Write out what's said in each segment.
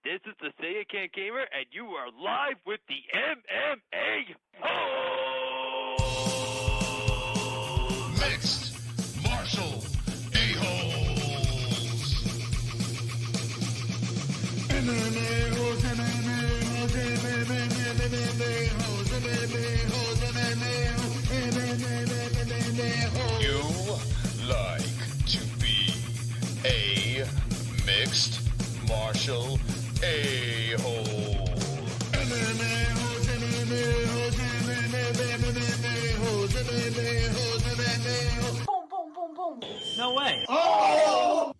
This is the Say It Can't Gamer, and you are live with the MMA-Holes! Mixed martial a-holes. MMA-Holes, MMA-Holes, MMA-Holes, MMA-Holes, MMA-Holes. You like to be a mixed martial a-hole. MMA-Holes, MMA-Holes, MMA-Holes, MMA-Holes, MMA-Holes. Boom, boom, boom, boom. No way. Oh!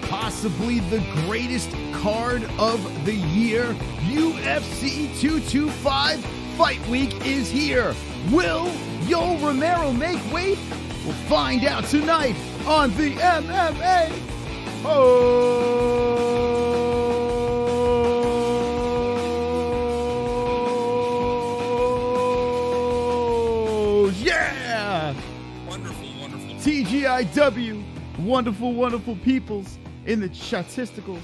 Possibly the greatest card of the year. UFC 225 Fight Week is here. Will Yoel Romero make weight? We'll find out tonight on the MMA-Holes. Yeah! Wonderful, wonderful. TGIW, wonderful, wonderful peoples in the statisticals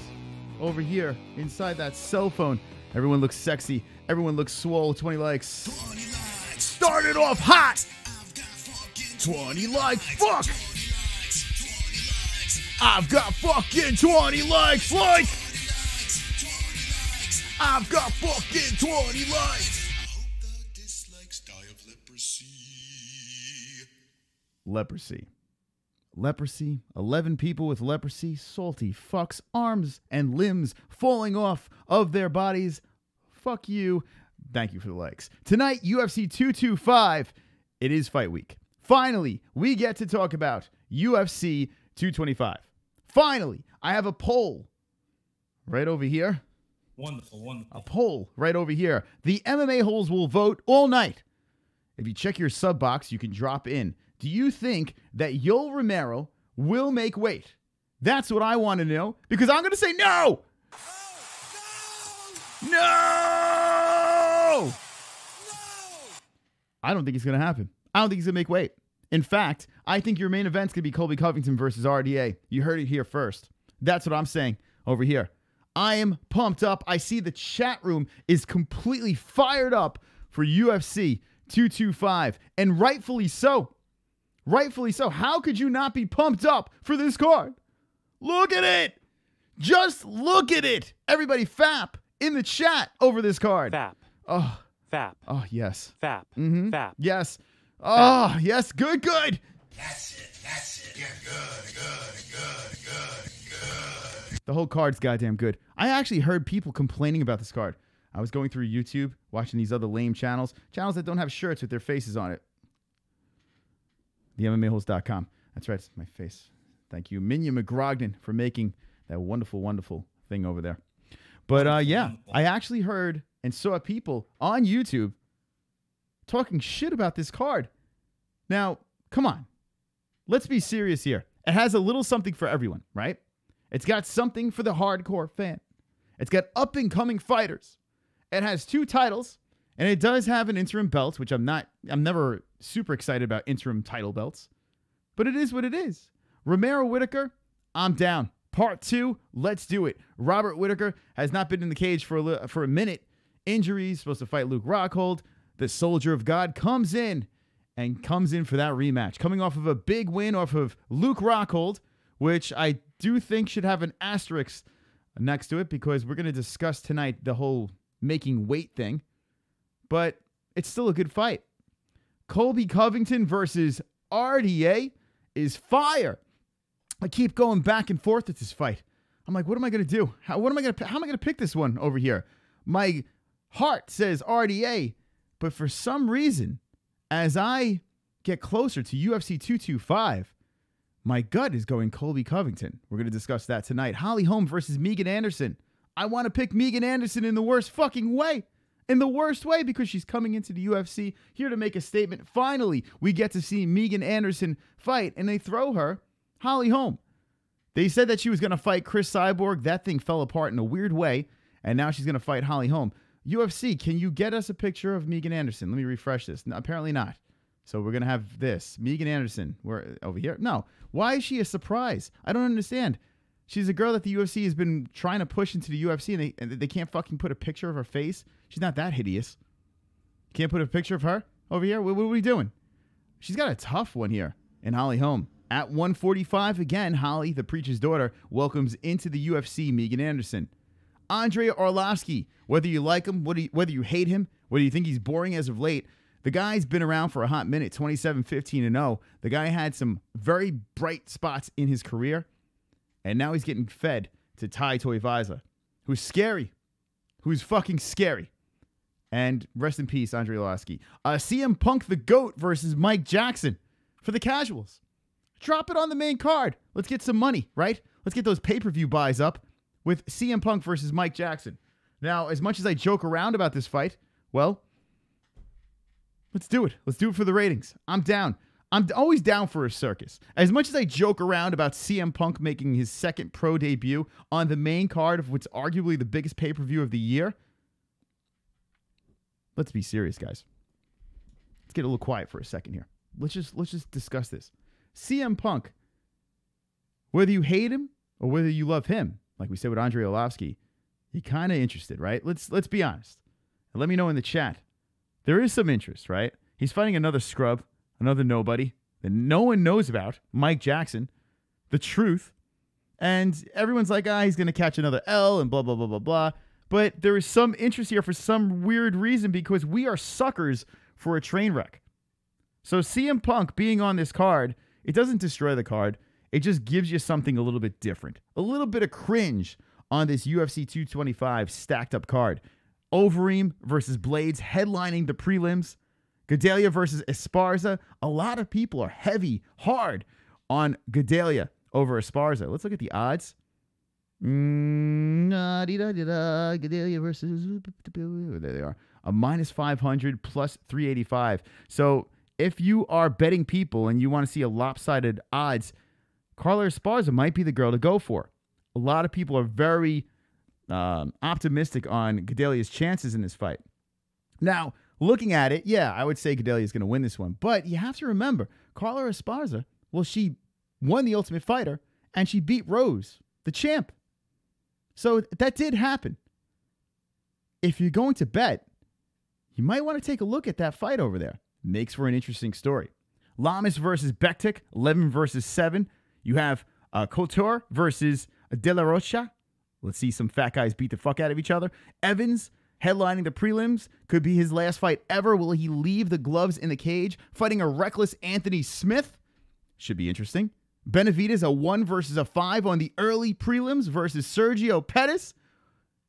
over here inside that cell phone. Everyone looks sexy. Everyone looks swole. 20 likes. Started off hot. 20 likes. Fuck. I've got fucking 20 likes. Like. I've got fucking 20 likes. Leprosy. Leprosy, 11 people with leprosy, salty fucks, arms and limbs falling off of their bodies. Fuck you. Thank you for the likes. Tonight, UFC 225, it is fight week. Finally, we get to talk about UFC 225. Finally, I have a poll right over here. Wonderful, wonderful. A poll right over here. The MMA-Holes will vote all night. If you check your sub box, you can drop in. Do you think that Yoel Romero will make weight? That's what I want to know, because I'm going to say no! No! I don't think it's going to happen. I don't think he's going to make weight. In fact, I think your main event's going to be Colby Covington versus RDA. You heard it here first. That's what I'm saying over here. I am pumped up. I see the chat room is completely fired up for UFC 225, and rightfully so. Rightfully so. How could you not be pumped up for this card? Look at it. Just look at it. Everybody fap in the chat over this card. Fap. Oh. Fap. Oh, yes. Fap. Mm-hmm. Fap. Yes. Oh, yes. Good, good. That's it, that's it. Yeah, good, good, good, good, good. The whole card's goddamn good. I actually heard people complaining about this card. I was going through YouTube, watching these other lame channels that don't have shirts with their faces on it. The MMAHoles.com. That's right, it's my face. Thank you, Minya McGrognan, for making that wonderful, wonderful thing over there. But yeah, I actually heard and saw people on YouTube talking shit about this card. Now, come on. Let's be serious here. It has a little something for everyone, right? It's got something for the hardcore fan. It's got up-and-coming fighters. It has 2 titles, and it does have an interim belt, which I'm never super excited about interim title belts. But it is what it is. Romero Whittaker, I'm down. Part 2, let's do it. Robert Whittaker has not been in the cage for a minute. Injuries, supposed to fight Luke Rockhold. The Soldier of God comes in for that rematch. Coming off of a big win off of Luke Rockhold, which I do think should have an asterisk next to it, because we're going to discuss tonight the whole making weight thing. But it's still a good fight. Colby Covington versus RDA is fire. I keep going back and forth with this fight. I'm like, what am I going to do? How am I going to pick this one over here? My heart says RDA, but for some reason, as I get closer to UFC 225, my gut is going Colby Covington. We're going to discuss that tonight. Holly Holm versus Megan Anderson. I want to pick Megan Anderson in the worst fucking way. In the worst way, because she's coming into the UFC here to make a statement. Finally, we get to see Megan Anderson fight, and they throw her Holly Holm. They said that she was going to fight CRIS CYBORG. That thing fell apart in a weird way, and now she's going to fight Holly Holm. UFC, can you get us a picture of Megan Anderson? Let me refresh this. No, apparently not. So we're going to have this. Megan Anderson. We're over here. No. Why is she a surprise? I don't understand. She's a girl that the UFC has been trying to push into the UFC, and they can't fucking put a picture of her face. She's not that hideous. Can't put a picture of her over here? What are we doing? She's got a tough one here in Holly Holm. At 145, again, Holly, the preacher's daughter, welcomes into the UFC Megan Anderson. Andrei Arlovski, whether you like him, whether you hate him, whether you think he's boring as of late, the guy's been around for a hot minute, 27-15-0. The guy had some very bright spots in his career, and now he's getting fed to Tai Tuivasa, who's scary, who's fucking scary. And rest in peace, Andrei Arlovski. CM Punk the GOAT versus Mike Jackson for the casuals. Drop it on the main card. Let's get some money, right? Let's get those pay-per-view buys up with CM Punk versus Mike Jackson. Now, as much as I joke around about this fight, well, let's do it. Let's do it for the ratings. I'm down. I'm always down for a circus. As much as I joke around about CM Punk making his second pro debut on the main card of what's arguably the biggest pay-per-view of the year, let's be serious, guys. Let's get a little quiet for a second here. Let's just discuss this. CM Punk, whether you hate him or whether you love him, like we said with Andrei Arlovski, you're kind of interested, right? Let's be honest. And let me know in the chat. There is some interest, right? He's fighting another scrub, another nobody that no one knows about, Mike Jackson, the truth. And everyone's like, he's going to catch another L and blah, blah, blah, blah, blah. But there is some interest here for some weird reason because we are suckers for a train wreck. So CM Punk being on this card, it doesn't destroy the card. It just gives you something a little bit different. A little bit of cringe on this UFC 225 stacked up card. Overeem versus Blades headlining the prelims. Gedalia versus Esparza. A lot of people are heavy, hard on Gedalia over Esparza. Let's look at the odds. Gedalia versus... There they are. A minus 500 plus 385. So if you are betting people and you want to see a lopsided odds, Carla Esparza might be the girl to go for. A lot of people are very optimistic on Gedalia's chances in this fight. Now, looking at it, yeah, I would say Gedalia is going to win this one. But you have to remember, Carla Esparza, well, she won the Ultimate Fighter, and she beat Rose, the champ. So that did happen. If you're going to bet, you might want to take a look at that fight over there. Makes for an interesting story. Lamas versus Bektik, 11 versus 7. You have Couture versus De La Rocha. Let's see some fat guys beat the fuck out of each other. Evans headlining the prelims. Could be his last fight ever. Will he leave the gloves in the cage? Fighting a reckless Anthony Smith. Should be interesting. Benavidez, a 1 versus a 5 on the early prelims versus Sergio Pettis.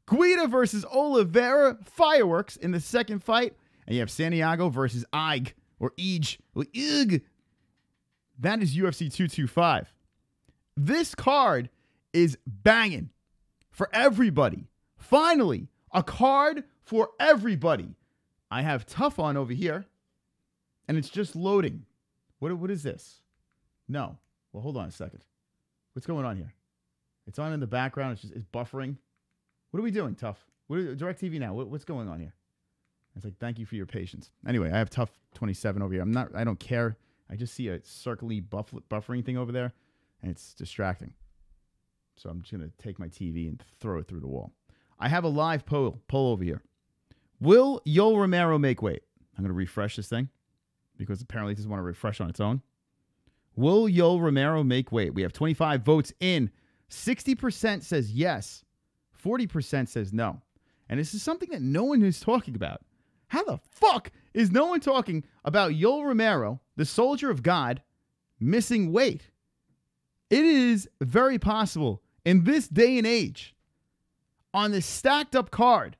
Guida versus Oliveira. Fireworks in the second fight. And you have Santiago versus Ig, or Ige, or Ig. That is UFC 225. This card is banging for everybody. Finally, a card for everybody. I have Tough on over here, and it's just loading. What is this? No. Well, hold on a second. What's going on here? It's on in the background. It's buffering. What are we doing, Tough? DirecTV now. What's going on here? It's like, thank you for your patience. Anyway, I have Tough 27 over here. I don't care. I just see a circly buffering thing over there, and it's distracting. So I'm just going to take my TV and throw it through the wall. I have a live poll over here. Will Yoel Romero make weight? I'm going to refresh this thing because apparently it doesn't want to refresh on its own. Will Yoel Romero make weight? We have 25 votes in. 60% says yes. 40% says no. And this is something that no one is talking about. How the fuck is no one talking about Yoel Romero, the soldier of God, missing weight? It is very possible in this day and age, on this stacked up card,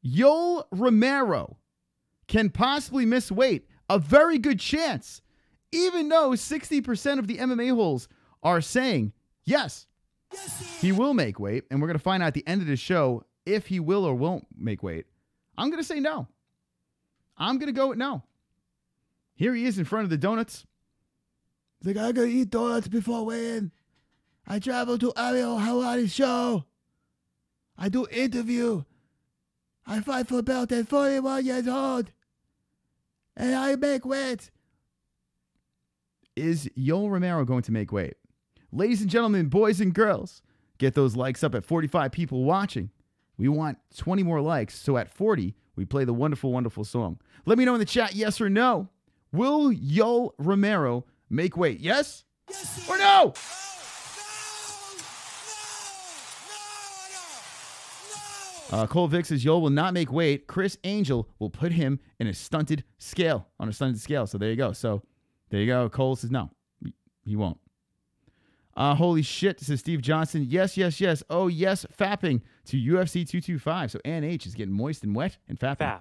Yoel Romero can possibly miss weight. A very good chance, even though 60% of the MMA-Holes are saying, yes, he will make weight. And we're going to find out at the end of the show if he will or won't make weight. I'm going to say no. I'm going to go with no. Here he is in front of the donuts. He's like, I'm going to eat donuts before weighing. I travel to ARIEL HELWANI show. I do interview. I fight for belt at 41 years old. And I make weight. Is Yoel Romero going to make weight? Ladies and gentlemen, boys and girls, Get those likes up at 45 people watching. We want 20 more likes. So at 40, we play the wonderful, wonderful song. Let me know in the chat, yes or no. Will Yoel Romero make weight? Yes? Or no? Cole Vick says Yoel will not make weight. Chris Angel will put him in a stunted scale, on a stunted scale. So there you go. So there you go. Cole says no, he won't. Holy shit, says Steve Johnson. Yes, yes, yes. Oh, yes, fapping to UFC 225. So Ann H is getting moist and wet and fapping.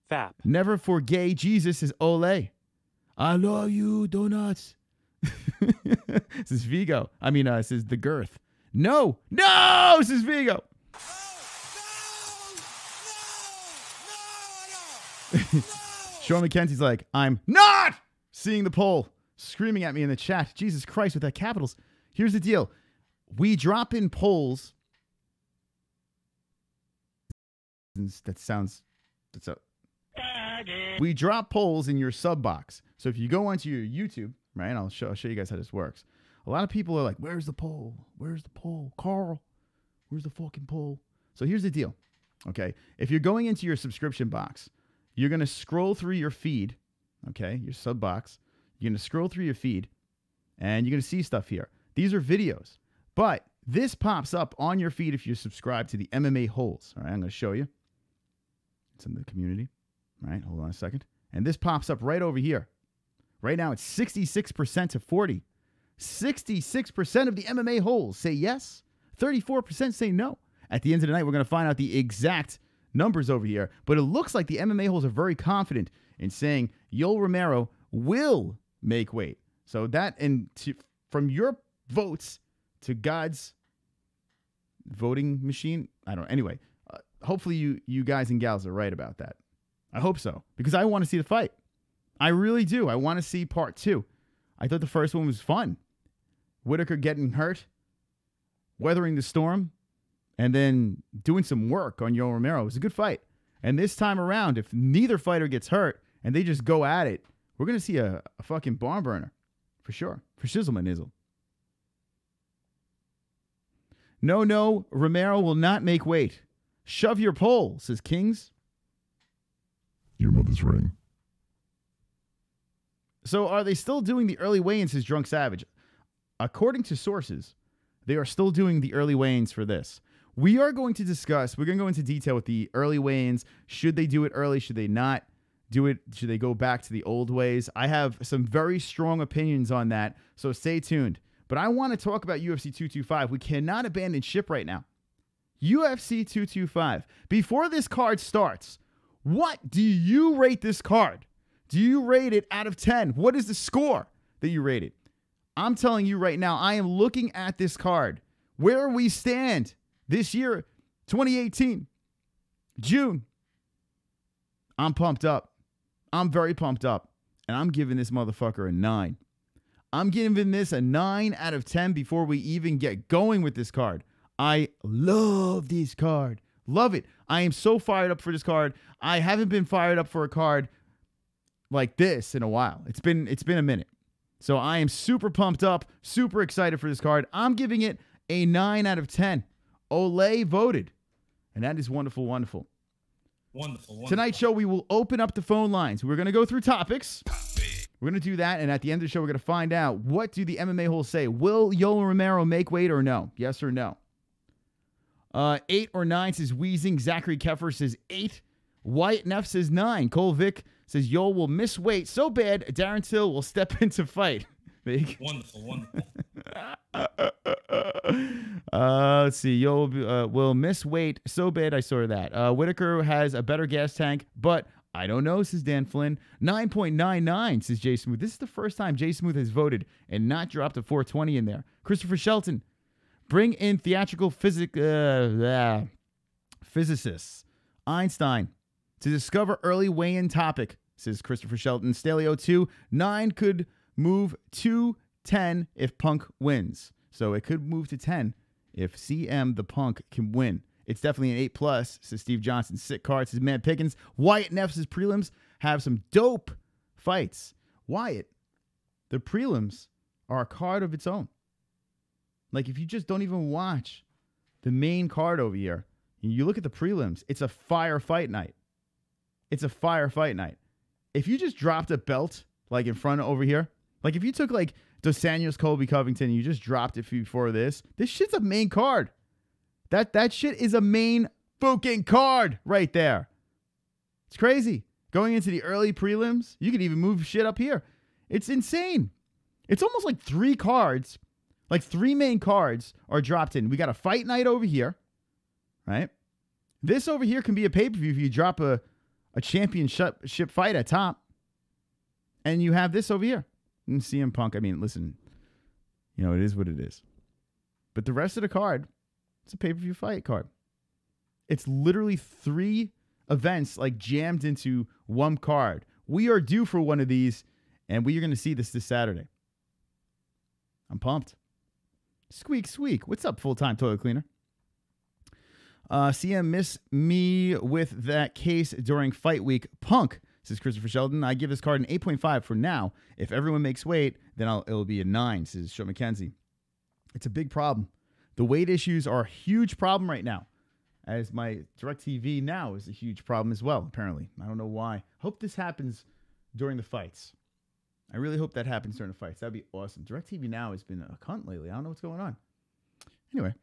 Fap. Never for gay Jesus says Ole. I love you, donuts. Says Vigo. I mean, says the girth. No, says Vigo. Sean McKenzie's like, I'm not seeing the poll, screaming at me in the chat. Jesus Christ, with that capitals. Here's the deal. We drop in polls. We drop polls in your sub box. So if you go onto your YouTube, right, I'll show you guys how this works. A lot of people are like, where's the poll? Where's the poll? Carl, where's the fucking poll? So here's the deal. Okay. If you're going into your subscription box, you're going to scroll through your feed, okay, your sub box. You're going to scroll through your feed, and you're going to see stuff here. These are videos, but this pops up on your feed if you're subscribed to the MMA-Holes. All right, I'm going to show you. It's in the community. All right, hold on a second. And this pops up right over here. Right now, it's 66% to 40. 66% of the MMA-Holes say yes. 34% say no. At the end of the night, we're going to find out the exact numbers over here, but it looks like the MMA-Holes are very confident in saying Yoel Romero will make weight. So that, and from your votes to God's voting machine, I don't know. Anyway, hopefully you guys and gals are right about that. I hope so, because I want to see the fight. I really do. I want to see part 2. I thought the first one was fun. Whittaker getting hurt, weathering the storm, and then doing some work on Yoel Romero. It was a good fight. And this time around, if neither fighter gets hurt and they just go at it, we're going to see a fucking barn burner. For sure. For shizzle my nizzle. No, Romero will not make weight. Shove your pole, says Kings. Your mother's ring. So are they still doing the early weigh-ins, says Drunk Savage? According to sources, they are still doing the early weigh-ins for this. We are going to discuss, we're going to go into detail with the early weigh-ins. Should they do it early? Should they not do it? Should they go back to the old ways? I have some very strong opinions on that, so stay tuned. But I want to talk about UFC 225. We cannot abandon ship right now. UFC 225. Before this card starts, what do you rate this card? Do you rate it out of 10? What is the score that you rate it? I'm telling you right now, I am looking at this card. Where we stand this year, 2018, June. I'm pumped up. I'm very pumped up. And I'm giving this motherfucker a 9. I'm giving this a 9 out of 10 before we even get going with this card. I love this card. Love it. I am so fired up for this card. I haven't been fired up for a card like this in a while. It's been a minute. So I am super pumped up, super excited for this card. I'm giving it a 9 out of 10. Ole voted. And that is wonderful, wonderful. Wonderful. Tonight's show, we will open up the phone lines. We're going to go through topics. We're going to do that, and at the end of the show, we're going to find out, what do the MMA-Holes say? Will Yoel Romero make weight or no? Yes or no? 8 or 9 says Wheezing. Zachary Keffer says 8. Wyatt Neff says 9. Cole Vick says Yoel will miss weight so bad, Darren Till will step into fight. Wonderful. Let's see. Yoel will miss weight so bad. I saw that. Whittaker has a better gas tank, but I don't know, says Dan Flynn. 9.99, says Jay Smooth. This is the first time Jay Smooth has voted and not dropped a 420 in there. Christopher Shelton. Bring in theatrical physicists. Einstein. To discover early weigh-in topic, says Christopher Shelton. Stalio 2. 9 could move to 10 if Punk wins. So it could move to 10 if CM the Punk can win. It's definitely an 8+, says Steve Johnson. Sick card, says Matt Pickens. Wyatt Neff says prelims have some dope fights. Wyatt, the prelims are a card of its own. Like, if you just don't even watch the main card over here, you look at the prelims, it's a fire fight night. It's a fire fight night. If you just dropped a belt, like, in front over here, like, if you took, like, Dos Anjos, Colby Covington, and you just dropped it before this shit's a main card. That shit is a main fucking card right there. It's crazy. Going into the early prelims, you could even move shit up here. It's insane. It's almost like 3 cards, like 3 main cards are dropped in. We got a fight night over here, right? This over here can be a pay-per-view if you drop a championship fight at top. And you have this over here. And CM Punk, I mean, listen, you know, it is what it is. But the rest of the card, it's a pay-per-view fight card. It's literally 3 events like jammed into one card. We are due for one of these, and we are going to see this Saturday. I'm pumped. Squeak, squeak. What's up, full-time toilet cleaner? CM missed me with that case during fight week. Punk, says Christopher Sheldon. I give this card an 8.5 for now. If everyone makes weight, then it'll be a 9, says Joe McKenzie. It's a big problem. The weight issues are a huge problem right now, as my DirecTV Now is a huge problem as well, apparently. I don't know why. Hope this happens during the fights. I really hope that happens during the fights. That'd be awesome. DirecTV Now has been a cunt lately. I don't know what's going on. Anyway.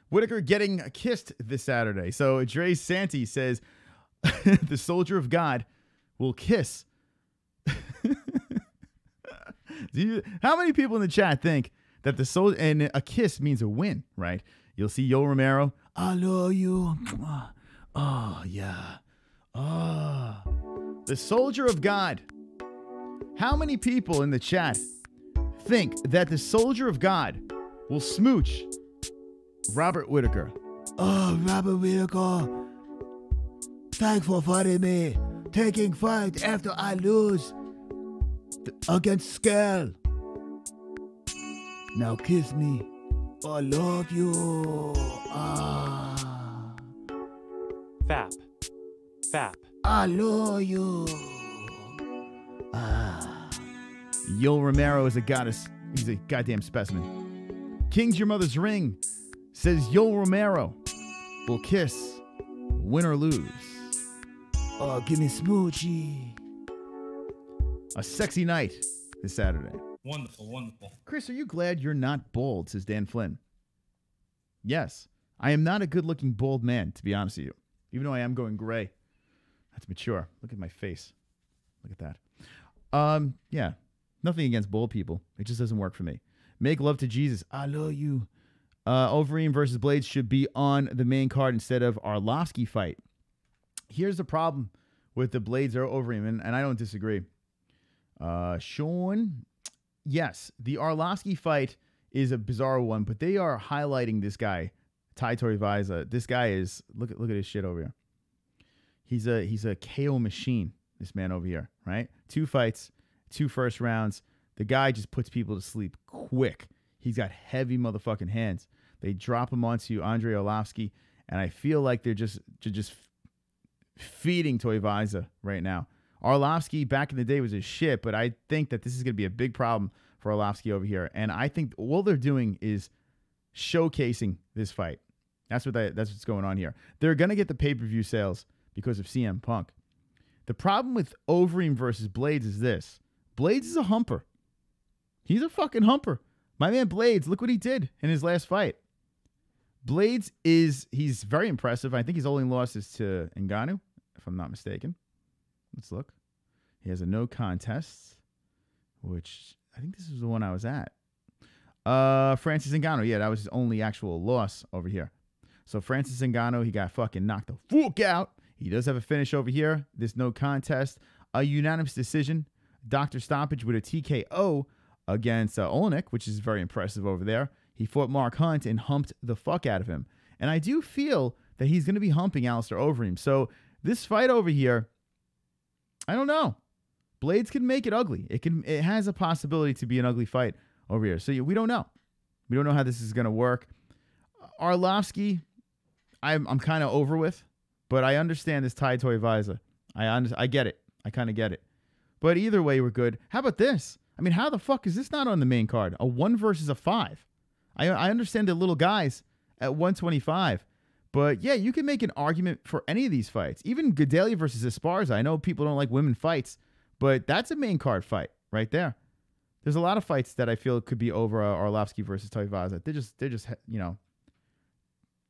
Whittaker getting kissed this Saturday. So Dre Santi says, the soldier of God will kiss. How many people in the chat think that the soldier, and a kiss means a win, right? You'll see Yoel Romero. I love you. Oh, yeah. Oh. The soldier of God. How many people in the chat think that the soldier of God will smooch Robert Whittaker? Oh, Robert Whittaker. Thanks for fighting me. Taking fight after I lose against Scale. Now kiss me. I love you. Fap. I love you. Yoel Romero is a goddess. He's a goddamn specimen. King's Your Mother's Ring says Yoel Romero will kiss, win or lose. Oh, give me smoochy. A sexy night this Saturday. Wonderful, wonderful. Chris, are you glad you're not bald, says Dan Flynn. Yes, I am not a good-looking bald man, to be honest with you. Even though I am going gray. That's mature. Look at my face. Look at that. Yeah, nothing against bald people. It just doesn't work for me. Make love to Jesus. I love you. Overeem versus Blades should be on the main card instead of Arlovsky fight. Here's the problem with the Blades or Overeem, and I don't disagree. Sean, yes, the Arlovsky fight is a bizarre one, but they are highlighting this guy, Tai Tuivasa. This guy is look at his shit over here. He's a KO machine. This man over here, right? 2 fights, 2 first rounds. The guy just puts people to sleep quick. He's got heavy motherfucking hands. They drop him onto Andrei Arlovsky, and I feel like they're just feeding Tuivasa right now. Arlovsky back in the day was a shit, but I think that this is going to be a big problem for Arlovsky over here. And I think all they're doing is showcasing this fight. That's what's going on here. They're going to get the pay-per-view sales because of CM Punk. The problem with Overeem versus Blades is this. Blades is a humper. He's a fucking humper. My man Blades, look what he did in his last fight. Blades he's very impressive. I think his only loss is to Ngannou, if I'm not mistaken. Let's look. He has a no contest, which I think this is the one I was at. Francis Ngannou. Yeah, that was his only actual loss over here. So Francis Ngannou, he got fucking knocked the fuck out. He does have a finish over here. There's no contest. A unanimous decision. Doctor stoppage with a TKO against Olenek, which is very impressive over there. He fought Mark Hunt and humped the fuck out of him. And I do feel that he's going to be humping Alistair Overeem. So this fight over here, I don't know. Blades can make it ugly. It has a possibility to be an ugly fight over here. So we don't know. We don't know how this is going to work. Arlovsky, I'm kind of over with, but I understand this Tai Tuivasa. I get it. I kind of get it. But either way, we're good. How about this? I mean, how the fuck is this not on the main card? A 1 versus a 5. I understand they're little guys at 125. But, yeah, you can make an argument for any of these fights. Even Gadelha versus Esparza. I know people don't like women fights, but that's a main card fight right there. There's a lot of fights that I feel could be over Arlovsky versus Tuivasa. They're just, you know,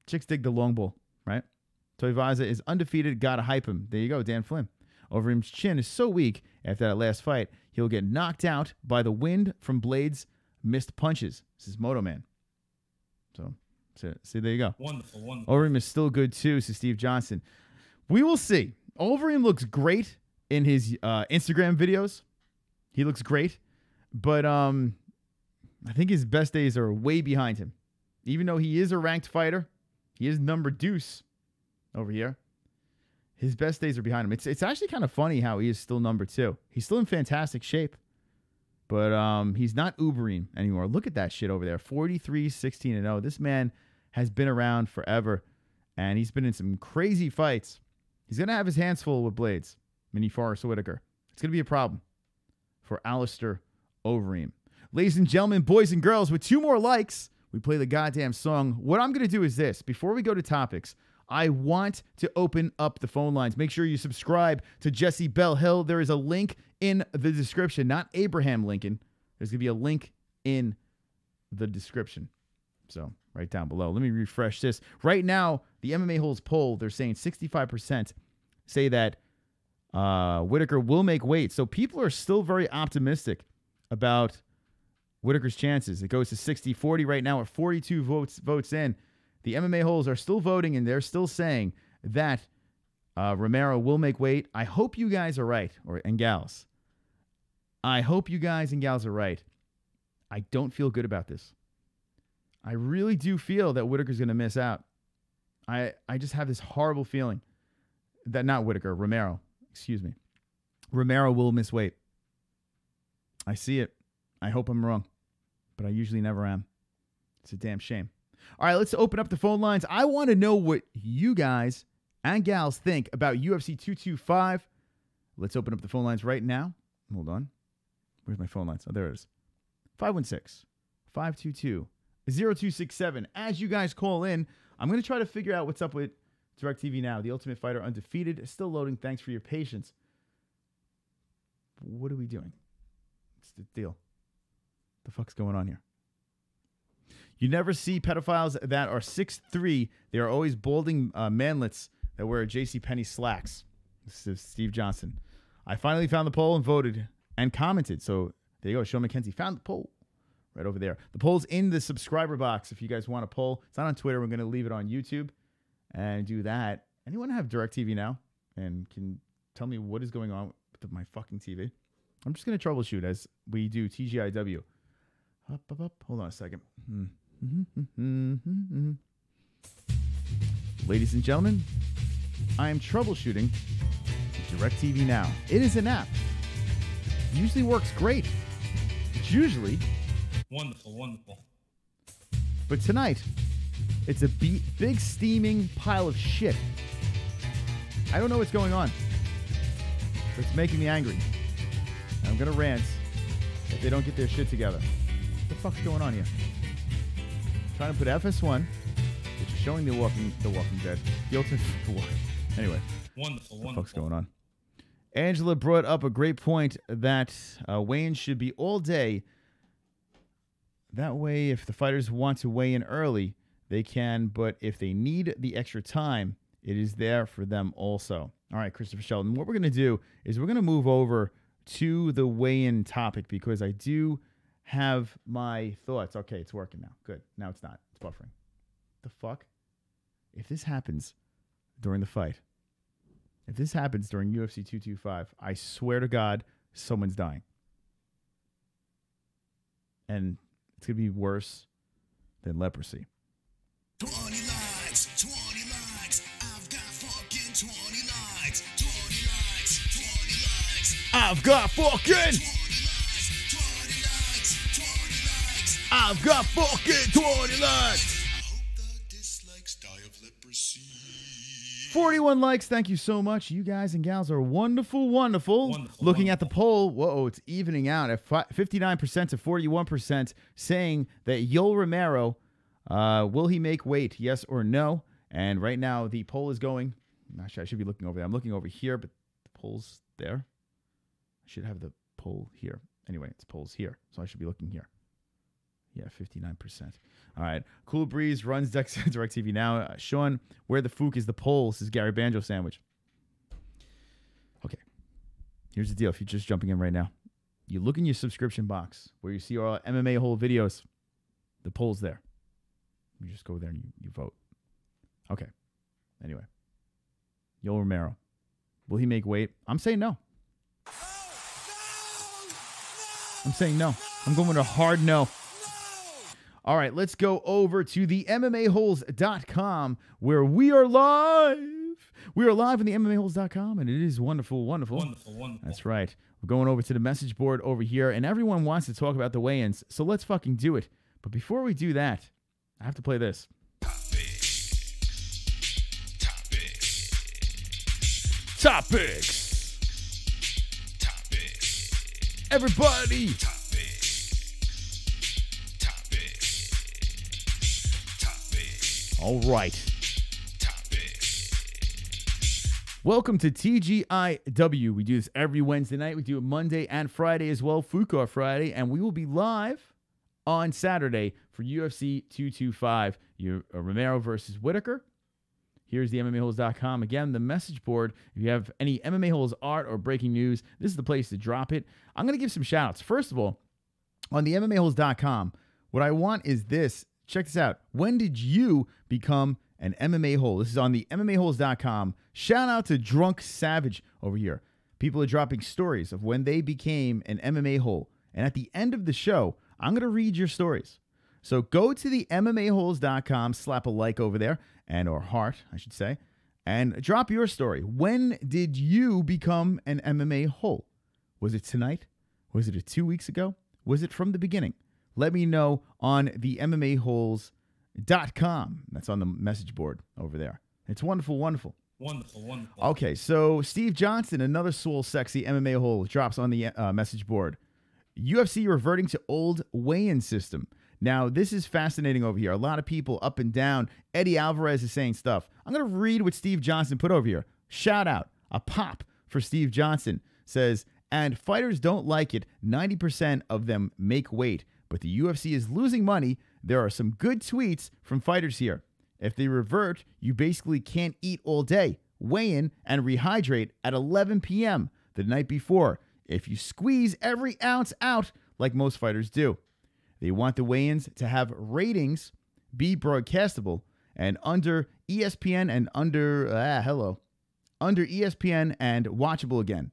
chicks dig the long ball, right? Tuivasa is undefeated. Gotta hype him. There you go, Dan Flynn. Overeem's chin is so weak after that last fight, he'll get knocked out by the wind from Blade's missed punches. This is Moto Man. So, see, there you go. Wonderful, wonderful. Overeem is still good, too, says Steve Johnson. We will see. Overeem looks great in his Instagram videos. He looks great. But I think his best days are way behind him. Even though he is a ranked fighter, he is number deuce over here. His best days are behind him. It's actually kind of funny how he is still number 2. He's still in fantastic shape. But he's not Ubereem anymore. Look at that shit over there. 43-16-0. This man has been around forever. And he's been in some crazy fights. He's going to have his hands full with Blades. Mini Forrest Whitaker. It's going to be a problem for Alistair Overeem. Ladies and gentlemen, boys and girls, with 2 more likes, we play the goddamn song. What I'm going to do is this. Before we go to topics, I want to open up the phone lines. Make sure you subscribe to Jesse Bell Hill. There is a link in the description, not Abraham Lincoln. There's going to be a link in the description. So right down below. Let me refresh this. Right now, the MMA-Holes poll, they're saying 65% say that Whitaker will make weight. So people are still very optimistic about Whitaker's chances. It goes to 60-40 right now at 42 votes in. The MMA-Holes are still voting, and they're still saying that Romero will make weight. I hope you guys are right, and gals. I hope you guys and gals are right. I don't feel good about this. I really do feel that Whitaker's going to miss out. I just have this horrible feeling that, not Whitaker, Romero, excuse me. Romero will miss weight. I see it. I hope I'm wrong, but I usually never am. It's a damn shame. All right, let's open up the phone lines. I want to know what you guys and gals think about UFC 225. Let's open up the phone lines right now. Hold on. Where's my phone lines? Oh, there it is. 516-522-0267. As you guys call in, I'm going to try to figure out what's up with DirecTV Now. The Ultimate Fighter Undefeated is still loading. Thanks for your patience. What are we doing? What's the deal? The fuck's going on here? You never see pedophiles that are 6'3". They are always balding manlets that wear JCPenney slacks. This is Steve Johnson. I finally found the poll and voted and commented. So there you go. Sean McKenzie found the poll right over there. The poll's in the subscriber box if you guys want a poll. It's not on Twitter. We're going to leave it on YouTube and do that. Anyone have DirecTV Now and can tell me what is going on with my fucking TV? I'm just going to troubleshoot as we do TGIW. Up. Hold on a second. Ladies and gentlemen, I am troubleshooting DirecTV Now. It is an app. It usually works great. It's usually wonderful. But tonight, it's a big steaming pile of shit. I don't know what's going on. But it's making me angry. And I'm gonna rant if they don't get their shit together. What the fuck's going on here? Trying to put FS1, which is showing the Walking Dead. The Ultimate. Anyway, wonderful. What the fuck's going on? Angela brought up a great point that weigh-in should be all day. That way, if the fighters want to weigh in early, they can. But if they need the extra time, it is there for them also. All right, Christopher Sheldon. What we're going to do is we're going to move over to the weigh-in topic because I do have my thoughts. Okay, it's working now. Good. Now it's not. It's buffering. The fuck? If this happens during the fight, if this happens during UFC 225, I swear to God, someone's dying. And it's going to be worse than leprosy. 20 likes, 20 likes. I've got fucking 20 likes. 20 likes, 20 likes. I've got fucking 20 likes, 20 likes. I've got fucking 20 likes. I hope the dislikes die of leprosy. 41 likes. Thank you so much. You guys and gals are wonderful, wonderful. Looking at the poll, whoa, it's evening out at 59% to 41%, saying that Yoel Romero, will he make weight, yes or no? And right now, the poll is going. Actually, I should be looking over there. I'm looking over here, but the poll's there. I should have the poll here. Anyway, it's polls here, so I should be looking here. Yeah, 59%. All right. Cool Breeze runs DirecTV now. Sean, where the fook is the poll? This is Gary Banjo Sandwich. Okay. Here's the deal. If you're just jumping in right now, you look in your subscription box where you see our MMA Hole videos. The poll's there. You just go there and you vote. Okay. Anyway. Yoel Romero. Will he make weight? I'm saying no. I'm saying no. I'm going with a hard no. All right, let's go over to the MMAHoles.com where we are live. We are live on the MMAHoles.com, and it is wonderful, wonderful. Wonderful, wonderful. That's right. We're going over to the message board over here, and everyone wants to talk about the weigh-ins, so let's fucking do it. But before we do that, I have to play this. Topics. Everybody. All right. Welcome to TGIW. We do this every Wednesday night. We do it Monday and Friday as well, Fuka Friday, and we will be live on Saturday for UFC 225, Romero versus Whittaker. Here's the MMAHoles.com. Again, the message board. If you have any MMA Holes art or breaking news, this is the place to drop it. I'm going to give some shout-outs. First of all, on the MMAHoles.com, what I want is this. Check this out. When did you become an MMA Hole? This is on the MMAHoles.com. Shout out to Drunk Savage over here. People are dropping stories of when they became an MMA Hole. And at the end of the show, I'm going to read your stories. So go to the MMAHoles.com, slap a like over there, and or heart, I should say, and drop your story. When did you become an MMA Hole? Was it tonight? Was it 2 weeks ago? Was it from the beginning? Let me know on the MMAHoles.com. That's on the message board over there. It's wonderful, wonderful. Wonderful, wonderful. Okay, so Steve Johnson, another swole, sexy MMA Hole, drops on the message board. UFC reverting to old weigh-in system. Now, this is fascinating over here. A lot of people up and down. Eddie Alvarez is saying stuff. I'm going to read what Steve Johnson put over here. Shout out. A pop for Steve Johnson. Says, and fighters don't like it. 90% of them make weight. But the UFC is losing money. There are some good tweets from fighters here. If they revert, you basically can't eat all day. Weigh in and rehydrate at 11 p.m. the night before. If you squeeze every ounce out like most fighters do. They want the weigh-ins to have ratings, be broadcastable, and under ESPN and under ESPN and watchable again.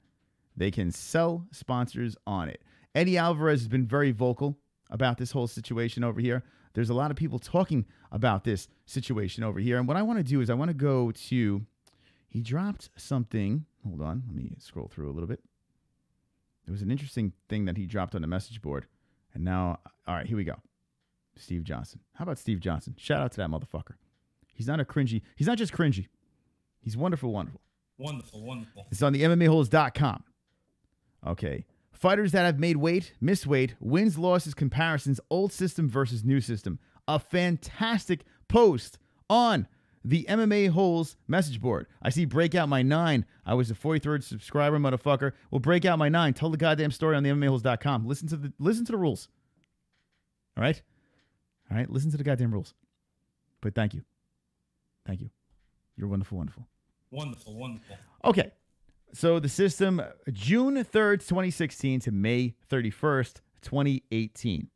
They can sell sponsors on it. Eddie Alvarez has been very vocal about this whole situation over here. There's a lot of people talking about this situation over here. And what I want to do is I want to go to, he dropped something. Hold on, let me scroll through a little bit. There was an interesting thing that he dropped on the message board. And now, all right, here we go. Steve Johnson. How about Steve Johnson? Shout out to that motherfucker. He's not a cringy. He's not just cringy. He's wonderful, wonderful. Wonderful, wonderful. It's on the MMAHoles.com. Okay. Fighters that have made weight, missed weight, wins, losses, comparisons, old system versus new system. A fantastic post on the MMA Holes message board. I see Breakout My 9. I was the 43rd subscriber, motherfucker. Well, Breakout My 9. Tell the goddamn story on the MMAHoles.com. Listen to the rules. All right? All right? Listen to the goddamn rules. But thank you. Thank you. You're wonderful, wonderful. Wonderful, wonderful. Okay. So the system, June 3rd, 2016 to May 31st, 2018.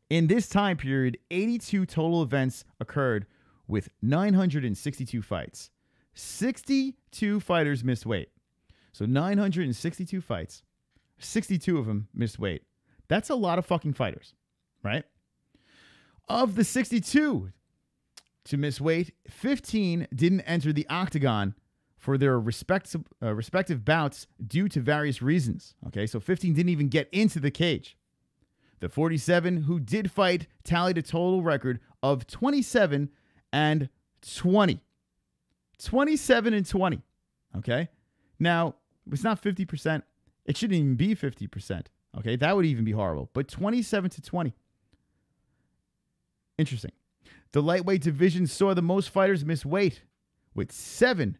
In this time period, 82 total events occurred with 962 fights. 62 fighters missed weight. So 962 fights, 62 of them missed weight. That's a lot of fucking fighters, right? Of the 62 to miss weight, 15 didn't enter the octagon for their respective bouts due to various reasons. Okay, so 15 didn't even get into the cage. The 47 who did fight tallied a total record of 27 and 20. 27-20. Okay? Now, it's not 50%. It shouldn't even be 50%. Okay? That would even be horrible. But 27-20. Interesting. The lightweight division saw the most fighters miss weight, with 7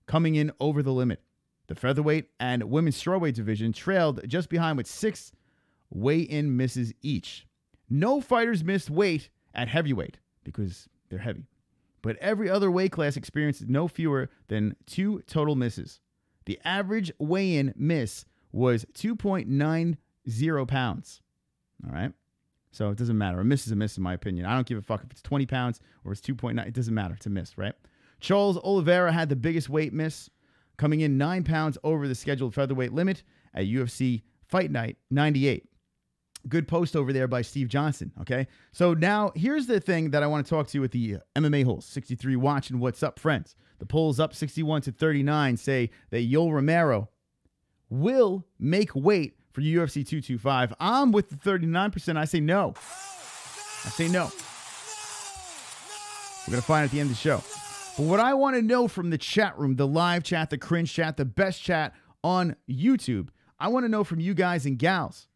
coming in over the limit. The featherweight and women's strawweight division trailed just behind with 6 weigh-in misses each. No fighters missed weight at heavyweight because they're heavy. But every other weight class experienced no fewer than 2 total misses. The average weigh-in miss was 2.90 pounds. All right? So it doesn't matter. A miss is a miss in my opinion. I don't give a fuck if it's 20 pounds or it's 2.9. It doesn't matter. It's a miss, right? Charles Oliveira had the biggest weight miss, coming in 9 pounds over the scheduled featherweight limit at UFC Fight Night 98. Good post over there by Steve Johnson, okay? So now, here's the thing that I want to talk to you with the MMA-Holes 63 watching What's Up, friends. The polls up 61-39 say that Yoel Romero will make weight for UFC 225. I'm with the 39%. I say no. I say no. We're going to find out at the end of the show. But what I want to know from the chat room, the live chat, the cringe chat, the best chat on YouTube, I want to know from you guys and gals,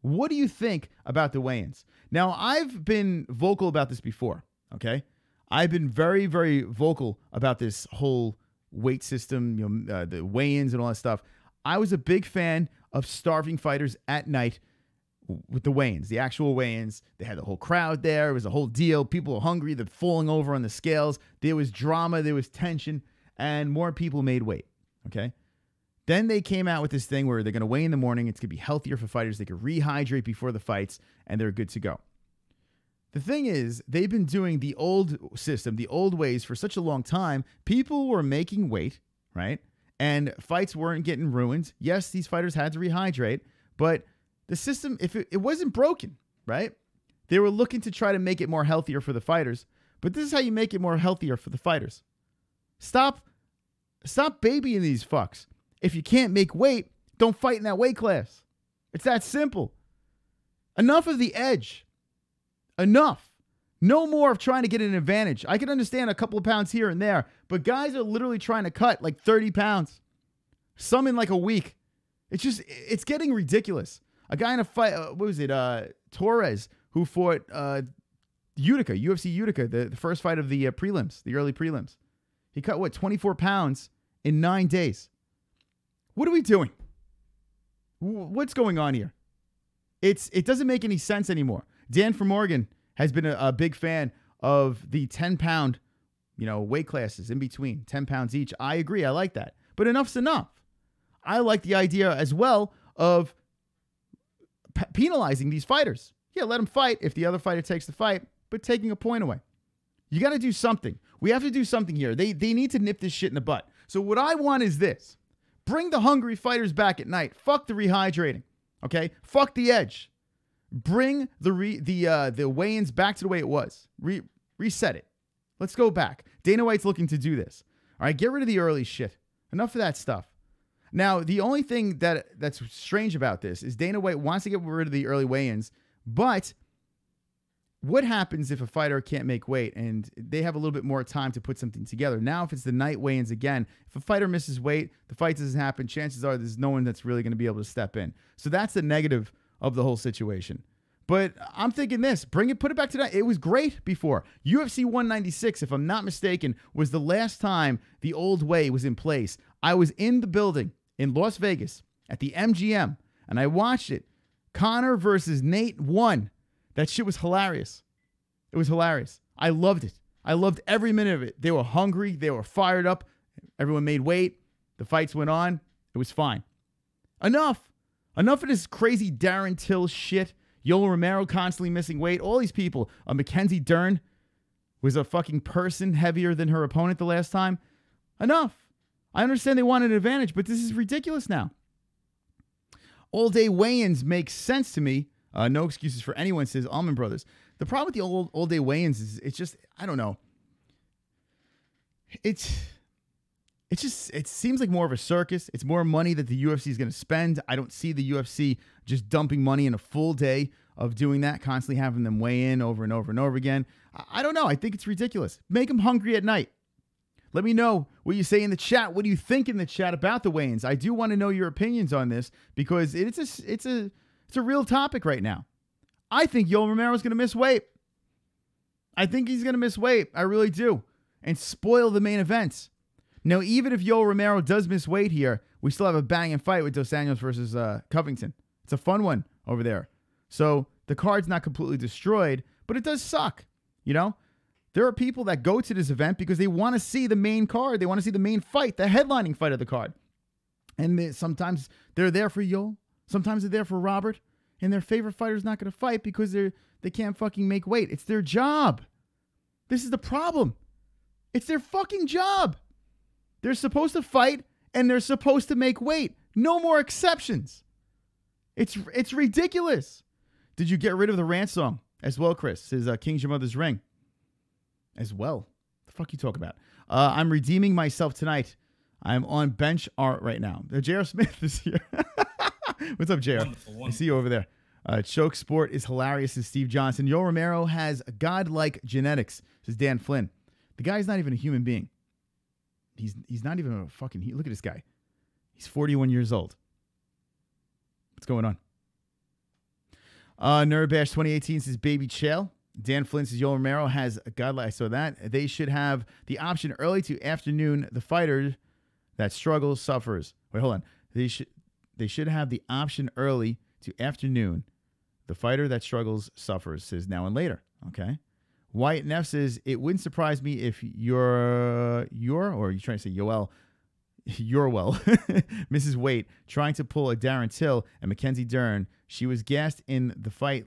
what do you think about the weigh-ins? Now, I've been vocal about this before, okay? I've been very, very vocal about this whole weight system, the weigh-ins and all that stuff. I was a big fan of starving fighters at night with the weigh-ins, the actual weigh-ins. They had the whole crowd there. It was a whole deal. People were hungry. They're falling over on the scales. There was drama. There was tension. And more people made weight, okay? Then they came out with this thing where they're going to weigh in the morning. It's going to be healthier for fighters. They could rehydrate before the fights, and they're good to go. The thing is, they've been doing the old system, the old ways for such a long time. People were making weight, right? And fights weren't getting ruined. Yes, these fighters had to rehydrate, but the system, if it wasn't broken, right? They were looking to try to make it more healthier for the fighters, but this is how you make it more healthier for the fighters. Stop babying these fucks. If you can't make weight, don't fight in that weight class. It's that simple. Enough of the edge. Enough. No more of trying to get an advantage. I can understand a couple of pounds here and there, but guys are literally trying to cut like 30 pounds. Some in like a week. It's getting ridiculous. A guy in a fight, what was it? Torres, who fought Utica, UFC Utica, the first fight of the prelims, the early prelims. He cut, 24 pounds in 9 days. What are we doing? What's going on here? It doesn't make any sense anymore. Dan from Oregon has been a big fan of the 10-pound, weight classes in between, 10 pounds each. I agree. I like that. But enough's enough. I like the idea as well of penalizing these fighters. Yeah, let them fight if the other fighter takes the fight, but taking a point away. You got to do something. We have to do something here. They need to nip this shit in the butt. So what I want is this. Bring the hungry fighters back at night. Fuck the rehydrating. Okay? Fuck the edge. Bring the weigh-ins back to the way it was. Reset it. Let's go back. Dana White's looking to do this. All right? Get rid of the early shit. Enough of that stuff. Now, the only thing that's strange about this is Dana White wants to get rid of the early weigh-ins, but what happens if a fighter can't make weight and they have a little bit more time to put something together? Now, if it's the night weigh-ins again, if a fighter misses weight, the fight doesn't happen, chances are there's no one that's really going to be able to step in. So that's the negative of the whole situation. But I'm thinking this, put it back to that. It was great before. UFC 196, if I'm not mistaken, was the last time the old way was in place. I was in the building in Las Vegas at the MGM, and I watched it. Conor versus Nate won. That shit was hilarious. It was hilarious. I loved it. I loved every minute of it. They were hungry. They were fired up. Everyone made weight. The fights went on. It was fine. Enough. Enough of this crazy Darren Till shit. Yoel Romero constantly missing weight. All these people. Mackenzie Dern was a fucking person heavier than her opponent the last time. Enough. I understand they want an advantage, but this is ridiculous now. All-day weigh-ins make sense to me. No excuses for anyone, says Almond Brothers. The problem with the all-day weigh-ins is it's just, I don't know. It seems like more of a circus. It's more money that the UFC is going to spend. I don't see the UFC just dumping money in a full day of doing that, constantly having them weigh in over and over and over again. I don't know. I think it's ridiculous. Make them hungry at night. Let me know what you say in the chat. What do you think in the chat about the weigh-ins? I do want to know your opinions on this because it's a real topic right now. I think Yoel Romero is going to miss weight. I think he's going to miss weight. I really do. And spoil the main events. Now, even if Yoel Romero does miss weight here, we still have a banging fight with Dos Anjos versus Covington. It's a fun one over there. So the card's not completely destroyed, but it does suck. You know? There are people that go to this event because they want to see the main card. They want to see the main fight, the headlining fight of the card. And sometimes they're there for Yoel. Sometimes they're there for Robert. And their favorite fighter's not going to fight because they can't fucking make weight. It's their job. This is the problem. It's their fucking job. They're supposed to fight and they're supposed to make weight. No more exceptions. It's ridiculous. Did you get rid of the rant song as well, Chris? Says King's Your Mother's Ring. As well. The fuck you talk about? I'm redeeming myself tonight. I'm on bench art right now. J.R. Smith is here. What's up, J.R.? I see you over there. Choke Sport is hilarious, says Steve Johnson. Yoel Romero has godlike genetics, says Dan Flynn. The guy's not even a human being. He's not even a fucking... Look at this guy. He's 41 years old. What's going on? Nerdbash 2018 says Baby Chael. Dan Flynn says Yoel Romero has a godlike. I saw that. They should have the option early to afternoon. The fighter that struggles suffers. Wait, hold on. They should have the option early to afternoon. The fighter that struggles suffers, says now and later. Okay. Wyatt Neff says, it wouldn't surprise me if or you're trying to say Yoel, Mrs. Waite, trying to pull a Darren Till and Mackenzie Dern. She was gassed in the fight.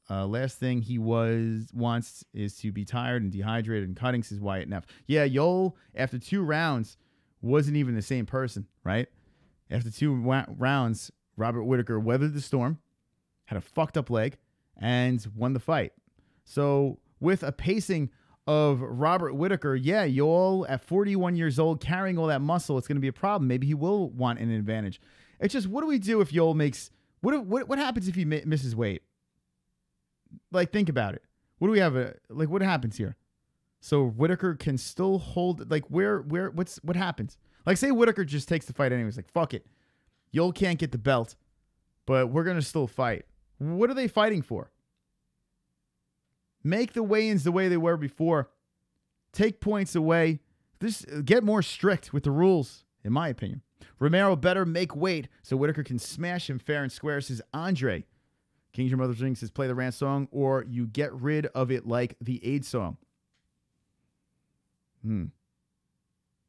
Last thing he wants is to be tired and dehydrated and cutting, says Wyatt Neff. Yeah, Yoel, after 2 rounds, wasn't even the same person, right? After 2 rounds, Robert Whittaker weathered the storm, had a fucked up leg, and won the fight. So with a pacing of Robert Whittaker, yeah, Yoel at 41 years old, carrying all that muscle, it's going to be a problem. Maybe he will want an advantage. It's just, what do we do if Yoel makes... What happens if he misses weight? Like, think about it. What do we have? What happens here? So Whittaker can still hold... Like, what happens? Like, say Whittaker just takes the fight anyways. Like, fuck it. Yoel can't get the belt, but we're going to still fight. What are they fighting for? Make the weigh-ins the way they were before. Take points away. Get more strict with the rules, in my opinion. Romero better make weight so Whittaker can smash him fair and square, says Andre. King's Your Mother's Ring says play the rant song or you get rid of it like the AIDS song. Did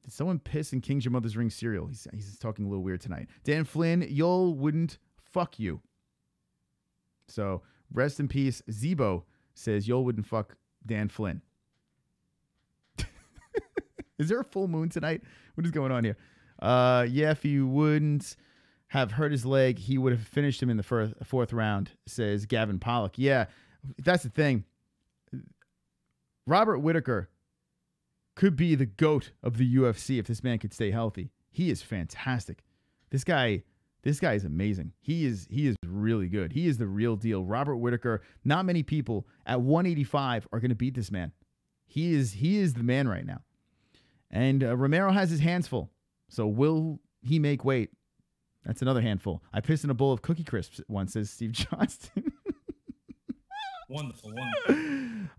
someone piss in King's Your Mother's Ring cereal? He's talking a little weird tonight. Dan Flynn, Yoel wouldn't fuck you. So, rest in peace. Zebo says Yoel wouldn't fuck Dan Flynn. Is there a full moon tonight? What is going on here? Yeah, if he wouldn't have hurt his leg, he would have finished him in the fourth round, says Gavin Pollock. Yeah, that's the thing. Robert Whittaker could be the GOAT of the UFC if this man could stay healthy. He is fantastic. This guy is amazing. He is really good. He is the real deal. Robert Whittaker, not many people at 185 are going to beat this man. He is the man right now. And Romero has his hands full. So will he make weight? That's another handful. I pissed in a bowl of Cookie Crisps once, says Steve Johnston. Wonderful.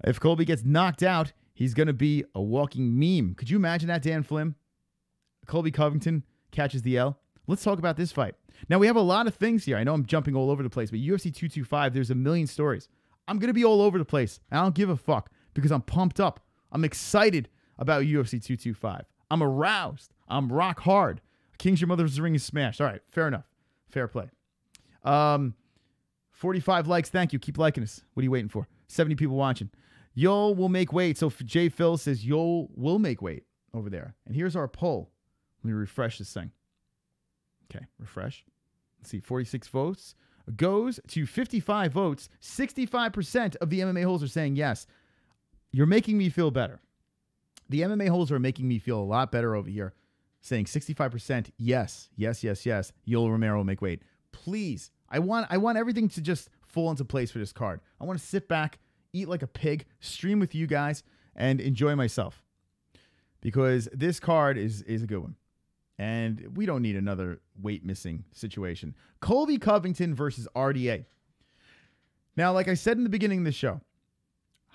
If Colby gets knocked out, he's going to be a walking meme. Could you imagine that, Dan Flynn? Colby Covington catches the L. Let's talk about this fight. Now, we have a lot of things here. I know I'm jumping all over the place, but UFC 225, there's a million stories. I'm going to be all over the place. I don't give a fuck because I'm pumped up. I'm excited about UFC 225. I'm aroused. I'm rock hard. King's Your Mother's Ring is smashed. All right, fair enough. Fair play. 45 likes. Thank you. Keep liking us. What are you waiting for? 70 people watching. Yoel will make weight. So Jay Phil says Yoel will make weight over there. And here's our poll. Let me refresh this thing. Okay, refresh. Let's see. 46 votes goes to 55 votes. 65% of the MMA-Holes are saying yes. You're making me feel better. The MMA-Holes are making me feel a lot better over here. Saying 65% yes. Yoel Romero will make weight. Please. I want everything to just fall into place for this card. I want to sit back, eat like a pig, stream with you guys, and enjoy myself. because this card is a good one. And we don't need another weight missing situation. Colby Covington versus RDA. Now, like I said in the beginning of the show,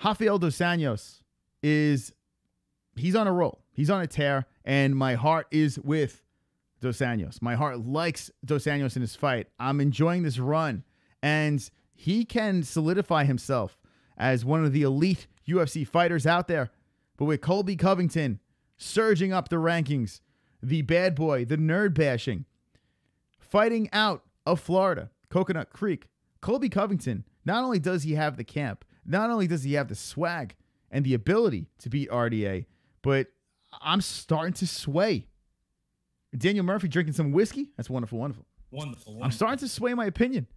Rafael dos Anjos he's on a roll. He's on a tear, and my heart is with Dos Anjos. My heart likes Dos Anjos in his fight. I'm enjoying this run, and he can solidify himself as one of the elite UFC fighters out there. But with Colby Covington surging up the rankings, the bad boy, the nerd bashing, fighting out of Florida, Coconut Creek, Colby Covington, not only does he have the camp, not only does he have the swag and the ability to beat RDA, but I'm starting to sway. Daniel Murphy drinking some whiskey? That's wonderful, wonderful. Wonderful. I'm starting to sway my opinion.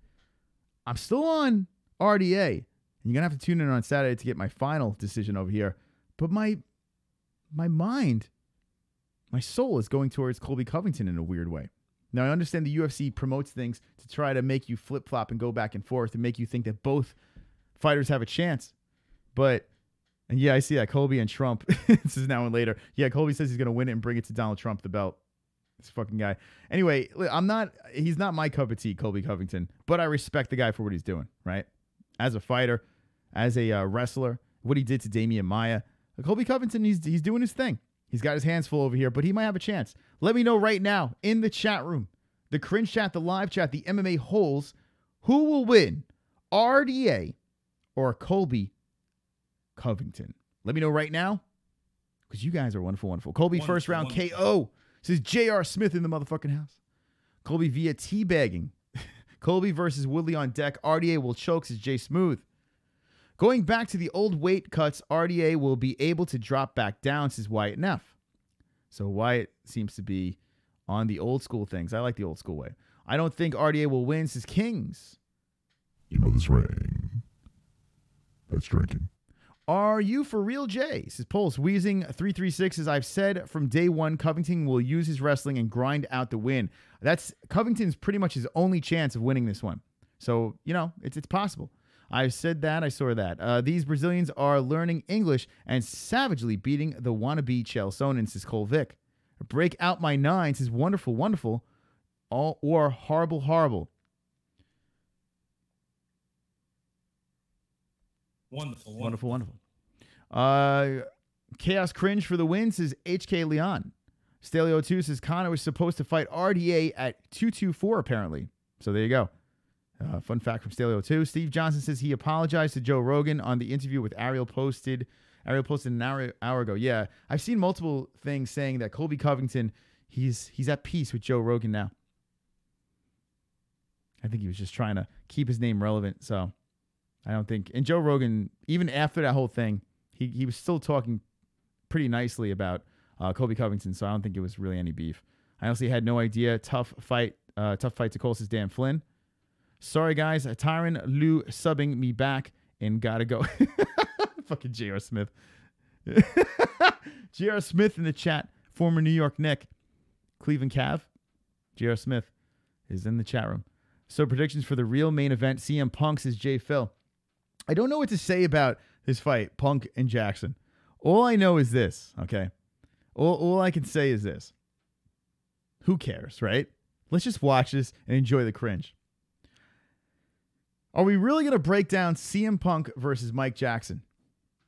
I'm still on RDA. And you're going to have to tune in on Saturday to get my final decision over here. But my mind, my soul is going towards Colby Covington in a weird way. Now, I understand the UFC promotes things to try to make you flip-flop and go back and forth and make you think that both fighters have a chance. But, and yeah, I see that. Colby and Trump. This is now and later. Yeah, Colby says he's going to win it and bring it to Donald Trump, the belt. This fucking guy. Anyway, he's not my cup of tea, Colby Covington, but I respect the guy for what he's doing, right? As a fighter, as a wrestler, what he did to Damian Maia. Colby Covington, he's doing his thing. He's got his hands full over here, but he might have a chance. Let me know right now in the chat room, the cringe chat, the live chat, the MMA-Holes, who will win, RDA or Colby Covington? Let me know right now, because you guys are wonderful, wonderful. Colby, wonderful, first round wonderful. KO. This is J.R. Smith in the motherfucking house. Colby via teabagging. Colby versus Woodley on deck. RDA will choke, says Jay Smooth. Going back to the old weight cuts, RDA will be able to drop back down, says Wyatt Neff. So Wyatt seems to be on the old school things. I like the old school way. I don't think RDA will win, says Kings. You know this ring. That's drinking. Are you for real, Jay? Says Pulse. Wheezing 336, as I've said from day one, Covington will use his wrestling and grind out the win. That's Covington's pretty much his only chance of winning this one. So, you know, it's possible. I said that. I saw that. These Brazilians are learning English and savagely beating the wannabe Chael Sonnen, says Cole Vick. Break out my nine, says wonderful, wonderful, or horrible, horrible. Wonderful, wonderful, wonderful. Chaos Cringe for the win, says HK Leon. Stalio2 says Conor was supposed to fight RDA at 224, apparently. So there you go. Fun fact from Stalio2. Steve Johnson says he apologized to Joe Rogan on the interview with Ariel posted. Ariel posted an hour ago. Yeah, I've seen multiple things saying that Colby Covington, he's at peace with Joe Rogan now. I think he was just trying to keep his name relevant, so I don't think. And Joe Rogan, even after that whole thing, he was still talking pretty nicely about Colby Covington, so I don't think it was really any beef. I honestly had no idea. Tough fight to Cole, says Dan Flynn. Sorry, guys. Tyron Lou subbing me back and gotta go. Fucking J.R. Smith. J.R. Smith in the chat. Former New York Knick. Cleveland Cav. J.R. Smith is in the chat room. So predictions for the real main event. CM Punk, says J. Phil. I don't know what to say about this fight, Punk and Jackson. All I know is this, okay? All I can say is this. Who cares, right? Let's just watch this and enjoy the cringe. Are we really going to break down CM Punk versus Mike Jackson?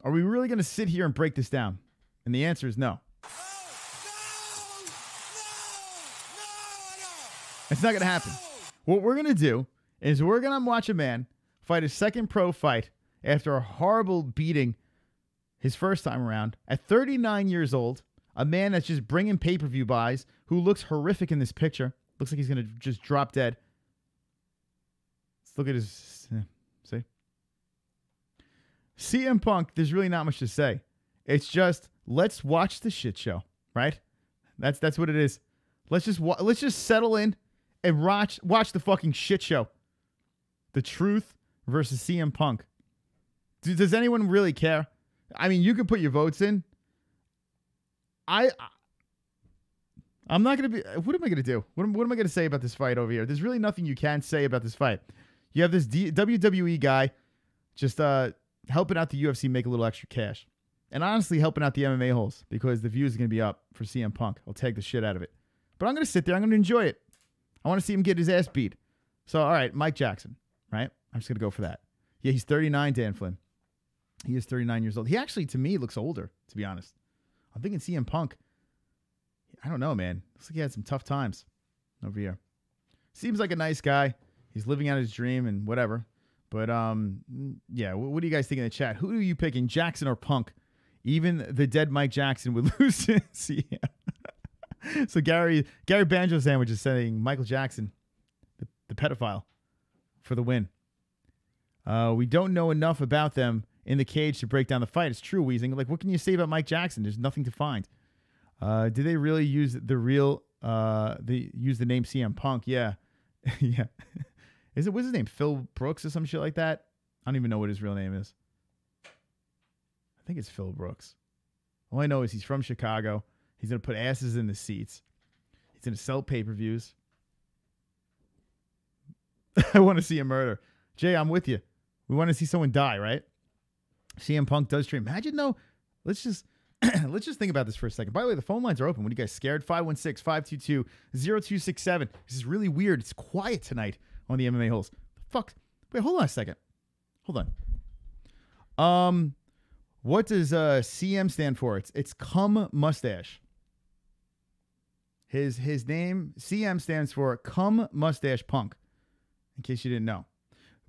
Are we really going to sit here and break this down? And the answer is no. It's not going to happen. What we're going to do is we're going to watch a man fight his second pro fight after a horrible beating his first time around at 39 years old. A man that's just bringing pay-per-view buys, who looks horrific in this picture. Looks like he's going to just drop dead. Let's look at his... see? CM Punk, there's really not much to say. It's just, let's watch the shit show, right? That's what it is. Let's just settle in and watch the fucking shit show. The Truth versus CM Punk. Does anyone really care? I mean, you can put your votes in. I'm not going to be... What am I going to do? What am I going to say about this fight over here? There's really nothing you can say about this fight. You have this WWE guy just helping out the UFC make a little extra cash. and honestly helping out the MMA holes because the views are going to be up for CM Punk. I'll take the shit out of it. But I'm going to sit there. I'm going to enjoy it. I want to see him get his ass beat. So, all right, Mike Jackson, right? I'm just going to go for that. Yeah, he's 39, Dan Flynn. He is 39 years old. He actually, to me, looks older, to be honest. I'm thinking CM Punk. I don't know, man. Looks like he had some tough times over here. Seems like a nice guy. He's living out his dream and whatever. But, yeah, what do you guys think in the chat? Who are you picking, Jackson or Punk? Even the dead Mike Jackson would lose to CM. So Gary Banjo Sandwich is saying Michael Jackson, the pedophile, for the win. We don't know enough about them in the cage to break down the fight. It's true, Weezing. Like, what can you say about Mike Jackson? There's nothing to find. Did they really use the real? They use the name CM Punk? Yeah, yeah. What's his name? Phil Brooks or some shit like that? I don't even know what his real name is. I think it's Phil Brooks. All I know is he's from Chicago. He's going to put asses in the seats. He's going to sell pay-per-views. I want to see a murder. Jay, I'm with you. We want to see someone die, right? CM Punk does stream. Imagine, though, let's just think about this for a second. By the way, the phone lines are open. What are you guys scared? 516-522-0267. This is really weird. It's quiet tonight on the MMA Holes. Fuck. Wait, hold on a second. Hold on. What does CM stand for? It's cum mustache. His name, CM, stands for Cum Mustache Punk, in case you didn't know.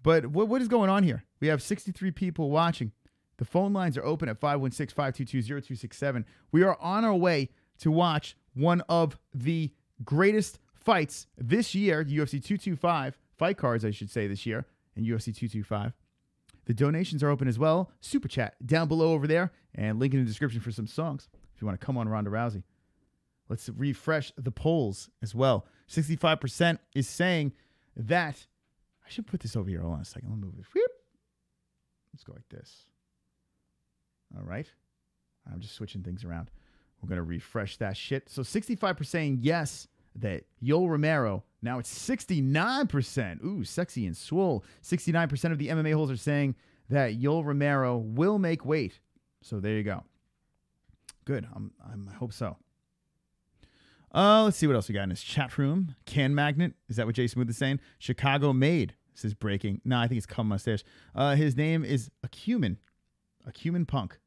But what is going on here? We have 63 people watching. The phone lines are open at 516-522-0267. We are on our way to watch one of the greatest fights this year, UFC 225, fight cards, I should say, this year, in UFC 225. The donations are open as well. Super chat down below over there, and link in the description for some songs if you want to come on Ronda Rousey. Let's refresh the polls as well. 65% is saying that. I should put this over here. Hold on a second. Let me move it. Whoop. Let's go like this. All right. I'm just switching things around. We're going to refresh that shit. So 65% saying yes, that Yoel Romero. Now it's 69%. Ooh, sexy and swole. 69% of the MMA holes are saying that Yoel Romero will make weight. So there you go. Good. I hope so. Let's see what else we got in this chat room. Can Magnet. Is that what Jay Smooth is saying? Chicago made. This is breaking. No, I think it's cum mustache. His name is Acumen. Acumen Punk.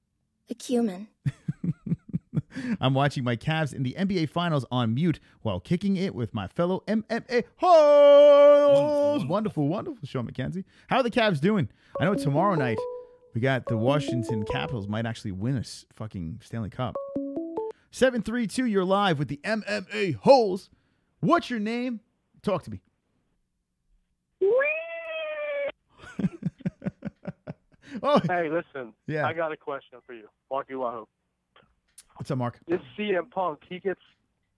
Acumen. I'm watching my Cavs in the NBA Finals on mute while kicking it with my fellow MMA-Holes. Wonderful, wonderful, Sean McKenzie. How are the Cavs doing? I know tomorrow night we got the Washington Capitals might actually win a fucking Stanley Cup. 732, you're live with the MMA-Holes. What's your name? Talk to me. Oh, hey, listen. Yeah. I got a question for you, Marky Wahoo. What's up, Mark? This CM Punk, he gets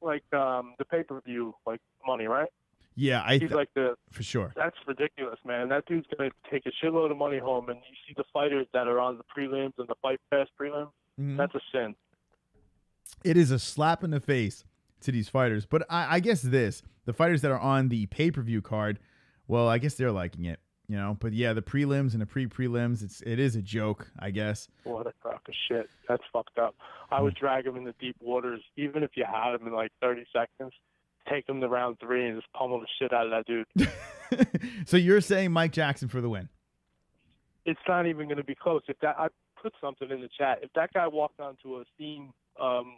like the pay-per-view like money, right? Yeah, he's like for sure. That's ridiculous, man. That dude's gonna take a shitload of money home, and you see the fighters that are on the prelims and the Fight Pass prelims. Mm-hmm. That's a sin. It is a slap in the face to these fighters. But I guess the fighters that are on the pay-per-view card, well, I guess they're liking it, you know. But yeah, the prelims and the pre-prelims, it is a joke, I guess. What a crock of shit. That's fucked up. I would drag him in the deep waters, even if you had him in like 30 seconds. Take him to round 3 and just pummel the shit out of that dude. So you're saying Mike Jackson for the win? It's not even going to be close. I put something in the chat. If that guy walked onto a scene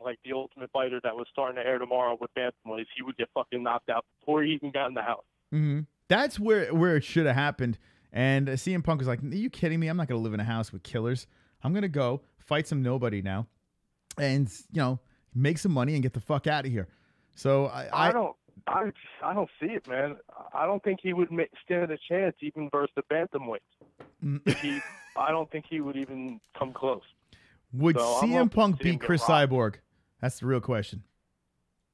like the Ultimate Fighter that was starting to air tomorrow with bantamweights, he would get fucking knocked out before he even got in the house. Mm-hmm. That's where it should have happened. And CM Punk was like, "Are you kidding me? I'm not going to live in a house with killers. I'm going to go fight some nobody now, and make some money and get the fuck out of here." So I don't see it, man. I don't think he would stand a chance even versus the bantamweights. I don't think he would even come close. Would CM Punk beat Chris Cyborg? That's the real question.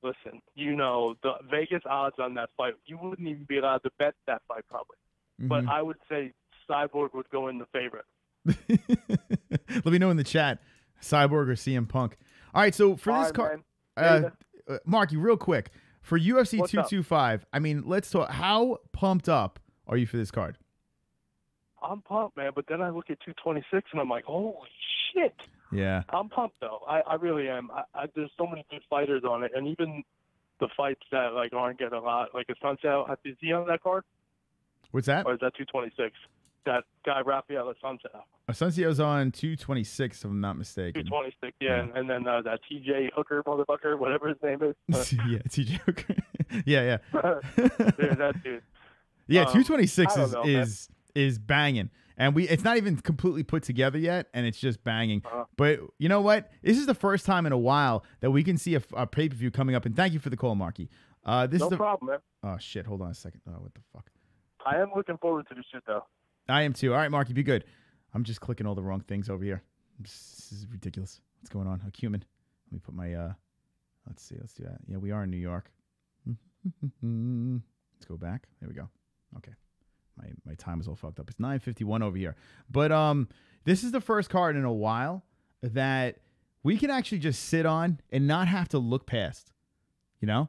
Listen, the Vegas odds on that fight, you wouldn't even be allowed to bet that fight probably. Mm-hmm. But I would say Cyborg would go in the favorite. Let me know in the chat, Cyborg or CM Punk. All right, so for this card, Marky, real quick, for UFC 225, I mean, let's talk. How pumped up are you for this card? I'm pumped, man, but then I look at 226 and I'm like, holy shit. Yeah. I'm pumped though. I really am. There's so many good fighters on it, and even the fights that like aren't getting a lot, like a Sunset. Is he on that card? What's that? Or is that 226? That guy Rafael Sunset. Asunció's on 226, if I'm not mistaken. 226, yeah. And then that TJ Hooker motherfucker, whatever his name is. Yeah, TJ Hooker. yeah. Dude, that dude. Yeah, 226 is banging. And it's not even completely put together yet, and it's just banging. But you know what? This is the first time in a while that we can see a pay-per-view coming up. And thank you for the call, Marky. No problem, man. Oh, shit. Hold on a second. Oh, what the fuck? I am looking forward to this shit, though. I am too. All right, Marky, be good. I'm just clicking all the wrong things over here. This is ridiculous. What's going on? A cumin. Let me put my, let's see. Let's do that. Yeah, we are in New York. Let's go back. There we go. Okay. My time is all fucked up. It's 9:51 over here. But this is the first card in a while that we can actually just sit on and not have to look past. You know?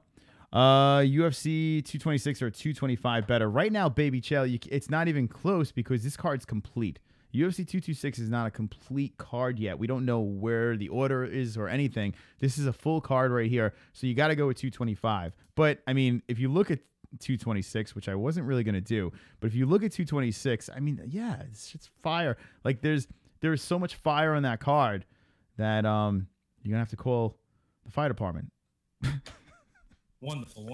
UFC 226 or 225 better. Right now, Baby Chael, it's not even close because this card's complete. UFC 226 is not a complete card yet. We don't know where the order is or anything. This is a full card right here. So you got to go with 225. But, I mean, if you look at 226, which I wasn't really going to do, but if you look at 226, I mean, yeah, it's just fire. Like, there's so much fire on that card that you're going to have to call the fire department. Wonderful.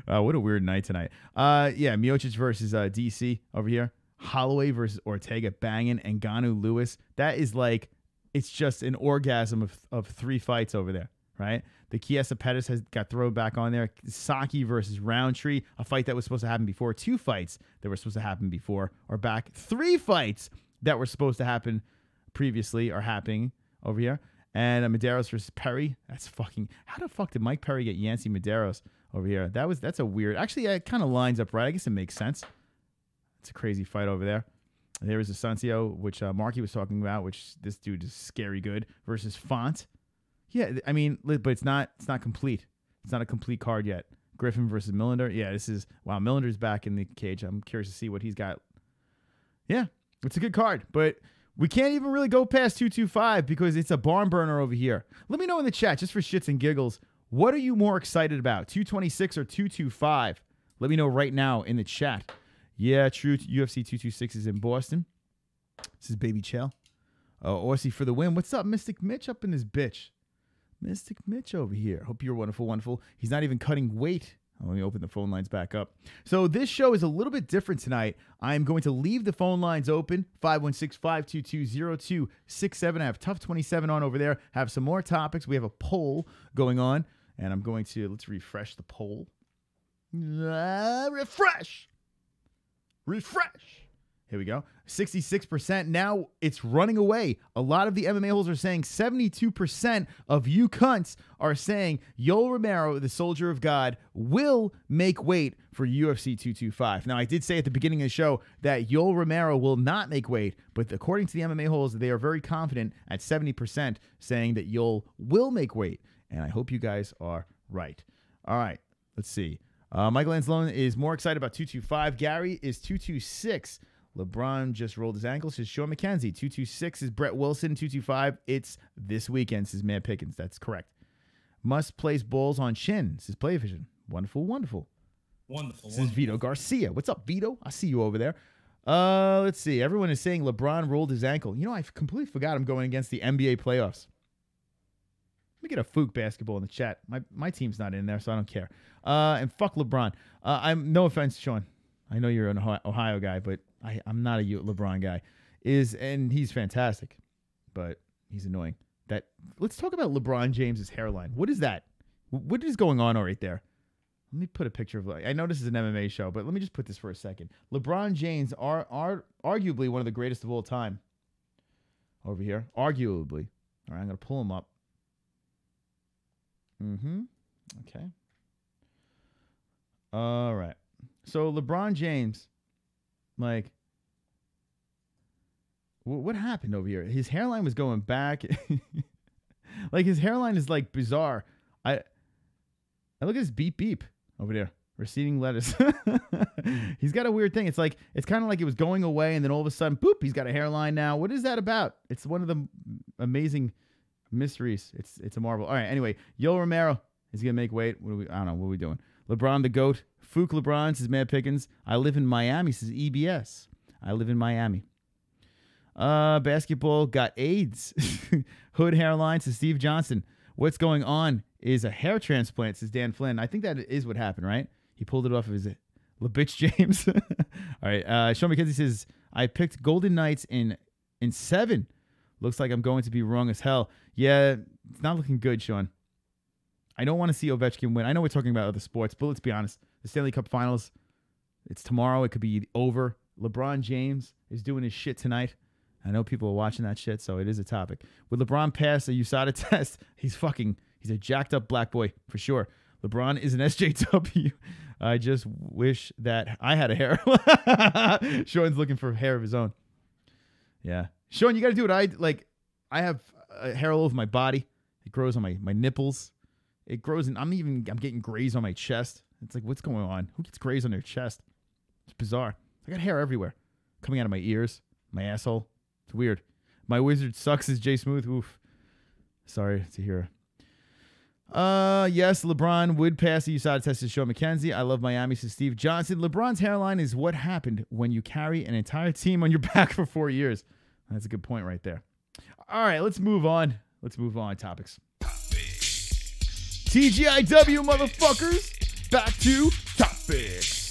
What a weird night tonight. Yeah, Miocic versus DC over here. Holloway versus Ortega banging, and Ngannou Lewis. That is like, it's just an orgasm of 3 fights over there, right? The Chiesa Pettis has got thrown back on there. Saki versus Roundtree, a fight that was supposed to happen before. 2 fights that were supposed to happen before are back. 3 fights that were supposed to happen previously are happening over here. And Medeiros versus Perry. That's fucking... How the fuck did Mike Perry get Yancy Medeiros over here? That's a weird... Actually, it kind of lines up right. I guess it makes sense. It's a crazy fight over there. There was Asuncio, which Marky was talking about, which this dude is scary good, versus Font. Yeah, I mean, but it's not complete. It's not a complete card yet. Griffin versus Millender. Yeah, this is... Wow, Millender's back in the cage. I'm curious to see what he's got. Yeah, it's a good card, but... We can't even really go past 225 because it's a barn burner over here. Let me know in the chat, just for shits and giggles, what are you more excited about, 226 or 225? Let me know right now in the chat. Yeah, true. UFC 226 is in Boston. This is Baby Chael. Aussie for the win. What's up, Mystic Mitch up in this bitch? Mystic Mitch over here. Hope you're wonderful, wonderful. He's not even cutting weight. Let me open the phone lines back up. So this show is a little bit different tonight. I'm going to leave the phone lines open, 516-522-0267. I have Tough 27 on over there. Have some more topics. We have a poll going on, and I'm going to, let's refresh the poll. Refresh. Here we go. 66%. Now it's running away. A lot of the MMA holes are saying 72% of you cunts are saying Yoel Romero, the soldier of God, will make weight for UFC 225. Now, I did say at the beginning of the show that Yoel Romero will not make weight, but according to the MMA holes, they are very confident at 70% saying that Yoel will make weight. And I hope you guys are right. All right, let's see. Michael Anzalone is more excited about 225. Gary is 226. LeBron just rolled his ankle, says Sean McKenzie. 226 is Brett Wilson. 225, it's this weekend, says Matt Pickens. That's correct. Must place balls on chin, says Play Vision. Wonderful. This is Vito Garcia. What's up, Vito? I see you over there. Let's see. Everyone is saying LeBron rolled his ankle. You know, I completely forgot I'm going against the NBA playoffs. Let me get a Fook basketball in the chat. My team's not in there, so I don't care. And fuck LeBron. I'm no offense, Sean. I know you're an Ohio guy, but I'm not a LeBron guy. And he's fantastic, but he's annoying. Let's talk about LeBron James's hairline. What is that? What is going on right there? Let me put a picture of. I know this is an MMA show, but let me just put this for a second. LeBron James are arguably one of the greatest of all time. Over here, arguably. All right, I'm gonna pull him up. Okay. All right. So LeBron James, like, what happened over here? His hairline was going back. Like, his hairline is like bizarre. I look at his beep over there. Receding lettuce. He's got a weird thing. It's kind of like it was going away, and then all of a sudden, boop, he's got a hairline now. What is that about? It's one of the amazing mysteries. It's a marvel. All right. Anyway, Yoel Romero is gonna make weight. I don't know. What are we doing? LeBron the GOAT. Fook LeBron says Matt Pickens. I live in Miami says EBS. I live in Miami. Basketball got AIDS. Hood hairline says Steve Johnson. What's going on is a hair transplant says Dan Flynn. I think that is what happened, right? He pulled it off of his LeBitch James. All right. Sean McKenzie says I picked Golden Knights in 7. Looks like I'm going to be wrong as hell. Yeah, it's not looking good, Sean. I don't want to see Ovechkin win. I know we're talking about other sports, but let's be honest. The Stanley Cup Finals, it's tomorrow. It could be over. LeBron James is doing his shit tonight. I know people are watching that shit, so it is a topic. Would LeBron pass a USADA test? He's a jacked up black boy for sure. LeBron is an SJW. I just wish that I had a hair. Sean's looking for hair of his own. Yeah. Sean, you got to do it. I have hair all over my body. It grows on my nipples. It grows in, I'm getting grays on my chest. It's like, what's going on? Who gets grays on their chest? It's bizarre. I got hair everywhere. Coming out of my ears, my asshole. It's weird. My wizard sucks as Jay Smooth. Oof. Sorry to hear. Yes, LeBron would pass the USADA test to Sean McKenzie. I love Miami, says Steve Johnson. LeBron's hairline is what happened when you carry an entire team on your back for 4 years. That's a good point right there. All right, let's move on. Topics. TGIW, motherfuckers. Back to topics.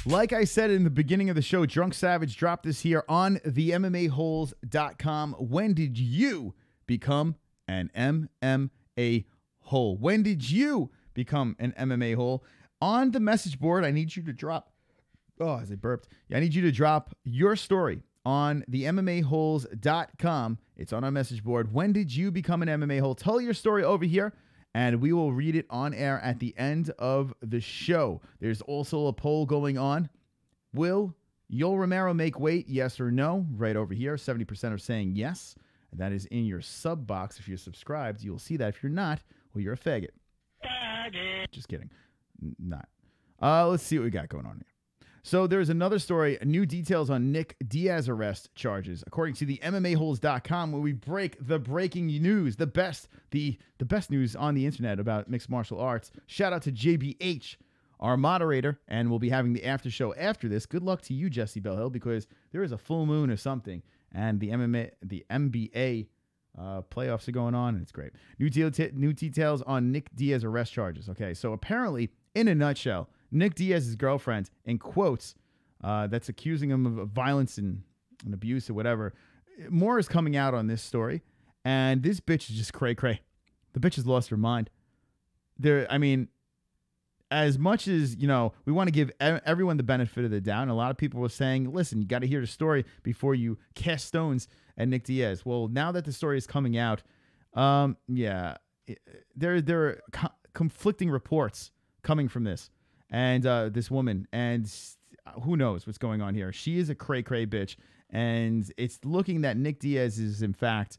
Like I said in the beginning of the show, Drunk Savage dropped this here on the MMA-Holes.com. When did you become an MMA hole? When did you become an MMA hole? On the message board, I need you to drop, as I burped. I need you to drop your story on the MMA-Holes.com. It's on our message board. When did you become an MMA hole? Tell your story over here, and we will read it on air at the end of the show. There's also a poll going on. Will Yoel Romero make weight, yes or no? Right over here, 70% are saying yes. And that is in your sub box. If you're subscribed, you'll see that. If you're not, well, you're a faggot. Just kidding. Not. Let's see what we got going on here. So there's another story, new details on Nick Diaz arrest charges, according to the MMAHoles.com, where we break the breaking news, the best news on the internet about mixed martial arts. Shout out to JBH, our moderator, and we'll be having the after show after this. Good luck to you, Jessie Bell, because there is a full moon or something, and the NBA playoffs are going on, and it's great. New details on Nick Diaz arrest charges. Okay, so apparently, in a nutshell, Nick Diaz's girlfriend, in quotes, that's accusing him of violence and abuse or whatever. More is coming out on this story, and this bitch is just cray-cray. The bitch has lost her mind. As much as, we want to give everyone the benefit of the doubt, and a lot of people were saying, listen, you got to hear the story before you cast stones at Nick Diaz. Well, now that the story is coming out, there are conflicting reports coming from this. And this woman, and who knows what's going on here. She is a cray-cray bitch, and it's looking that Nick Diaz is, in fact,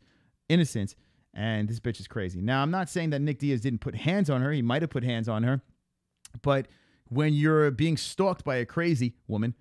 innocent, and this bitch is crazy. Now, I'm not saying that Nick Diaz didn't put hands on her. He might have put hands on her, but when you're being stalked by a crazy woman,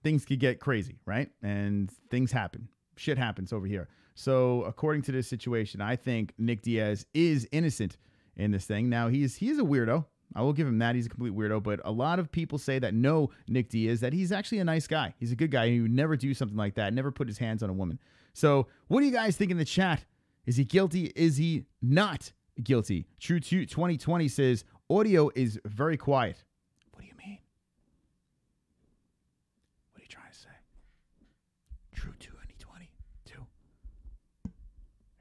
things could get crazy, right? And things happen. Shit happens over here. So, according to this situation, I think Nick Diaz is innocent in this thing. Now, he is a weirdo. I will give him that. He's a complete weirdo. But a lot of people say that know Nick Diaz, that he's actually a nice guy. He's a good guy. He would never do something like that. Never put his hands on a woman. So what do you guys think in the chat? Is he guilty? Is he not guilty? True 2020 says audio is very quiet. What do you mean? What are you trying to say? True 2020 too.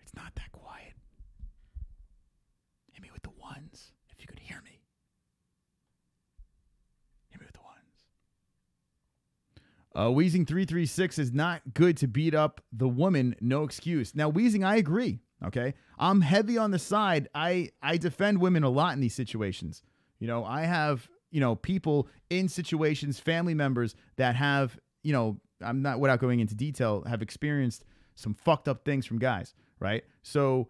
It's not that quiet. Hit me with the ones if you could hear me. Hit me with the ones. Wheezing 336 is not good to beat up the woman. No excuse. Now, Wheezing, I agree. Okay, I'm heavy on the side. I defend women a lot in these situations. I have people in situations, family members that have I'm not, without going into detail, have experienced some fucked up things from guys. right? So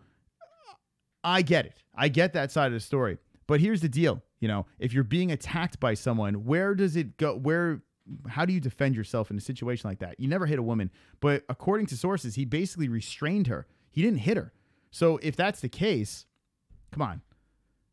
I get it. I get that side of the story. But here's the deal. You know, if you're being attacked by someone, where does it go? How do you defend yourself in a situation like that? You never hit a woman. But according to sources, he basically restrained her. He didn't hit her. So if that's the case, come on.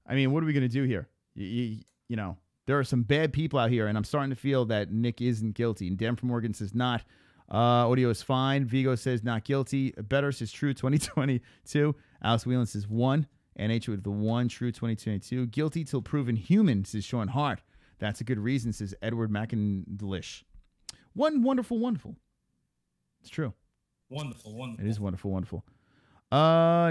I mean, what are we going to do here? You know, there are some bad people out here, and I'm starting to feel that Nick isn't guilty. And Dan from Morgan says not. Audio is fine. Vigo says not guilty. Better says true 2022. Alice Whelan says 1. NH with the 1. True 2022. Guilty till proven human, says Sean Hart. That's a good reason, says Edward McIndelish. Wonderful. It's true. Wonderful. It is wonderful.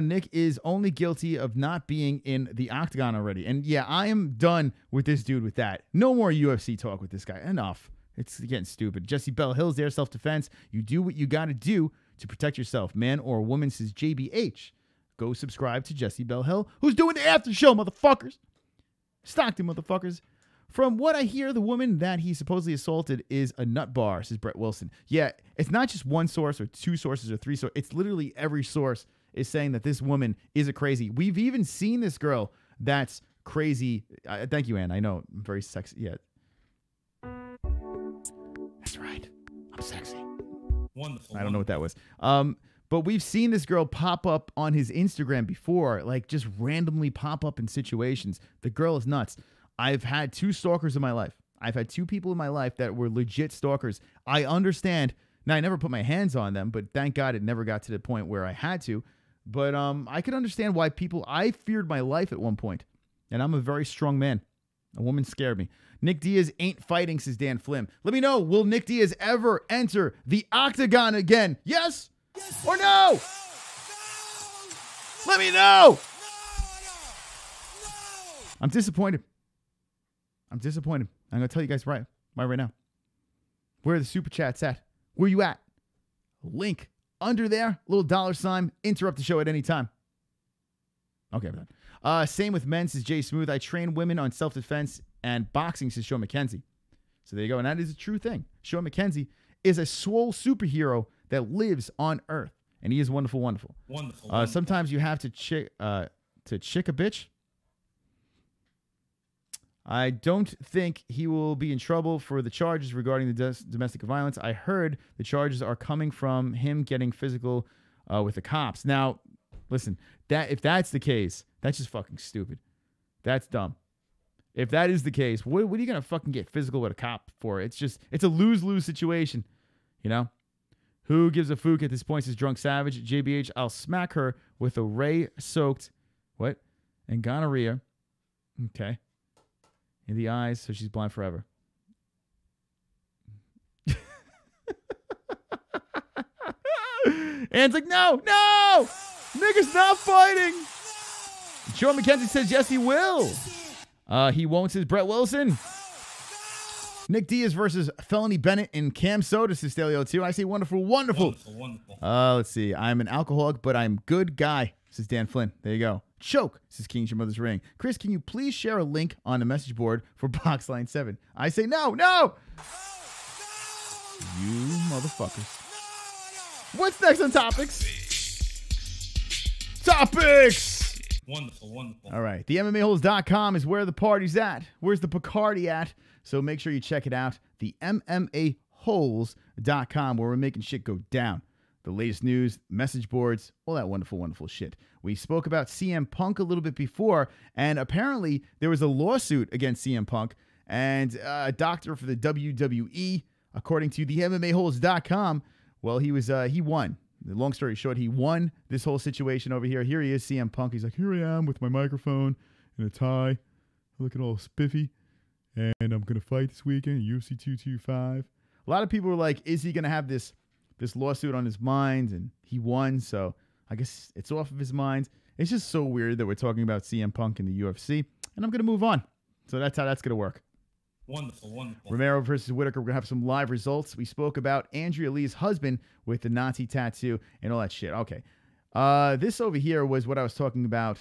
Nick is only guilty of not being in the octagon already. And yeah, I am done with this dude with that. No more UFC talk with this guy. Enough. It's getting stupid. Jesse Bell Hill's there, self-defense. You do what you got to do to protect yourself, man or woman, says JBH. Go subscribe to Jesse Bell Hill, who's doing the after show, motherfuckers. Stockton, motherfuckers. From what I hear, the woman that he supposedly assaulted is a nut bar, says Brett Wilson. Yeah, it's not just one source or two sources or three sources. It's literally every source is saying that this woman is a crazy. We've even seen this girl that's crazy. Thank you, Ann. I know I'm very sexy. Yeah. That's right. I'm sexy. Wonderful. I don't know what that was. But we've seen this girl pop up on his Instagram before, like just randomly pop up in situations. The girl is nuts. I've had 2 stalkers in my life. I've had 2 people in my life that were legit stalkers. I understand. Now, I never put my hands on them, but thank God it never got to the point where I had to. But I could understand why I feared my life at one point. And I'm a very strong man. A woman scared me. Nick Diaz ain't fighting, says Dan Flim. Let me know, will Nick Diaz ever enter the octagon again? Yes or no? Let me know. I'm disappointed. I'm going to tell you guys right now. Where are the super chats at? Where you at? Link under there. Little $sign. Interrupt the show at any time. Okay, I'm done. Same with men, says Jay Smooth. I train women on self-defense and boxing, says Sean McKenzie. So there you go. And that is a true thing. Sean McKenzie is a swole superhero that lives on Earth. And he is wonderful. Wonderful. Sometimes you have to chick a bitch. I don't think he will be in trouble for the charges regarding the domestic violence. I heard the charges are coming from him getting physical with the cops. Now, listen, if that's the case, that's just fucking stupid. That's dumb. If that is the case, what are you going to fucking get physical with a cop for? It's a lose-lose situation, you know? Who gives a fook at this point, says Drunk Savage. JBH, I'll smack her with a ray-soaked, what? And gonorrhea. Okay. In the eyes, so she's blind forever. Anne's like, no! Nigga's not fighting! Sean McKenzie says, yes, he will. He won't, says Brett Wilson. Nick Diaz versus Felony Bennett and Cam Soda, says Stelio 2. I say wonderful. Let's see. I'm an alcoholic, but I'm good guy, says Dan Flynn. There you go. Choke, says King Your Mother's Ring. Chris, can you please share a link on the message board for Boxline 7? I say no. You motherfuckers. What's next on topics? Wonderful. All right. The MMA-Holes.com is where the party's at. Where's the Bacardi at? So make sure you check it out. The MMA-Holes.com, where we're making shit go down. The latest news, message boards, all that wonderful shit. We spoke about CM Punk a little bit before, and apparently there was a lawsuit against CM Punk, and a doctor for the WWE, according to the MMAHoles.com, well, he won. The long story short, he won this whole situation over here. Here he is, CM Punk. He's like, here I am with my microphone and a tie, looking all spiffy, and I'm going to fight this weekend, UFC 225. A lot of people were like, is he going to have this lawsuit on his mind? And he won, so I guess it's off of his mind. It's just so weird that we're talking about CM Punk in the UFC, and I'm going to move on. So that's how that's going to work. Wonderful. Romero versus Whittaker. We're going to have some live results. We spoke about Andrea Lee's husband with the Nazi tattoo and all that shit. Okay. This over here was what I was talking about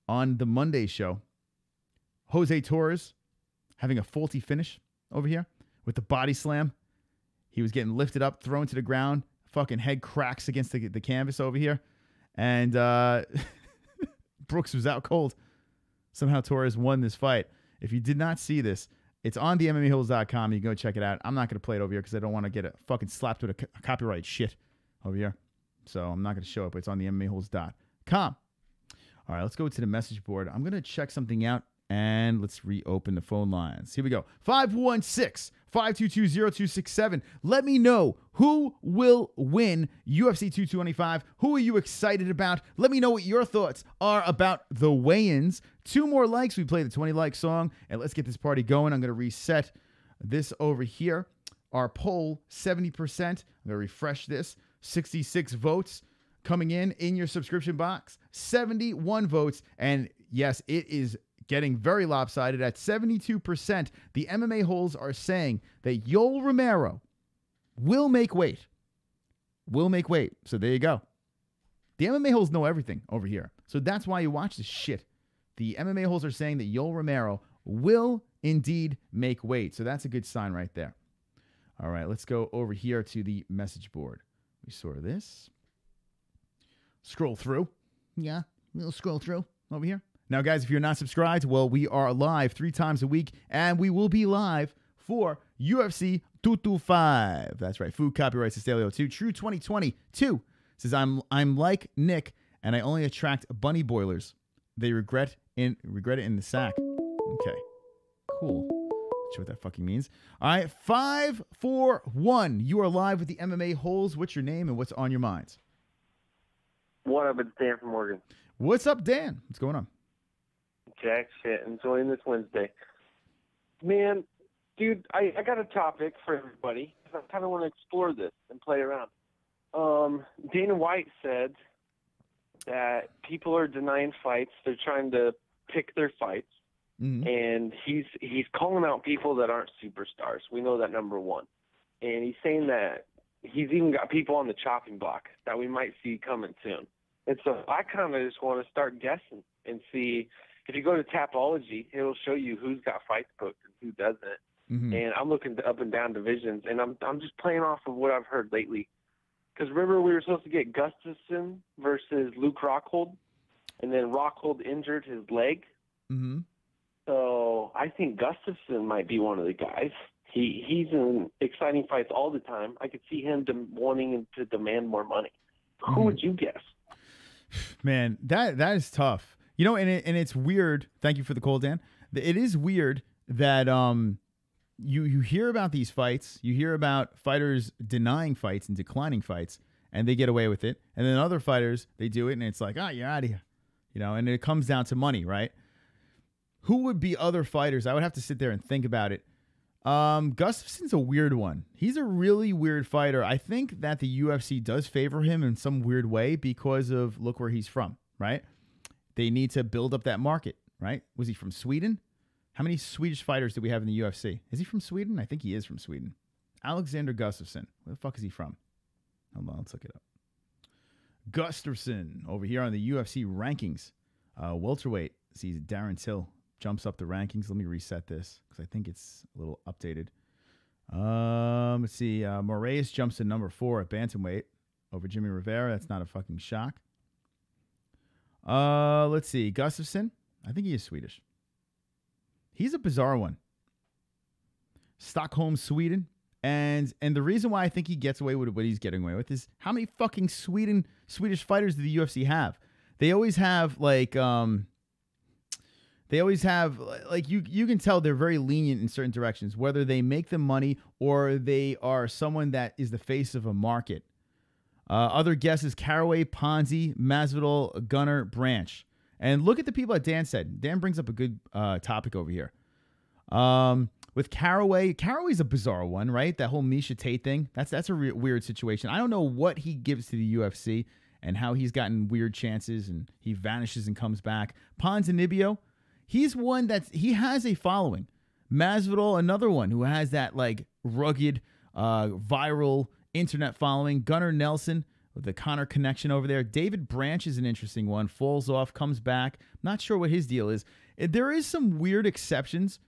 on the Monday show. Jose Torres having a faulty finish over here with the body slam. He was getting lifted up, thrown to the ground. Fucking head cracks against the canvas over here. And Brooks was out cold. Somehow Torres won this fight. If you did not see this, it's on the MMA-Holes.com. You can go check it out. I'm not going to play it over here because I don't want to get fucking slapped with a copyright shit over here. So I'm not going to show it, but it's on the MMA-Holes.com. All right, let's go to the message board. I'm going to check something out, and let's reopen the phone lines. Here we go. 516-522-0267. Let me know who will win UFC 225. Who are you excited about? Let me know what your thoughts are about the weigh-ins. 2 more likes. We play the 20-like song, and let's get this party going. I'm going to reset this over here. Our poll, 70%. I'm going to refresh this. 66 votes coming in your subscription box. 71 votes, and yes, it is getting very lopsided at 72%. The MMA Holes are saying that Yoel Romero will make weight. Will make weight. So there you go. The MMA Holes know everything over here. So that's why you watch this shit. The MMA Holes are saying that Yoel Romero will indeed make weight. So that's a good sign right there. All right, let's go over here to the message board. We saw this. Scroll through. Yeah, we'll scroll through over here. Now, guys, if you're not subscribed, well, we are live 3 times a week, and we will be live for UFC 225. That's right. Food copyrights to Stalio 2. True 2022 says, I'm like Nick, and I only attract bunny boilers. They regret it in the sack. Okay. Cool. Not sure what that fucking means. All right. 5, 4, 1. You are live with the MMA Holes. What's your name and what's on your minds? What up? It's Dan from Oregon. What's up, Dan? What's going on? Jack shit. Enjoying this Wednesday. Man, dude, I got a topic for everybody. I kind of want to explore this and play around. Dana White said that people are denying fights. They're trying to pick their fights. Mm-hmm. And he's calling out people that aren't superstars. We know that, number one. And he's saying that he's even got people on the chopping block that we might see coming soon. And so I kind of just want to start guessing and see. If you go to Tapology, it'll show you who's got fights booked and who doesn't. Mm-hmm. And I'm looking up and down divisions, and I'm just playing off of what I've heard lately. Because remember, we were supposed to get Gustafson versus Luke Rockhold, and then Rockhold injured his leg. Mm-hmm. So I think Gustafson might be one of the guys. He's in exciting fights all the time. I could see him wanting to demand more money. Mm-hmm. Who would you guess? Man, that is tough. You know, and it's weird. Thank you for the call, Dan. It is weird that you hear about these fights. You hear about fighters denying fights and declining fights, and they get away with it. And then other fighters, they do it, and it's like, you're out of here. You know, and it comes down to money, right? Who would be other fighters? I would have to sit there and think about it. Gustafson's a weird one. He's a really weird fighter. I think that the UFC does favor him in some weird way because of look where he's from, right? They need to build up that market, right? Was he from Sweden? How many Swedish fighters do we have in the UFC? Is he from Sweden? I think he is from Sweden. Alexander Gustafsson. Where the fuck is he from? Hold on, let's look it up. Gustafsson over here on the UFC rankings. Welterweight sees Darren Till jumps up the rankings. Let me reset this because I think it's a little updated. Let's see. Moraes jumps to number 4 at bantamweight over Jimmy Rivera. That's not a fucking shock. Let's see. Gustafsson. I think he is Swedish. He's a bizarre one. Stockholm, Sweden. And the reason why I think he gets away with what he's getting away with is how many fucking Swedish fighters do the UFC have? They always have like you can tell they're very lenient in certain directions, whether they make them money or they are someone that is the face of a market. Other guesses: Caraway, Ponzi, Masvidal, Gunnar, Branch. And look at the people that Dan said. Dan brings up a good topic over here. With Caraway's a bizarre one, right? That whole Misha Tate thing. That's a weird situation. I don't know what he gives to the UFC and how he's gotten weird chances and he vanishes and comes back. Ponzinibbio, he's one he has a following. Masvidal, another one who has that like rugged, viral internet following. Gunnar Nelson with the Conor connection over there. David Branch is an interesting one. Falls off, comes back. Not sure what his deal is. There is some weird exceptions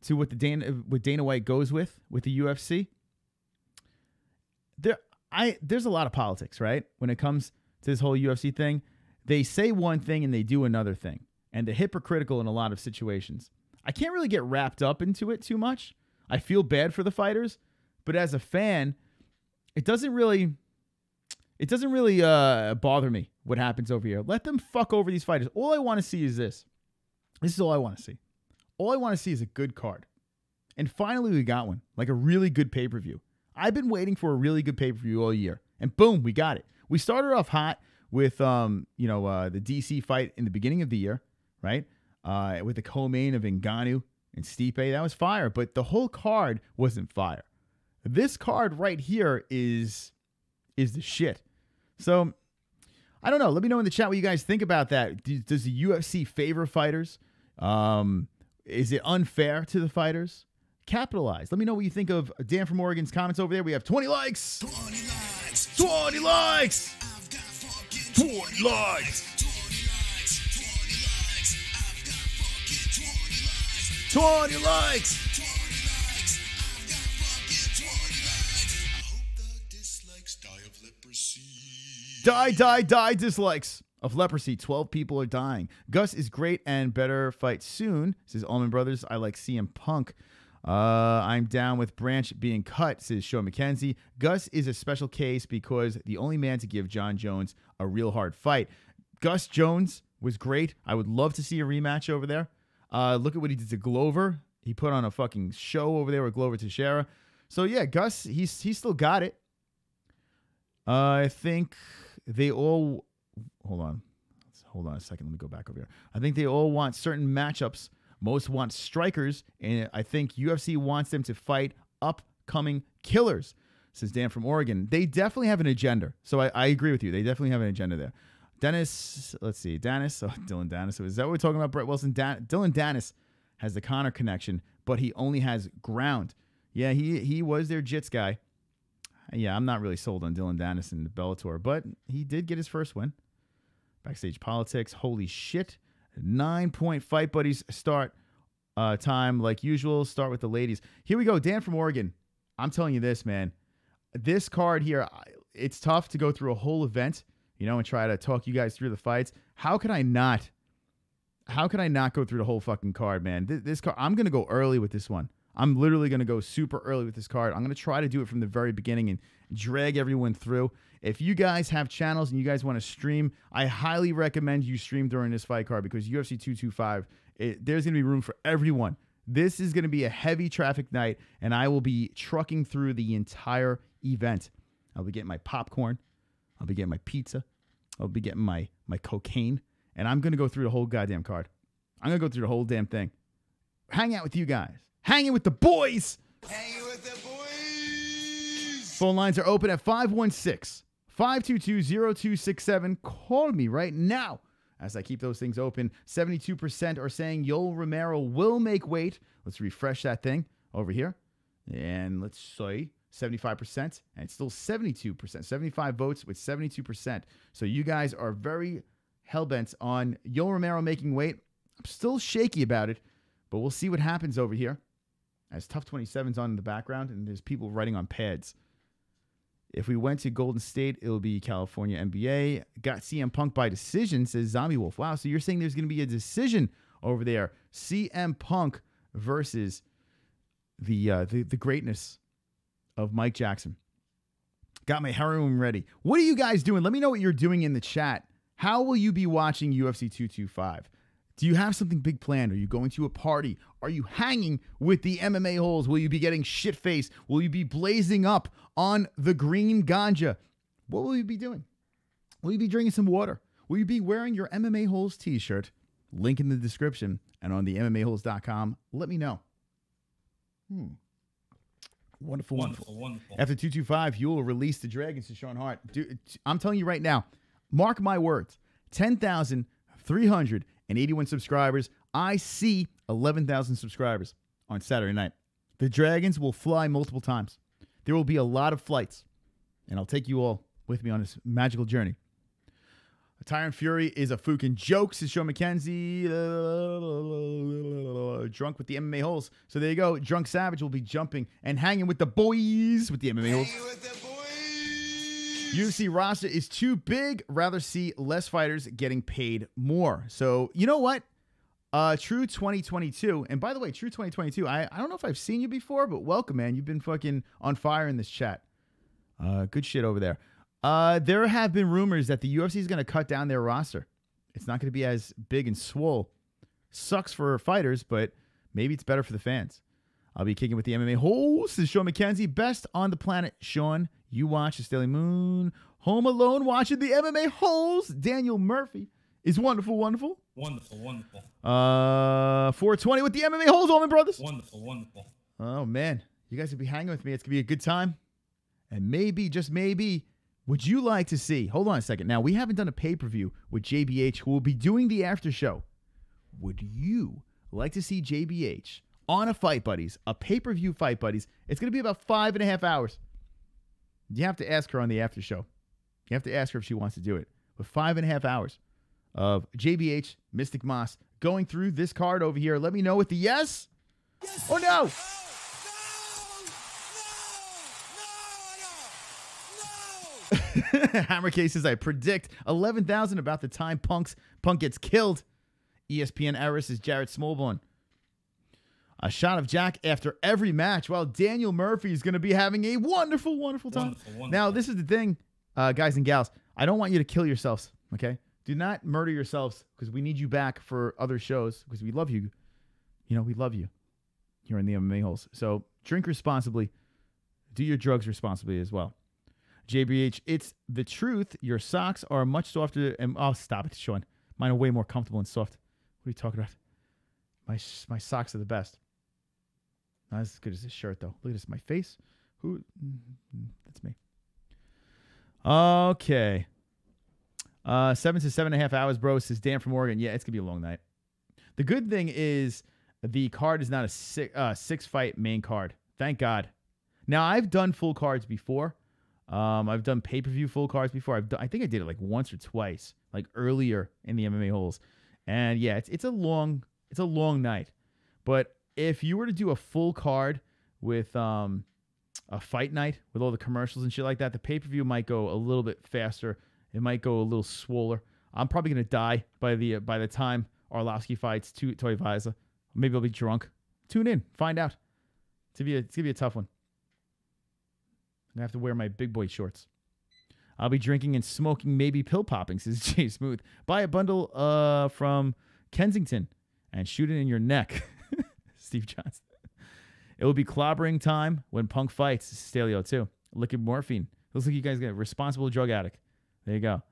to what Dana White goes with the UFC. There's a lot of politics, right? When it comes to this whole UFC thing. They say one thing and they do another thing. And they're hypocritical in a lot of situations. I can't really get wrapped up into it too much. I feel bad for the fighters. But as a fan, it doesn't really bother me what happens over here. Let them fuck over these fighters. All I want to see is this. This is all I want to see. All I want to see is a good card. And finally we got one. Like a really good pay-per-view. I've been waiting for a really good pay-per-view all year. And boom, we got it. We started off hot with the DC fight in the beginning of the year, right? With the co-main of Ngannou and Stipe. That was fire. But the whole card wasn't fire. This card right here is the shit. So, I don't know. Let me know in the chat what you guys think about that. Does the UFC favor fighters? Is it unfair to the fighters? Capitalize. Let me know what you think of Dan from Oregon's comments over there. We have 20 likes. 20 likes. 20 likes. I've got fucking 20 likes. 20 likes. 20 likes. 20 likes. I've got fucking 20 likes. 20 likes. I've got fucking 20 likes. I hope the dislikes die of leprosy. Die dislikes of leprosy. 12 people are dying. Gus is great and better fight soon, says Allman Brothers. I like CM Punk. I'm down with Branch being cut, says Sean McKenzie. Gus is a special case because the only man to give John Jones a real hard fight. Gus Jones was great. I would love to see a rematch over there. Look at what he did to Glover. He put on a fucking show over there with Glover Teixeira. So yeah, Gus, he's still got it. I think they all... Hold on a second. Let me go back over here. I think they all want certain matchups. Most want strikers, and I think UFC wants them to fight upcoming killers, says Dan from Oregon. They definitely have an agenda. So I agree with you. They definitely have an agenda there. Dennis, let's see. Dylan Dennis. Is that what we're talking about, Brett Wilson? Dylan Dennis has the Conor connection, but he only has ground. Yeah, he was their jits guy. Yeah, I'm not really sold on Dylan Dennis in the Bellator, but he did get his first win. Backstage politics. Holy shit. 9-point fight buddies start time like usual. Start with the ladies. Here we go. Dan from Oregon. I'm telling you this, man. This card here, it's tough to go through a whole event, and try to talk you guys through the fights. How could I not go through the whole fucking card, man? This card, I'm going to go early with this one. I'm literally going to go super early with this card. I'm going to try to do it from the very beginning and drag everyone through. If you guys have channels and you guys want to stream, I highly recommend you stream during this fight card because UFC 225, there's going to be room for everyone. This is going to be a heavy traffic night, and I will be trucking through the entire event. I'll be getting my popcorn. I'll be getting my pizza. I'll be getting my cocaine, and I'm going to go through the whole goddamn card. I'm going to go through the whole damn thing. Hang out with you guys. Hanging with the boys. Hanging with the boys. Phone lines are open at 516-522-0267. Call me right now. As I keep those things open, 72% are saying Yoel Romero will make weight. Let's refresh that thing over here. And let's say 75%. And it's still 72%. 75 votes with 72%. So you guys are very hell-bent on Yoel Romero making weight. I'm still shaky about it, but we'll see what happens over here. As Tough 27's on in the background, and there's people writing on pads. If we went to Golden State, it'll be California NBA. Got CM Punk by decision, says Zombie Wolf. Wow, so you're saying there's going to be a decision over there. CM Punk versus the greatness of Mike Jackson. Got my heroin ready. What are you guys doing? Let me know what you're doing in the chat. How will you be watching UFC 225? Do you have something big planned? Are you going to a party? Are you hanging with the MMA-Holes? Will you be getting shit-faced? Will you be blazing up on the green ganja? What will you be doing? Will you be drinking some water? Will you be wearing your MMA-Holes t-shirt? Link in the description and on the MMAHoles.com. Let me know. Wonderful. After 225, you will release the Dragons to Sean Hart. Dude, I'm telling you right now, mark my words, 10,381 subscribers. I see 11,000 subscribers on Saturday night. The Dragons will fly multiple times. There will be a lot of flights, and I'll take you all with me on this magical journey. Tyrant Fury is a fucking joke, says Sean McKenzie. Drunk with the MMA-Holes. So there you go. Drunk Savage will be jumping and hanging with the boys with the MMA-Holes. UFC roster is too big. Rather see less fighters getting paid more. So, you know what? True 2022. And by the way, True 2022, I don't know if I've seen you before, but welcome, man. You've been fucking on fire in this chat. Good shit over there. There have been rumors that the UFC is going to cut down their roster. It's not going to be as big and swole. Sucks for fighters, but maybe it's better for the fans. I'll be kicking with the MMA host. This is Sean McKenzie. Best on the planet. Sean, you watch the Daily Moon. Home alone watching the MMA holes. Daniel Murphy is wonderful, wonderful. Wonderful, wonderful. 420 with the MMA holes, Allman Brothers. Wonderful, wonderful. Oh, man. You guys will be hanging with me. It's going to be a good time. And maybe, just maybe, would you like to see... Hold on a second. Now, we haven't done a pay-per-view with JBH, who will be doing the after show. Would you like to see JBH on a Fight Buddies, a pay-per-view Fight Buddies? It's going to be about 5.5 hours. You have to ask her on the after show. You have to ask her if she wants to do it. But 5.5 hours of JBH, Mystic Moss, going through this card over here. Let me know with the yes or no. Hammer cases, I predict 11,000 about the time Punk gets killed. ESPN Eris is Jared Smallbone. A shot of Jack after every match. Well, Daniel Murphy is going to be having a wonderful, wonderful time. Wonderful, wonderful. Now, this is the thing, guys and gals. I don't want you to kill yourselves, okay? Do not murder yourselves because we need you back for other shows because we love you. You know, we love you here in the MMA holes. So drink responsibly. Do your drugs responsibly as well. JBH, it's the truth. Your socks are much softer. And oh, stop it, Sean. Mine are way more comfortable and soft. What are you talking about? My socks are the best. Not as good as this shirt, though. Look at this. My face. Who? That's me. Okay. 7 to 7.5 hours, bro, says Dan from Oregon. Yeah, it's going to be a long night. The good thing is the card is not a six-fight main card. Thank God. Now, I've done full cards before. I've done pay-per-view full cards before. I think I did it like once or twice, like earlier in the MMA holes. And yeah, it's a long night. But if you were to do a full card with a fight night with all the commercials and shit like that, the pay-per-view might go a little bit faster. It might go a little swoller. I'm probably gonna die by the time Arlovsky fights Toy Vaiza. Maybe I'll be drunk. Tune in, find out. It's gonna be a tough one. I'm gonna have to wear my big boy shorts. I'll be drinking and smoking, maybe pill popping, says Jay Smooth. Buy a bundle from Kensington and shoot it in your neck. Steve Johnson. It will be clobbering time when Punk fights. This is Stalio too. Liquid morphine. Looks like you guys get a responsible drug addict. There you go.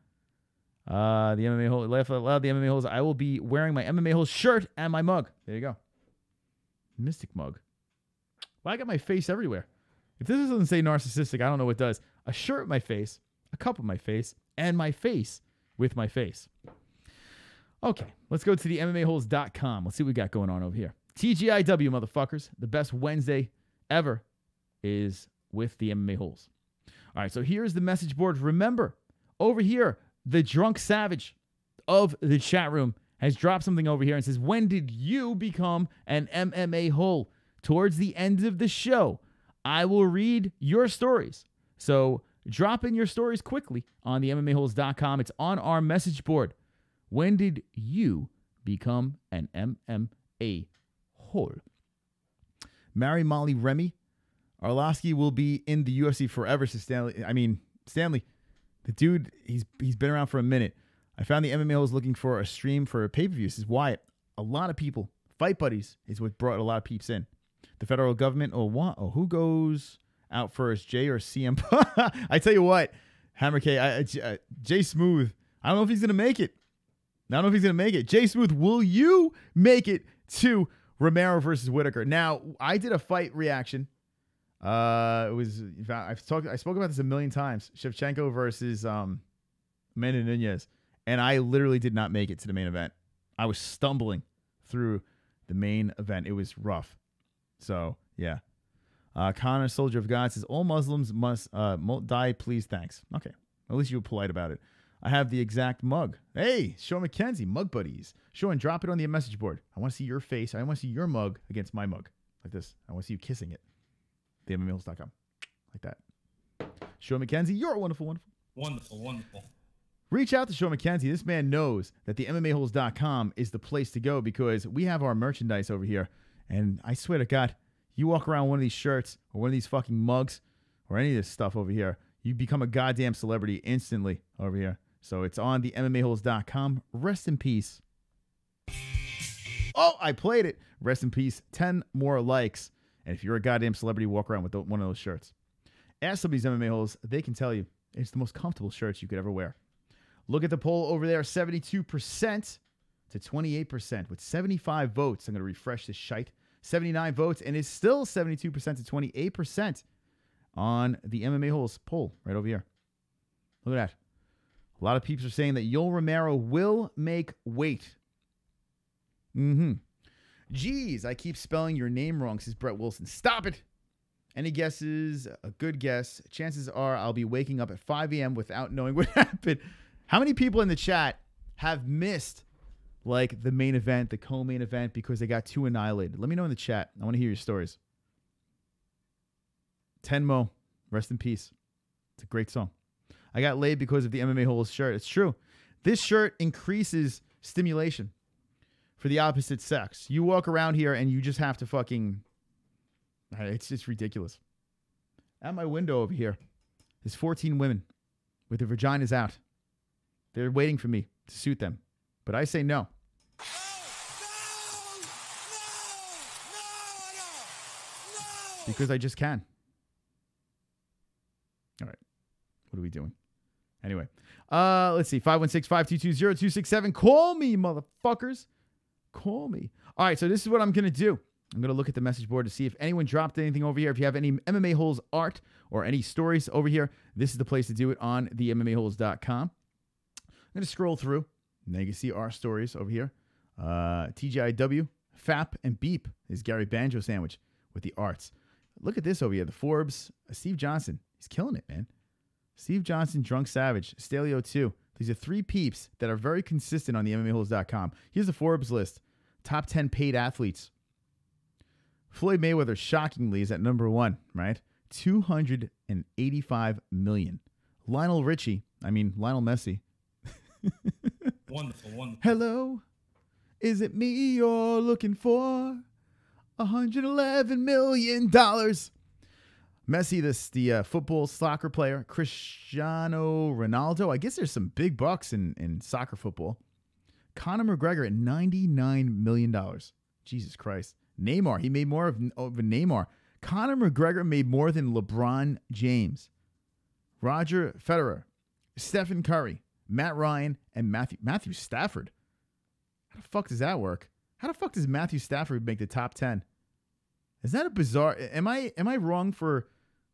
The MMA hole. Laugh out loud. The MMA holes. I will be wearing my MMA holes shirt and my mug. There you go. Mystic mug. Well, I got my face everywhere. If this doesn't say narcissistic, I don't know what does. A shirt with my face, a cup with my face, and my face with my face. Okay, let's go to the MMAholes.com. Let's see what we got going on over here. TGIW, motherfuckers. The best Wednesday ever is with the MMA holes. All right, so here's the message board. Remember, over here, the drunk savage of the chat room has dropped something over here and says, when did you become an MMA hole? Towards the end of the show, I will read your stories. So drop in your stories quickly on the MMAholes.com. It's on our message board. When did you become an MMA hole? Mary Molly Remy. Arlovsky will be in the UFC forever, says Stanley. Stanley, the dude, he's been around for a minute. I found the MMA holes looking for a stream for a pay-per-view. This is Wyatt. A lot of people. Fight Buddies is what brought a lot of peeps in. The federal government, who goes out first, Jay or CM? I tell you what, Hammer K, Jay Smooth, I don't know if he's going to make it. Jay Smooth, will you make it to Romero versus Whittaker? Now, I did a fight reaction. I spoke about this a million times. Shevchenko versus Amanda Nunez. And I literally did not make it to the main event. I was stumbling through the main event. It was rough. So, yeah. Conor, Soldier of God, says, all Muslims must die, please, thanks. Okay. At least you were polite about it. I have the exact mug. Hey, Sean McKenzie, Mug Buddies. Sean, drop it on the message board. I want to see your face. I want to see your mug against my mug. Like this. I want to see you kissing it. TheMMAHoles.com. Like that. Sean McKenzie, you're wonderful, wonderful. Wonderful, wonderful. Reach out to Sean McKenzie. This man knows that the MMAHoles.com is the place to go because we have our merchandise over here. And I swear to God, you walk around one of these shirts or one of these fucking mugs or any of this stuff over here, you become a goddamn celebrity instantly over here. So it's on the MMAHoles.com. Rest in peace. Oh, I played it. Rest in peace. 10 more likes. And if you're a goddamn celebrity, walk around with one of those shirts. Ask some of these MMA holes. They can tell you it's the most comfortable shirts you could ever wear. Look at the poll over there. 72% to 28% with 75 votes. I'm going to refresh this shite. 79 votes, and it's still 72% to 28% on the MMA Holes poll right over here. Look at that. A lot of people are saying that Yoel Romero will make weight. Geez, I keep spelling your name wrong, says Brett Wilson. Stop it. Any guesses? A good guess. Chances are I'll be waking up at 5 a.m. without knowing what happened. How many people in the chat have missed like the main event, the co-main event, because they got too annihilated? Let me know in the chat. I want to hear your stories. Tenmo, rest in peace. It's a great song. I got laid because of the MMA Holes shirt. It's true. This shirt increases stimulation for the opposite sex. You walk around here and you just have to fucking... It's just ridiculous. At my window over here, there's 14 women with their vaginas out. They're waiting for me to suit them. But I say no. Because I just can. All right. What are we doing? Anyway. Let's see. 516-522-0267. Call me, motherfuckers. Call me. All right. So this is what I'm going to do. I'm going to look at the message board to see if anyone dropped anything over here. If you have any MMA Holes art or any stories over here, this is the place to do it on the MMAHoles.com. I'm going to scroll through. Now you can see our stories over here. TGIW, FAP, and Beep is Gary Banjo sandwich with the arts. Look at this over here. The Forbes, Steve Johnson. He's killing it, man. Steve Johnson, Drunk Savage, Stalio 2. These are 3 peeps that are very consistent on the MMAHoles.com. Here's the Forbes list. Top 10 paid athletes. Floyd Mayweather, shockingly, is at number 1, right? $285 million. Lionel Messi. Wonderful, wonderful. Hello, is it me you're looking for? $111 million. Messi, the football soccer player. Cristiano Ronaldo. I guess there's some big bucks in soccer football. Conor McGregor at $99 million. Jesus Christ. Neymar. He made more of Neymar. Conor McGregor made more than LeBron James. Roger Federer. Stephen Curry. Matt Ryan and Matthew Stafford. How the fuck does that work? How the fuck does Matthew Stafford make the top 10? Is that a bizarre... Am I wrong for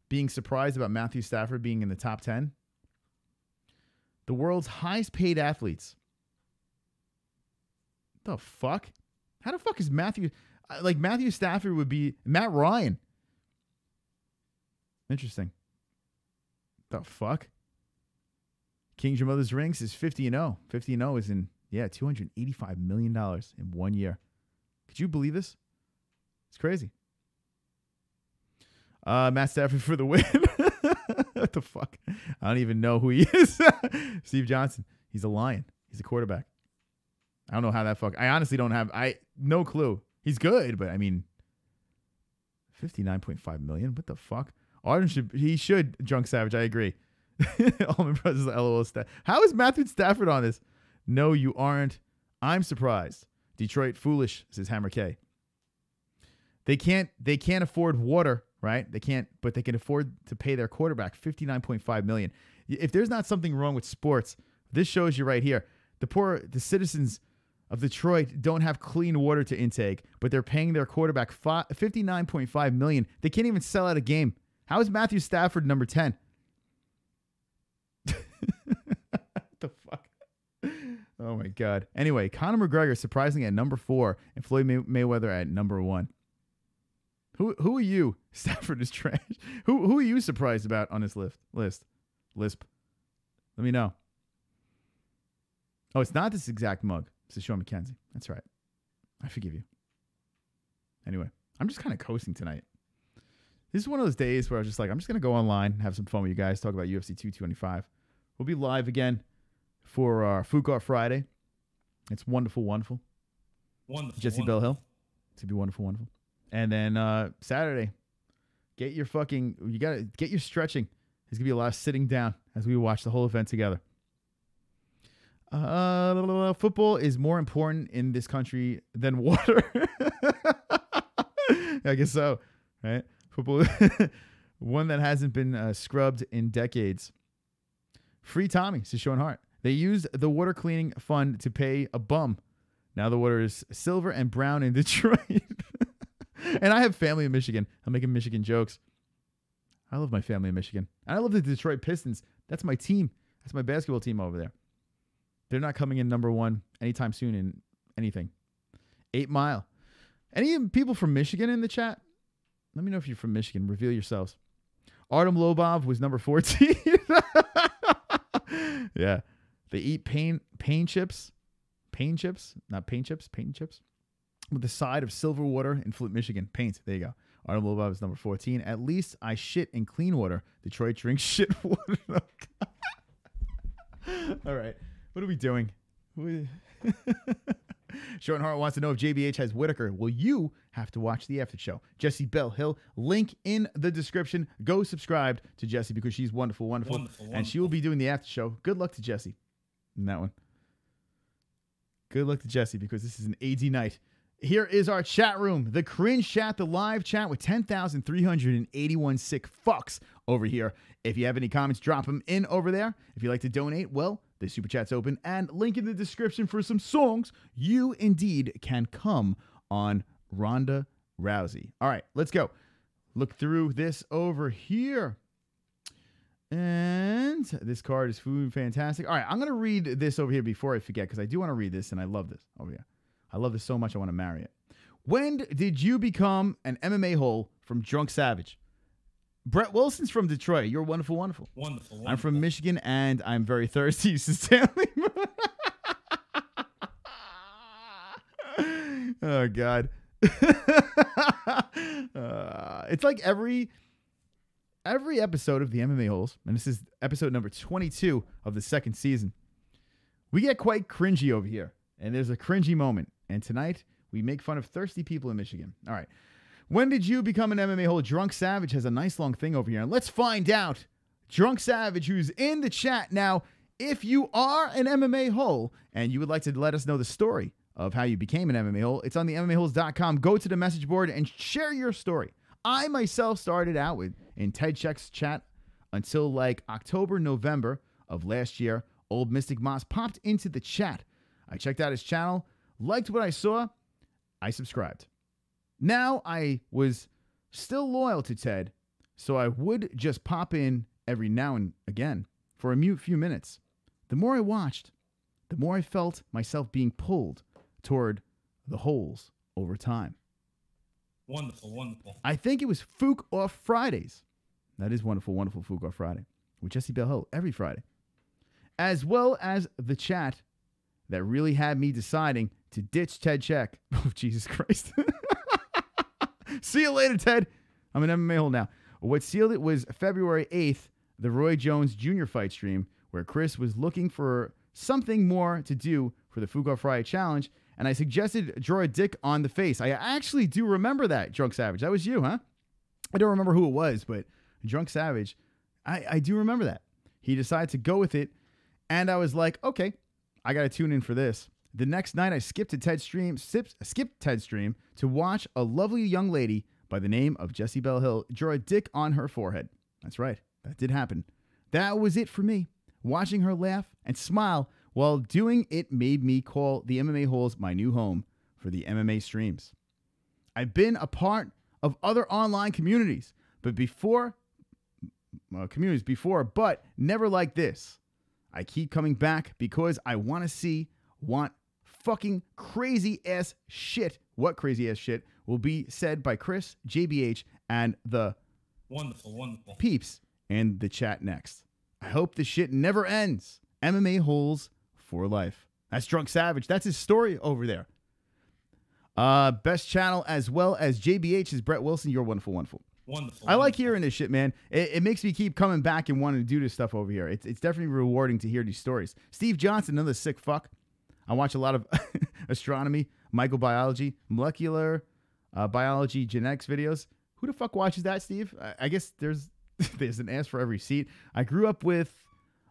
being surprised about Matthew Stafford being in the top 10? The world's highest paid athletes. The fuck? How the fuck is Matthew... Like, Matthew Stafford would be... Matt Ryan. Interesting. The fuck? King's Your Mother's Rings is 50-0. 50-0 is in, $285 million in 1 year. Could you believe this? It's crazy. Matt Stafford for the win. What the fuck? I don't even know who he is. Steve Johnson. He's a lion. He's a quarterback. I don't know how that fuck. I honestly don't have... no clue. He's good, but I mean... $59.5 million? What the fuck? He should, Drunk Savage. I agree. Allman Brothers, LOL. How is Matthew Stafford on this? No, you aren't. I'm surprised. Detroit foolish, says Hammer K. They can't afford water, right? They can't, but they can afford to pay their quarterback $59.5 million. If there's not something wrong with sports, this shows you right here. The citizens of Detroit don't have clean water to intake, but they're paying their quarterback $59.5 million. They can't even sell out a game. How is Matthew Stafford number 10? What the fuck? Oh my God. Anyway, Conor McGregor surprisingly at number 4 and Floyd Mayweather at number 1. Who are you? Stafford is trash. Who are you surprised about on this list? Lisp. Let me know. Oh, it's not this exact mug. It's Sean McKenzie. That's right. I forgive you. Anyway, I'm just kind of coasting tonight. This is one of those days where I was just like, I'm just going to go online, have some fun with you guys, talk about UFC 225, we'll be live again for our Fuka Friday. It's wonderful, wonderful. Wonderful. Jesse Bell Hill. It's gonna be wonderful, wonderful. And then Saturday, get your stretching. There's gonna be a lot of sitting down as we watch the whole event together. Football is more important in this country than water. I guess so, right? Football, one that hasn't been scrubbed in decades. Free Tommy, says Sean Hart. They used the water cleaning fund to pay a bum. Now the water is silver and brown in Detroit. And I have family in Michigan. I'm making Michigan jokes. I love my family in Michigan. And I love the Detroit Pistons. That's my team. That's my basketball team over there. They're not coming in number one anytime soon in anything. 8 Mile. Any people from Michigan in the chat? Let me know if you're from Michigan. Reveal yourselves. Artem Lobov was number 14. Yeah. They eat pain chips. Pain chips? Not paint chips. Paint chips. With the side of silver water in Flint, Michigan. Paint. There you go. Artem Lobov is number 14. At least I shit in clean water. Detroit drinks shit water. All right. What are we doing? Sean Hart wants to know if JBH has Whittaker. Well, you have to watch the after show. Jessie Bell Hill. Link in the description. Go subscribe to Jessie because she's wonderful, wonderful. And she will be doing the after show. Good luck to Jessie in that one. Good luck to Jessie because this is an AD night. Here is our chat room. The cringe chat, the live chat with 10,381 sick fucks over here. If you have any comments, drop them in over there. If you'd like to donate, well, the super chat's open and link in the description for some songs. You indeed can come on Ronda Rousey. All right, let's go. Look through this over here. And this card is food fantastic. All right, I'm going to read this over here before I forget because I do want to read this and I love this over here. I love this so much I want to marry it. When did you become an MMA hole from Drunk Savage? Brett Wilson's from Detroit. You're wonderful, wonderful. Wonderful. I'm from Michigan, and I'm very thirsty, says Stanley. Oh, God. It's like every episode of the MMA Holes, and this is episode number 22 of the second season, we get quite cringy over here, and there's a cringy moment. And tonight, we make fun of thirsty people in Michigan. All right. When did you become an MMA hole? Drunk Savage has a nice long thing over here. And let's find out. Drunk Savage, who's in the chat now, if you are an MMA hole and you would like to let us know the story of how you became an MMA hole, it's on the MMAHoles.com. Go to the message board and share your story. I myself started out in Ted Check's chat until like October, November of last year. Old Mystic Moss popped into the chat. I checked out his channel, liked what I saw, I subscribed. Now I was still loyal to Ted, so I would just pop in every now and again for a few minutes. The more I watched, the more I felt myself being pulled toward the holes over time. Wonderful, wonderful. I think it was Fook Off Fridays. That is wonderful, wonderful Fook Off Friday with Jessie Bell Hill every Friday. As well as the chat that really had me deciding to ditch Ted Check. Oh, Jesus Christ. See you later, Ted. I'm an MMA hole now. What sealed it was February 8th, the Roy Jones Jr. fight stream, where Chris was looking for something more to do for the Fuka Friday Challenge, and I suggested draw a dick on the face. I actually do remember that, Drunk Savage. That was you, huh? I don't remember who it was, but Drunk Savage, I do remember that. He decided to go with it, and I was like, okay, I got to tune in for this. The next night, I skipped Ted's stream to watch a lovely young lady by the name of Jessie Bell Hill draw a dick on her forehead. That's right. That did happen. That was it for me. Watching her laugh and smile while doing it made me call the MMA Holes my new home for the MMA streams. I've been a part of other online communities, but never like this. I keep coming back because I want fucking crazy ass shit. What crazy ass shit will be said by Chris, JBH, and the wonderful, wonderful peeps in the chat next. I hope the shit never ends. MMA Holes for life. That's Drunk Savage. That's his story over there. Best channel as well as JBH is Brett Wilson. You're wonderful, wonderful. Wonderful. I like wonderful. hearing this shit, man. It makes me keep coming back and wanting to do this stuff over here. It's definitely rewarding to hear these stories. Steve Johnson, another sick fuck. I watch a lot of astronomy, microbiology, molecular biology, genetics videos. Who the fuck watches that, Steve? I guess there's an ass for every seat. I grew up with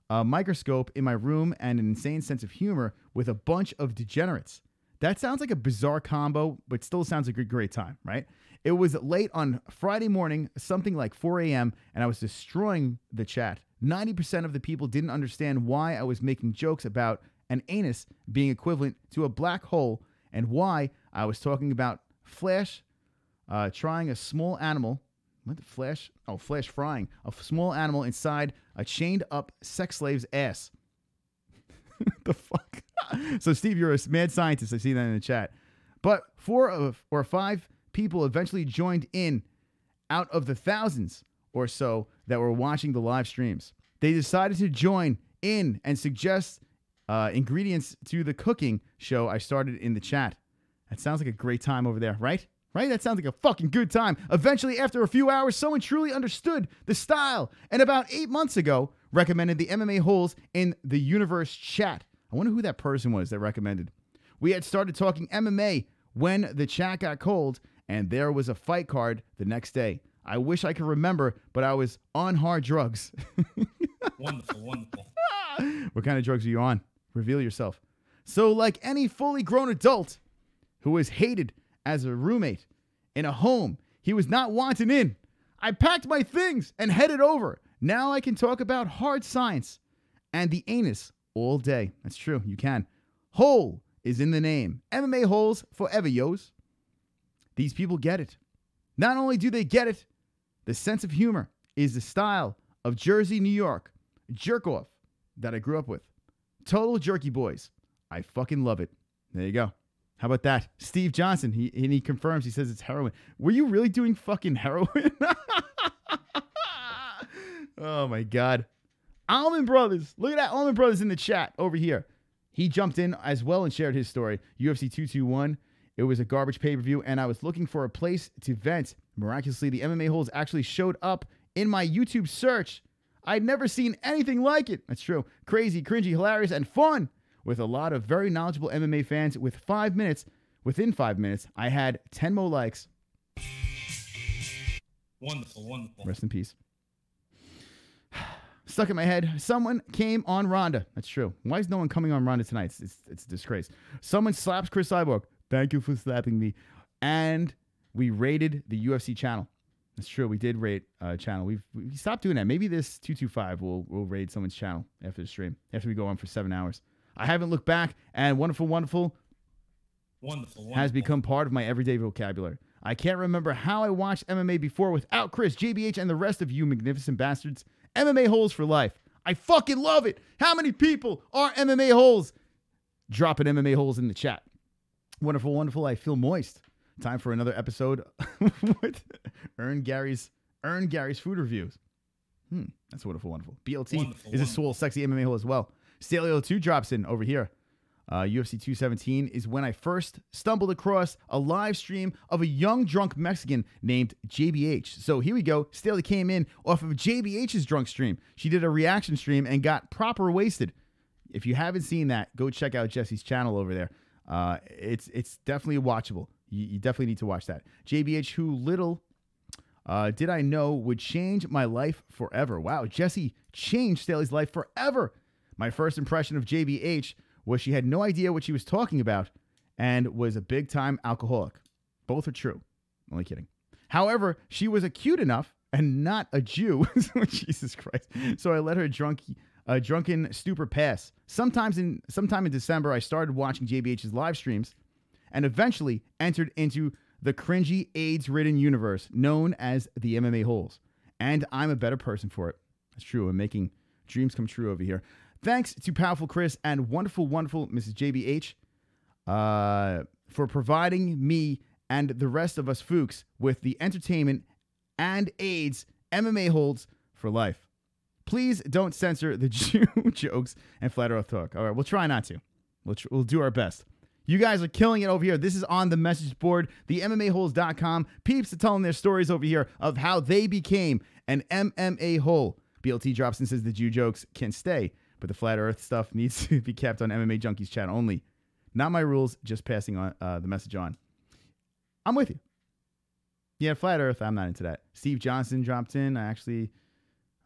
a microscope in my room and an insane sense of humor with a bunch of degenerates. That sounds like a bizarre combo, but still sounds like a great time, right? It was late on Friday morning, something like 4 a.m., and I was destroying the chat. 90% of the people didn't understand why I was making jokes about an anus being equivalent to a black hole and why I was talking about Flash trying a small animal. What the Flash? Oh, Flash frying a small animal inside a chained up sex slave's ass. The fuck? So, Steve, you're a mad scientist. I see that in the chat. But 4 or 5 people eventually joined in out of the thousands or so that were watching the live streams. They decided to join in and suggest ingredients to the cooking show I started in the chat. That sounds like a great time over there, right? Right? That sounds like a fucking good time. Eventually, after a few hours, someone truly understood the style and about 8 months ago recommended the MMA-Holes in the universe chat. I wonder who that person was that recommended. We had started talking MMA when the chat got cold, and there was a fight card the next day. I wish I could remember, but I was on hard drugs. Wonderful, wonderful. What kind of drugs are you on? Reveal yourself. So, like any fully grown adult who was hated as a roommate in a home he was not wanted in, I packed my things and headed over. Now I can talk about hard science and the anus all day. That's true. You can. Hole is in the name. MMA-Holes forever, yos. These people get it. Not only do they get it, the sense of humor is the style of Jersey, New York jerk-off that I grew up with. Total jerky boys. I fucking love it. There you go. How about that? Steve Johnson, he confirms, he says it's heroin. Were you really doing fucking heroin? Oh, my God. Almond Brothers. Look at that. Almond Brothers in the chat over here. He jumped in as well and shared his story. UFC 221. It was a garbage pay-per-view, and I was looking for a place to vent. Miraculously, the MMA-Holes actually showed up in my YouTube search. I'd never seen anything like it. That's true. Crazy, cringy, hilarious, and fun. With a lot of very knowledgeable MMA fans. Within 5 minutes, I had 10 more likes. Wonderful, wonderful. Rest in peace. Stuck in my head. Someone came on Ronda. That's true. Why is no one coming on Ronda tonight? It's a disgrace. Someone slaps Chris Cyborg. Thank you for slapping me. And we raided the UFC channel. That's true. We did raid channel. We stopped doing that. Maybe this 225 will raid someone's channel after the stream. After we go on for 7 hours. I haven't looked back, and wonderful has become part of my everyday vocabulary. I can't remember how I watched MMA before without Chris, JBH, and the rest of you magnificent bastards. MMA-Holes for life. I fucking love it. How many people are MMA-Holes? Dropping MMA-Holes in the chat. Wonderful. I feel moist. Time for another episode with Earn Gary's food reviews. That's wonderful. BLT is a swole, sexy MMA-Hole as well. Staley02 drops in over here. UFC 217 is when I first stumbled across a live stream of a young drunk Mexican named JBH. So here we go. Staley came in off of JBH's drunk stream. She did a reaction stream and got proper wasted. If you haven't seen that, go check out Jessie's channel over there. It's definitely watchable. You definitely need to watch that. JBH, who little did I know would change my life forever. Wow, Jessie changed Staley's life forever. My first impression of JBH was she had no idea what she was talking about and was a big-time alcoholic. Both are true. Only kidding. However, she was a cute enough and not a Jew. Jesus Christ. So I let her drunken stupor pass. Sometime in December, I started watching JBH's live streams and eventually entered into the cringy, AIDS-ridden universe known as the MMA-Holes. And I'm a better person for it. That's true. I'm making dreams come true over here. Thanks to Powerful Chris and wonderful Mrs. JBH for providing me and the rest of us Fooks with the entertainment and AIDS MMA-Holes for life. Please don't censor the Jew jokes and flat earth talk. All right, we'll try not to. We'll do our best. You guys are killing it over here. This is on the message board, the MMA-Holes.com. Peeps are telling their stories over here of how they became an MMA hole. BLT drops and says the Jew jokes can stay, but the flat earth stuff needs to be kept on MMA Junkies chat only. Not my rules, just passing on the message on. I'm with you. Yeah, flat earth, I'm not into that. Steve Johnson dropped in.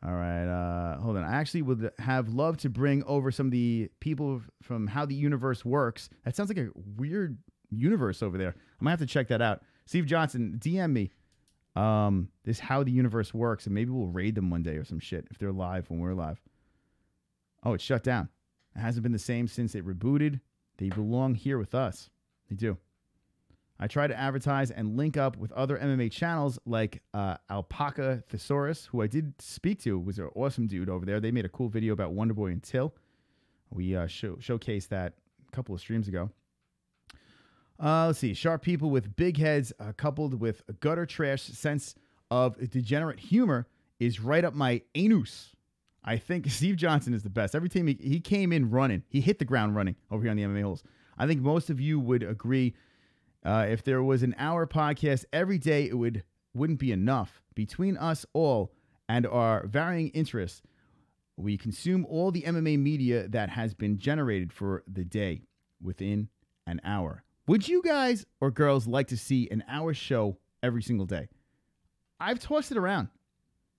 All right, hold on. I actually would have loved to bring over some of the people from How the Universe Works. That sounds like a weird universe over there. I'm going to have to check that out. Steve Johnson, DM me this How the Universe Works, and maybe we'll raid them one day or some shit if they're live when we're live. Oh, it's shut down. It hasn't been the same since it rebooted. They belong here with us. They do. I try to advertise and link up with other MMA channels like Alpaca Thesaurus, who I did speak to, was an awesome dude over there. They made a cool video about Wonderboy and Till. We showcased that a couple of streams ago. Let's see. Sharp people with big heads coupled with a gutter trash sense of degenerate humor is right up my anus. I think Steve Johnson is the best. Every time he came in running, he hit the ground running over here on the MMA Holes. I think most of you would agree. If there was an hour podcast every day, it wouldn't be enough. Between us all and our varying interests, we consume all the MMA media that has been generated for the day within an hour. Would you guys or girls like to see an hour show every single day? I've tossed it around.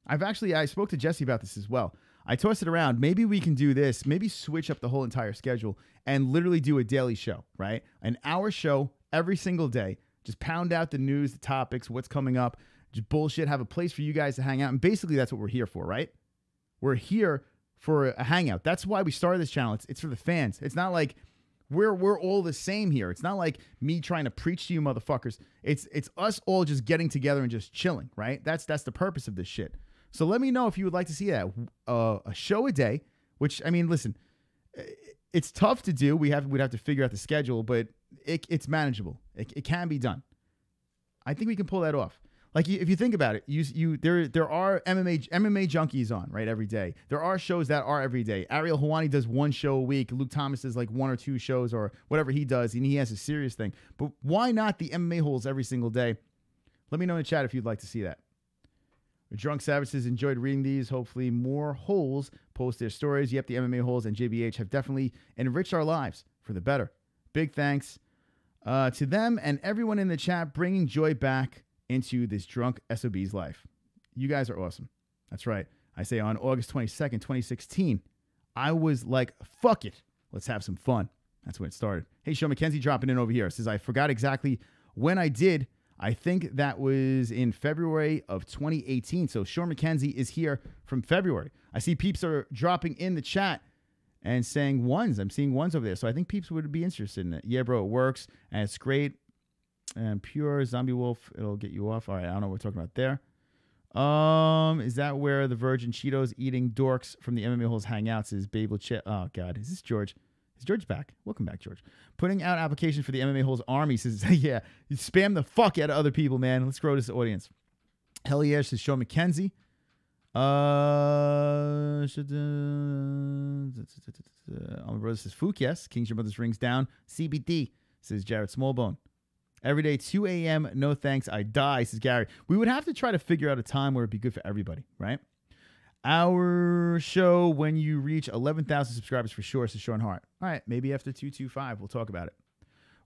I spoke to Jessie about this as well. I tossed it around. Maybe we can do this. Maybe switch up the whole entire schedule and literally do a daily show, right? An hour show every single day. Just pound out the news, the topics, what's coming up, just bullshit, have a place for you guys to hang out. And basically that's what we're here for, right? We're here for a hangout. That's why we started this channel. It's for the fans. It's not like we're all the same here. It's not like me trying to preach to you motherfuckers. It's us all just getting together and just chilling, right? That's the purpose of this shit. So let me know if you would like to see that. A show a day, which, I mean, listen, it's tough to do. We'd have to figure out the schedule, but it's manageable. It can be done. I think we can pull that off. Like, if you think about it, there are MMA junkies on, right, every day. There are shows that are every day. ARIEL HELWANI does one show a week. Luke Thomas does like 1 or 2 shows or whatever he does, and he has a serious thing. But why not the MMA Holes every single day? Let me know in the chat if you'd like to see that. Drunk Savages enjoyed reading these. Hopefully more holes post their stories. Yep, the MMA Holes and JBH have definitely enriched our lives for the better. Big thanks to them and everyone in the chat bringing joy back into this drunk SOB's life. You guys are awesome. That's right. I say on August 22nd, 2016, I was like, fuck it. Let's have some fun. That's when it started. Hey, Sean McKenzie dropping in over here. Says, I forgot exactly when I did. I think that was in February of 2018. So Sean McKenzie is here from February. I see peeps are dropping in the chat and saying ones. I'm seeing ones over there. So I think peeps would be interested in it. Yeah, bro, it works. And it's great. And pure zombie wolf, it'll get you off. All right, I don't know what we're talking about there. Is that where the Virgin Cheetos eating dorks from the MMA Holes hang out? Says Babel Chet. Oh, God. Is this George? Is George back? Welcome back, George. Putting out application for the MMA Holes Army. Says, yeah, you spam the fuck out of other people, man. Let's grow this audience. Hell yeah, says Sean McKenzie. My brother says Fook, yes. King's Your Mother's Rings Down. CBD, says Jared Smallbone. Every day, 2 a.m., no thanks, I die, says Gary. We would have to try to figure out a time where it'd be good for everybody, right? Our show when you reach 11,000 subscribers for sure, says Sean Hart. All right, maybe after 225, we'll talk about it.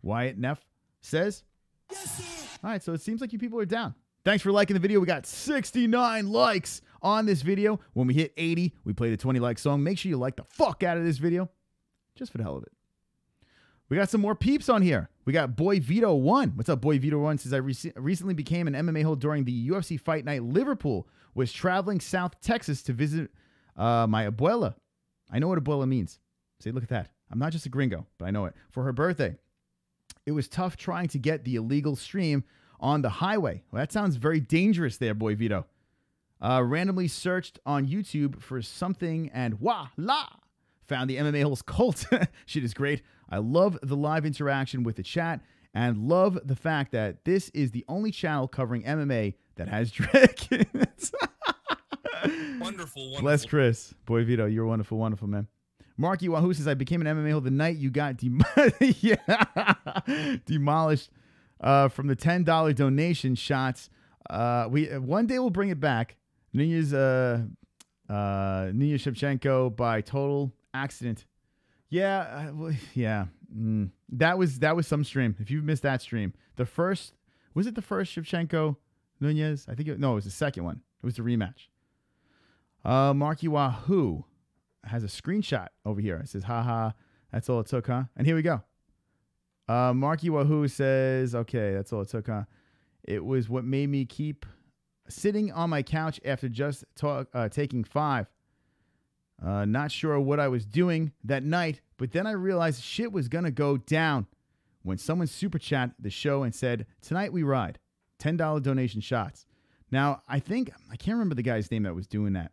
Wyatt Neff says, yes, sir. All right, so it seems like you people are down. Thanks for liking the video. We got 69 likes on this video. When we hit 80, we play the 20-like song. Make sure you like the fuck out of this video, just for the hell of it. We got some more peeps on here. We got Boy Vito 1. What's up, Boy Vito 1? Says, I recently became an MMA hole during the UFC Fight Night. Liverpool was traveling South Texas to visit my abuela. I know what abuela means. See, look at that. I'm not just a gringo, but I know it. For her birthday. It was tough trying to get the illegal stream on the highway. Well, that sounds very dangerous there, Boy Vito. Randomly searched on YouTube for something and voila! Found the MMA Holes cult. Shit is great. I love the live interaction with the chat and love the fact that this is the only channel covering MMA that has dragons. Wonderful. Bless Chris. Boy Vito, you're wonderful, wonderful, man. Marky Wahoo says, I became an MMA hole the night you got demolished from the $10 donation shots. One day we'll bring it back. Nunez Shevchenko by total accident. Yeah, that was some stream. If you missed that stream, was it the first Shevchenko Nunez? I think it was the second one. It was the rematch. Marky Wahoo has a screenshot over here. It says, haha, that's all it took, huh? And here we go. Marky Wahoo says, okay, that's all it took, huh? It was what made me keep sitting on my couch after just taking 5. Not sure what I was doing that night, but then I realized shit was going to go down when someone super chat the show and said, tonight we ride. $10 donation shots. Now, I can't remember the guy's name that was doing that.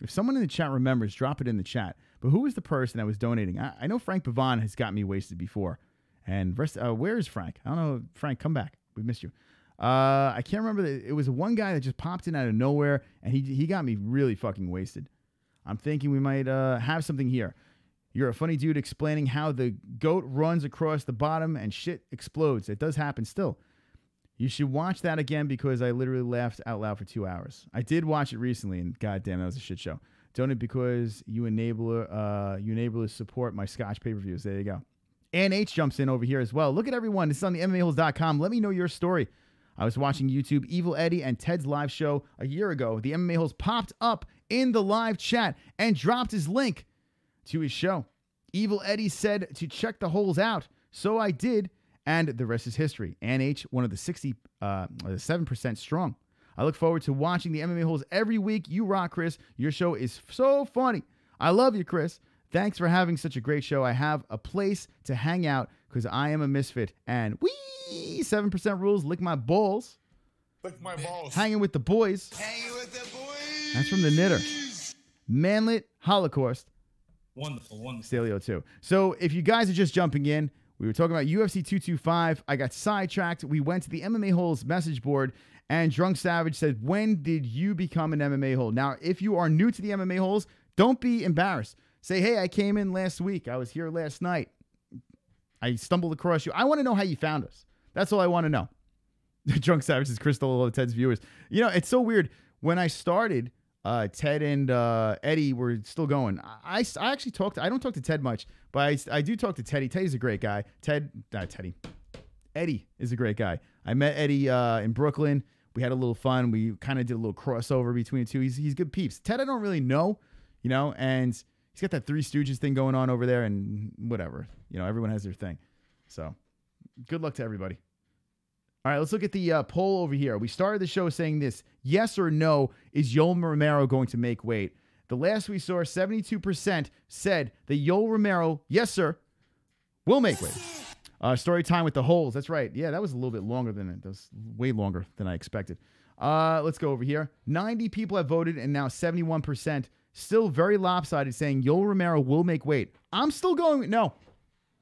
If someone in the chat remembers, drop it in the chat. But who was the person that was donating? I know Frank Pavon has got me wasted before. And where is Frank? I don't know. Frank, come back. We missed you. I can't remember. It was one guy that just popped in out of nowhere, and he got me really fucking wasted. I'm thinking we might have something here. You're a funny dude explaining how the goat runs across the bottom and shit explodes. It does happen still. You should watch that again because I literally laughed out loud for 2 hours. I did watch it recently, and goddamn, that was a shit show. Donate because you enablers support my Scotch pay-per-views. There you go. And H jumps in over here as well. Look at everyone. This is on the MMA-Holes.com. Let me know your story. I was watching YouTube, Evil Eddie and Ted's live show a year ago. The MMA Holes popped up in the live chat and dropped his link to his show. Evil Eddie said to check the holes out. So I did, and the rest is history. And H, one of the 7% strong. I look forward to watching the MMA Holes every week. You rock, Chris. Your show is so funny. I love you, Chris. Thanks for having such a great show. I have a place to hang out because I am a misfit. And 7% rules, lick my balls. Lick my balls. Hanging with the boys. Hanging with the boys. That's from the knitter. Manlet Holocaust. Wonderful. Stalio 2. So if you guys are just jumping in, we were talking about UFC 225. I got sidetracked. We went to the MMA Holes message board, and Drunk Savage said, when did you become an MMA hole? Now, if you are new to the MMA Holes, don't be embarrassed. Say, hey, I came in last week. I was here last night. I stumbled across you. I want to know how you found us. That's all I want to know. Drunk Savage is Crystal, all of Ted's viewers. You know, it's so weird. When I started, Ted and Eddie were still going. I actually talked. I don't talk to Ted much, but I do talk to Teddy. Teddy's a great guy. Eddie is a great guy. I met Eddie in Brooklyn. We had a little fun. We kind of did a little crossover between the two. He's good peeps. Ted, I don't really know, and he's got that Three Stooges thing going on over there, and whatever. Everyone has their thing. So, good luck to everybody. All right, let's look at the poll over here. We started the show saying this. Yes or no, is Yoel Romero going to make weight? The last we saw, 72% said that Yoel Romero, yes, sir, will make weight. Story time with the Holes. That's right. Yeah, that was a little bit longer than it. That was way longer than I expected. Let's go over here. 90 people have voted, and now 71%. Still very lopsided, saying Yoel Romero will make weight. I'm still going. No,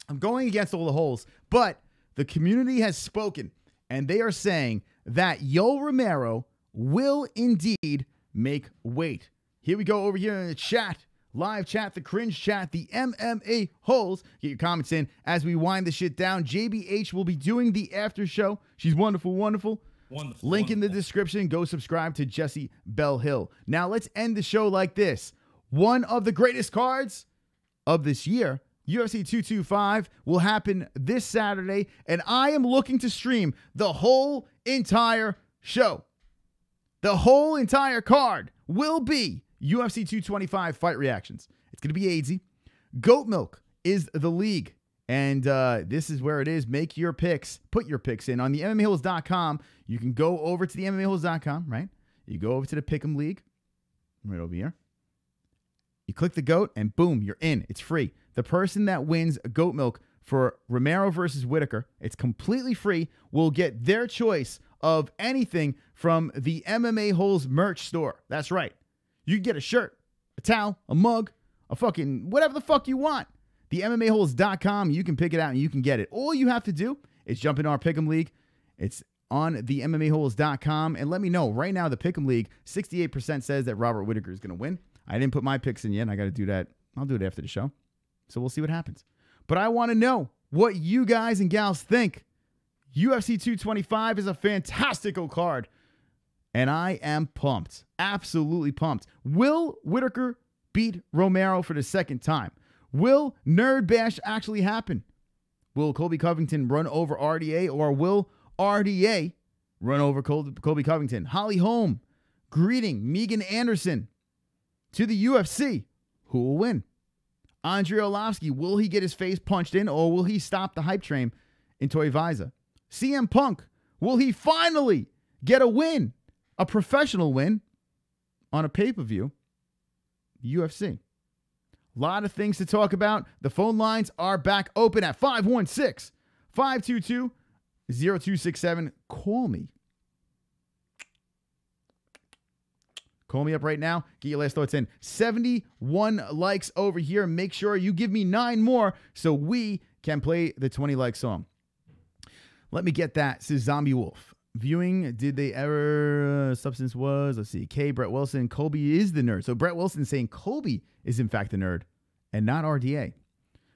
I'm going against all the Holes. But the community has spoken, and they are saying that Yoel Romero will indeed make weight. Here we go over here in the chat. Live chat, the cringe chat, the MMA Holes. Get your comments in as we wind the shit down. JBH will be doing the after show. She's wonderful. Link in the description. Go subscribe to Jessie Bell Hill. Now let's end the show like this. One of the greatest cards of this year, UFC 225, will happen this Saturday, and I am looking to stream the whole entire show. The whole entire card will be UFC 225 fight reactions. It's going to be easy. Goat Milk is the league. And this is where it is. Make your picks. Put your picks in on the MMAHoles.com. You can go over to the MMAHoles.com, right? You go over to the Pick'em League, right over here. You click the goat, and boom, you're in. It's free. The person that wins Goat Milk for Romero versus Whittaker, it's completely free, will get their choice of anything from the MMA Holes merch store. That's right. You can get a shirt, a towel, a mug, a fucking whatever the fuck you want. The MMAHoles.com, you can pick it out and you can get it. All you have to do is jump in our Pick'em League. It's on the MMAHoles.com. And let me know. Right now, the Pick'em League, 68% says that Robert Whittaker is going to win. I didn't put my picks in yet. I got to do that. I'll do it after the show. So we'll see what happens. But I want to know what you guys and gals think. UFC 225 is a fantastical card. And I am pumped. Absolutely pumped. Will Whittaker beat Romero for the second time? Will Nerd Bash actually happen? Will Colby Covington run over RDA, or will RDA run over Colby Covington? Holly Holm greeting Megan Anderson to the UFC. Who will win? Andrei Arlovsky, will he get his face punched in, or will he stop the hype train in Toyviza? CM Punk, will he finally get a win? A professional win on a pay-per-view? UFC. A lot of things to talk about. The phone lines are back open at 516-522-0267. Call me. Call me up right now. Get your last thoughts in. 71 likes over here. Make sure you give me 9 more so we can play the 20-like song. Let me get that, says Zombie Wolf. Viewing, did they ever, substance was, let's see, K, Brett Wilson, Colby is the nerd. So Brett Wilson saying Colby is in fact the nerd and not RDA.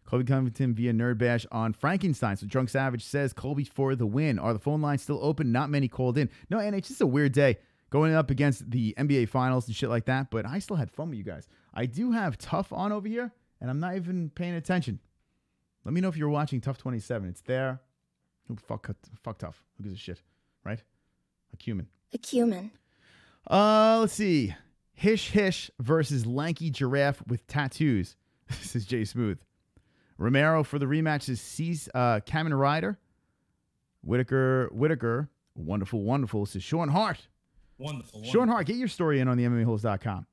Colby Covington via Nerd Bash on Frankenstein. So Drunk Savage says Colby for the win. Are the phone lines still open? Not many called in. No, and it's just a weird day going up against the NBA Finals and shit like that, but I still had fun with you guys. I do have Tough on over here, and I'm not even paying attention. Let me know if you're watching Tough 27. It's there. Oh, fuck Tough. Who gives a shit? Right? A cumin. A cumin. Let's see. Hish Hish versus Lanky Giraffe with tattoos. This is Jay Smooth. Romero for the rematch is Kamen Rider. Whittaker. Wonderful. This is Sean Hart. Wonderful. Sean Hart, get your story in on the MMA-Holes.com.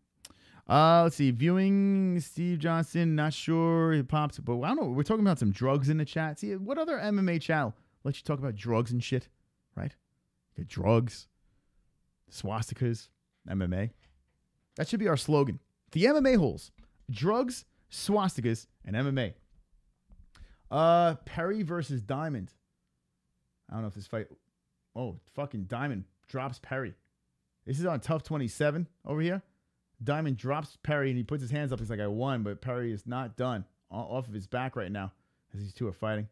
Let's see. Viewing Steve Johnson. Not sure. He popped. But I don't know. We're talking about some drugs in the chat. See, what other MMA channel lets you talk about drugs and shit? Right? Get drugs, swastikas, MMA. That should be our slogan. The MMA Holes. Drugs, swastikas, and MMA. Perry versus Diamond. I don't know if this fight... Oh, fucking Diamond drops Perry. This is on Tough 27 over here. Diamond drops Perry, and he puts his hands up. He's like, I won, but Perry is not done. Off of his back right now as these two are fighting.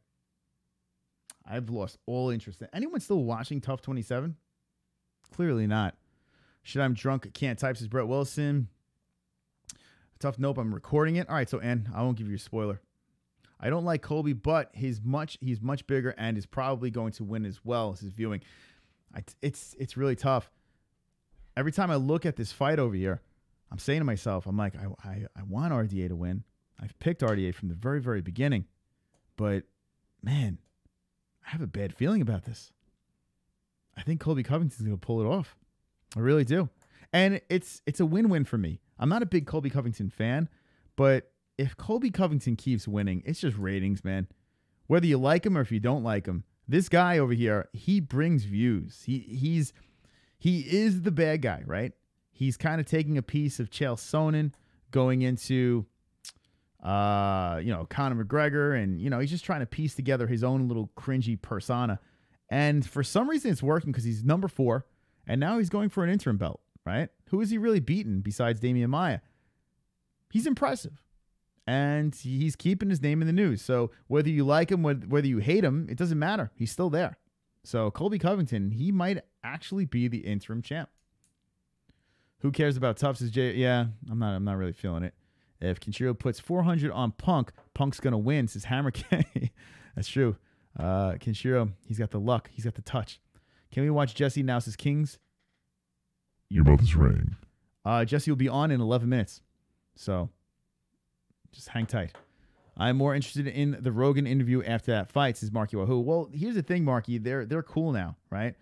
I've lost all interest. Anyone still watching Tough 27? Clearly not. Shit, I'm drunk. Can't type, says Brett Wilson. Tough, nope, I'm recording it. All right, so, and I won't give you a spoiler. I don't like Colby, but he's much bigger and is probably going to win as well as his viewing. It's really tough. Every time I look at this fight over here, I'm saying to myself, I'm like, I want RDA to win. I've picked RDA from the very, very beginning. But, man, I have a bad feeling about this. I think Colby Covington's going to pull it off. I really do. And it's a win-win for me. I'm not a big Colby Covington fan, but if Colby Covington keeps winning, it's just ratings, man. Whether you like him or if you don't like him, this guy over here, he brings views. He is the bad guy, right? He's kind of taking a piece of Chael Sonnen going into Conor McGregor, and he's just trying to piece together his own little cringy persona. And for some reason it's working because he's number 4, and now he's going for an interim belt, right? Who is he really beaten besides Damian Maia? He's impressive. And he's keeping his name in the news. So whether you like him, whether you hate him, it doesn't matter. He's still there. So Colby Covington, he might actually be the interim champ. Who cares about Tufts? Yeah, I'm not really feeling it. If Kenshiro puts 400 on Punk, Punk's going to win, says Hammer K. That's true. Kenshiro, he's got the luck. He's got the touch. Can we watch Jessie now, says Kings? Your mother's ring. Jessie will be on in 11 minutes. So just hang tight. I'm more interested in the Rogan interview after that fight, says Marky Wahoo. Well, here's the thing, Marky. They're cool now, right?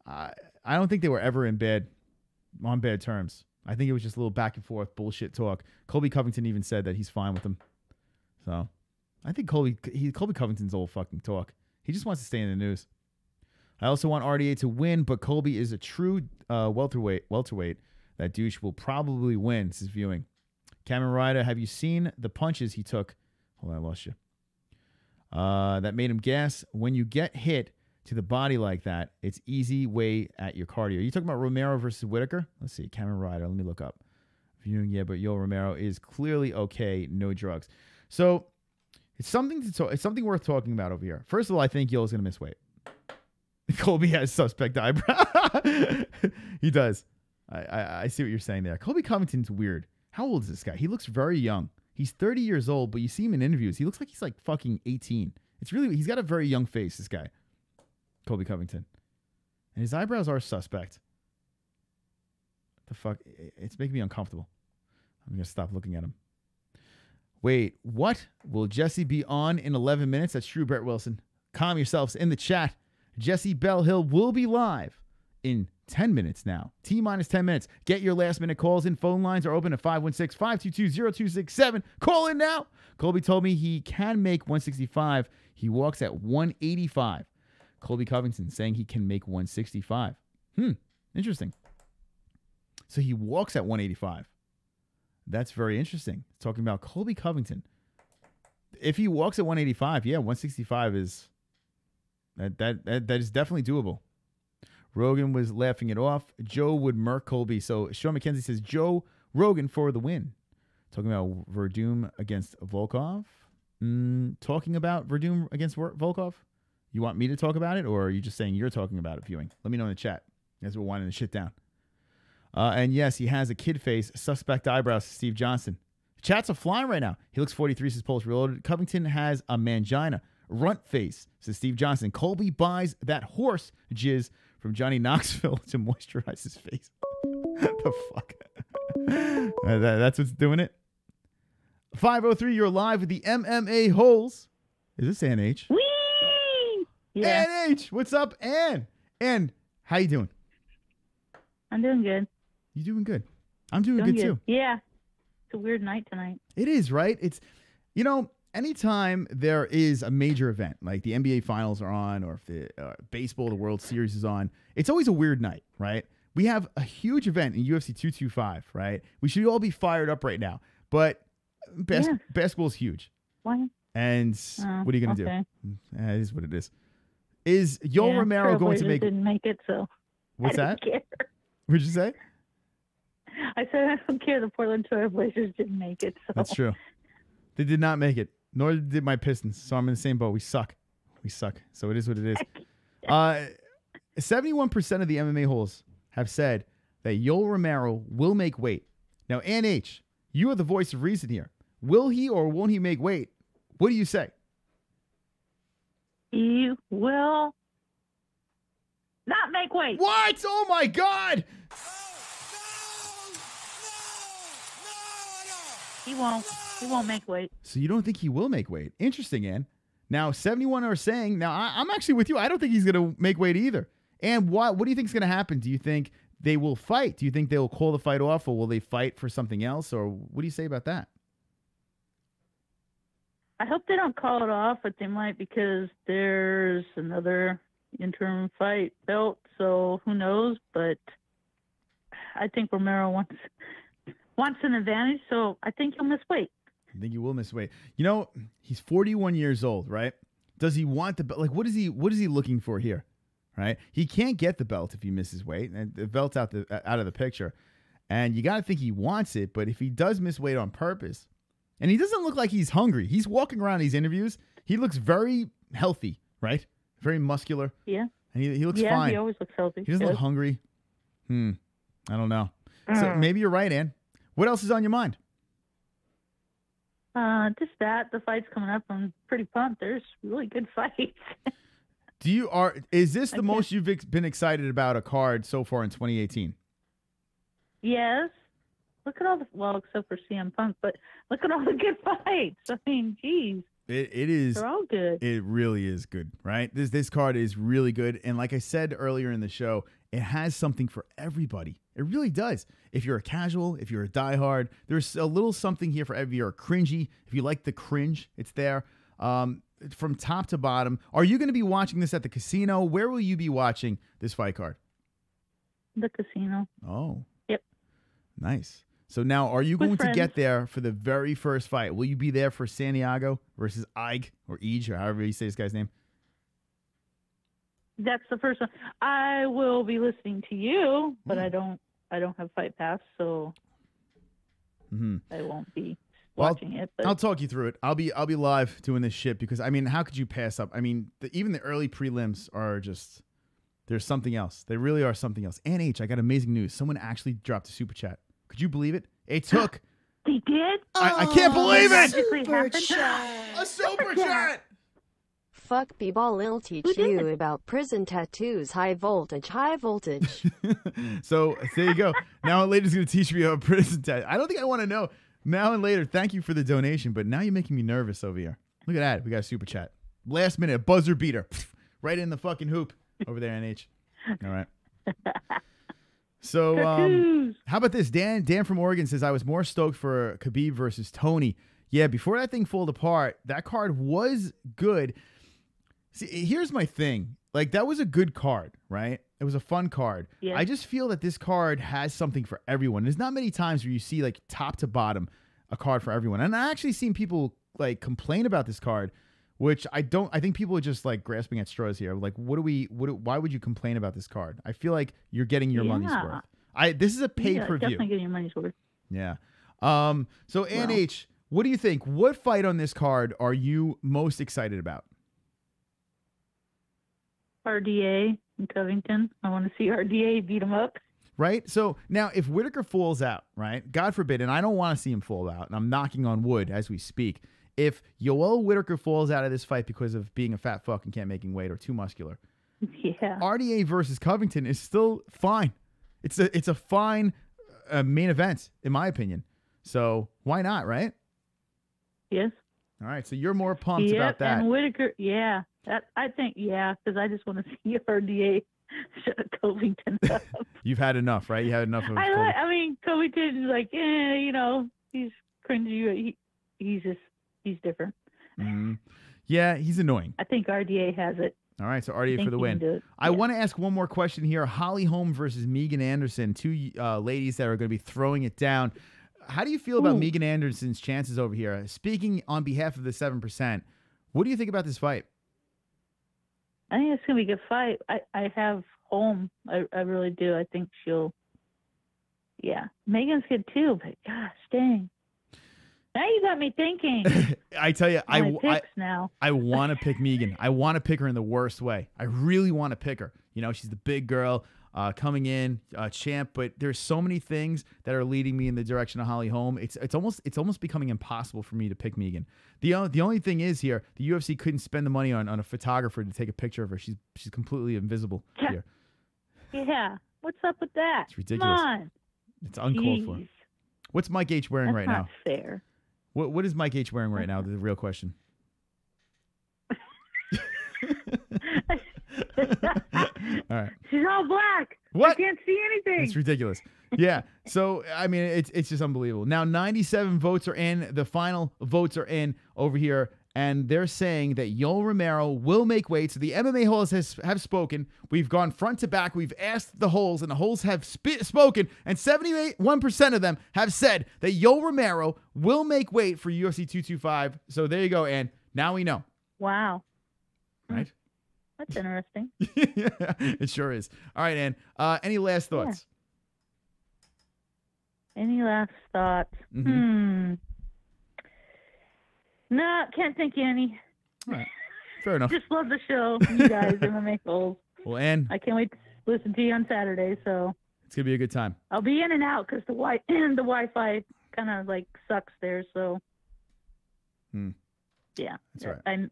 I don't think they were ever on bad terms. I think it was just a little back and forth bullshit talk. Colby Covington even said that he's fine with him. So I think Colby Covington's old fucking talk. He just wants to stay in the news. I also want RDA to win, but Colby is a true welterweight. That douche will probably win, says Viewing. Kamen Rider, have you seen the punches he took? Hold on, I lost you. That made him gas. When you get hit to the body like that, it's easy way at your cardio. Are you talking about Romero versus Whittaker? Let's see. Kamen Rider. Let me look up. Viewing, yeah, but Yoel Romero is clearly okay. No drugs. So It's something to talk. It's something worth talking about over here. First of all, I think Yoel's gonna miss weight. Colby has suspect eyebrow. He does. I see what you're saying there. Colby Covington's weird. How old is this guy? He looks very young. He's 30 years old, but you see him in interviews. He looks like he's like fucking 18. It's really, he's got a very young face, this guy. Colby Covington. And his eyebrows are suspect. What the fuck? It's making me uncomfortable. I'm going to stop looking at him. Wait, what? Will Jessie be on in 11 minutes? That's true, Brett Wilson. Calm yourselves in the chat. Jessie Bell Hill will be live in 10 minutes now. T-minus 10 minutes. Get your last-minute calls in. Phone lines are open at 516-522-0267. Call in now. Colby told me he can make 165. He walks at 185. Colby Covington saying he can make 165. Interesting. So he walks at 185. That's very interesting. Talking about Colby Covington. If he walks at 185, yeah, 165 is that is definitely doable. Rogan was laughing it off. Joe would murk Colby. So Sean McKenzie says Joe Rogan for the win. Talking about Verdum against Volkov. Talking about Verdum against Volkov. You want me to talk about it, or are you just saying you're talking about it, viewing? Let me know in the chat as we're winding the shit down. And yes, he has a kid face, suspect eyebrows, Steve Johnson. Chats are flying right now. He looks 43, says Pulse Reloaded. Covington has a mangina. Runt face, says Steve Johnson. Colby buys that horse jizz from Johnny Knoxville to moisturize his face. The fuck? That's what's doing it. 503, you're live with the MMA-Holes. Is this Ann H? Whee! Yeah. Ann H, what's up, Ann? Ann, how you doing? I'm doing good. You doing good? I'm doing good too. Yeah. It's a weird night tonight. It is, right? It's, you know, anytime there is a major event, like the NBA Finals are on, or if the baseball, the World Series is on, it's always a weird night, right? We have a huge event in UFC 225, right? We should all be fired up right now. But basketball is huge. Why? And what are you going to okay. do? It is what it is. Is Yoel Romero going to make... didn't make it, so... What's I that? don't care. What'd you say? I said I don't care. The Portland Trail Blazers didn't make it. So. That's true. They did not make it. Nor did my Pistons. So I'm in the same boat. We suck. We suck. So it is what it is. 71% of the MMA holes have said that Yoel Romero will make weight. Now, Ann H., you are the voice of reason here. Will he or won't he make weight? What do you say? He will not make weight. What? Oh, my God. He won't. He won't make weight. So you don't think he will make weight? Interesting, Ann. Now, 71 are saying, now I'm actually with you. I don't think he's going to make weight either. And what do you think is going to happen? Do you think they will fight? Do you think they will call the fight off, or will they fight for something else? Or what do you say about that? I hope they don't call it off, but they might, because there's another interim fight belt. So who knows? But I think Romero wants an advantage, so I think he'll miss weight. I think he will miss weight. You know, he's 41 years old, right? Does he want the belt? Like, what is he looking for here? Right? He can't get the belt if he misses weight, and the belt's out of the picture. And you got to think he wants it, but if he does miss weight on purpose, and he doesn't look like he's hungry. He's walking around these interviews. He looks very healthy, right? Very muscular. Yeah. And he looks fine. He always looks healthy. He doesn't look hungry. I don't know. So maybe you're right, Ann. What else is on your mind? Just that. The fight's coming up. I'm pretty pumped. There's really good fights. Is this the most you've been excited about a card so far in 2018? Yes. Look at all except for CM Punk, but look at all the good fights. I mean, geez. It is. They're all good. It really is good, right? This card is really good. And like I said earlier in the show, it has something for everybody. It really does. If you're a casual, if you're a diehard, there's a little something here for every. If you're a cringy, if you like the cringe, it's there. From top to bottom. Are you going to be watching this at the casino? Where will you be watching this fight card? The casino. Oh. Yep. Nice. So now, are you With going friends. to get there for the very first fight? Will you be there for Santiago versus Ige or Ige, or however you say this guy's name? That's the first one. I will be listening to you, but I don't have Fight Pass, so I won't be watching it. But I'll talk you through it. I'll be live doing this shit because I mean, how could you pass up? I mean, even the early prelims are just there's something else. They really are something else. And I got amazing news. Someone actually dropped a super chat. Could you believe it? It took. They did. I can't believe it. Super chat. A super chat. Fuck B-ball, I'll teach you about prison tattoos, high voltage, high voltage. So there you go. Now Later's going to teach me about prison tattoo. I don't think I want to know. Now and Later, thank you for the donation, but now you're making me nervous over here. Look at that. We got a super chat. Last minute, a buzzer beater. Right in the fucking hoop over there, NH. All right. So how about this? Dan from Oregon says, I was more stoked for Khabib versus Tony. Yeah, before that thing fell apart, that card was good. See, here's my thing. Like, that was a good card, right? It was a fun card. Yeah. I just feel that this card has something for everyone. There's not many times where you see, like, top to bottom, a card for everyone. And I actually seen people, like, complain about this card, which I think people are just, like, grasping at straws here. Like, why would you complain about this card? I feel like you're getting your money's worth. This is a pay-per-view. Definitely getting your money's worth. Yeah. So, NH, what do you think? What fight on this card are you most excited about? RDA in Covington. I want to see RDA beat him up. Right? So now if Whittaker falls out, right? God forbid, and I don't want to see him fall out, and I'm knocking on wood as we speak. If Yoel Whittaker falls out of this fight because of being a fat fuck and can't making weight or too muscular, yeah, RDA versus Covington is still fine. It's a fine main event, in my opinion. So why not, right? Yes. All right. So you're more pumped about that. And Whittaker, I think, because I just want to see RDA shut Covington up. You've had enough, right? You had enough of I mean, Covington's like, he's cringy. He's different. Mm-hmm. Yeah, he's annoying. I think RDA has it. All right, so RDA for the win. I want to ask one more question here. Holly Holm versus Megan Anderson, two ladies that are going to be throwing it down. How do you feel about Megan Anderson's chances over here? Speaking on behalf of the 7%, what do you think about this fight? I think it's going to be a good fight. I have Holm. I really do. I think she'll, Megan's good too, but gosh dang. Now you got me thinking. I tell you, I want to pick Megan. I want to pick her in the worst way. I really want to pick her. You know, she's the big girl coming in, champ. But there's so many things that are leading me in the direction of Holly Holm. It's almost becoming impossible for me to pick Megan. The only thing is here, the UFC couldn't spend the money on a photographer to take a picture of her. She's completely invisible here. Yeah, what's up with that? It's ridiculous. Come on. It's uncalled for. What's Mike H wearing right now? That's not fair. What is Mike H wearing right now? The real question. All right. She's all black. What? I can't see anything. It's ridiculous. Yeah. So, I mean, it's just unbelievable. Now, 97 votes are in. The final votes are in over here. And they're saying that Yoel Romero will make weight. So the MMA-Holes have spoken. We've gone front to back. We've asked the Holes, and the Holes have spoken. And 71% of them have said that Yoel Romero will make weight for UFC 225. So there you go, Ann. Now we know. Wow. Right? That's interesting. Yeah, it sure is. All right, Ann. Any last thoughts? Yeah. Any last thoughts? No, can't think of any. All right. Fair enough. Just love the show, you guys, MMA-Holes. Well, Ann, I can't wait to listen to you on Saturday, so. It's going to be a good time. I'll be in and out because the Wi-Fi kind of like sucks there, so. Yeah. That's right.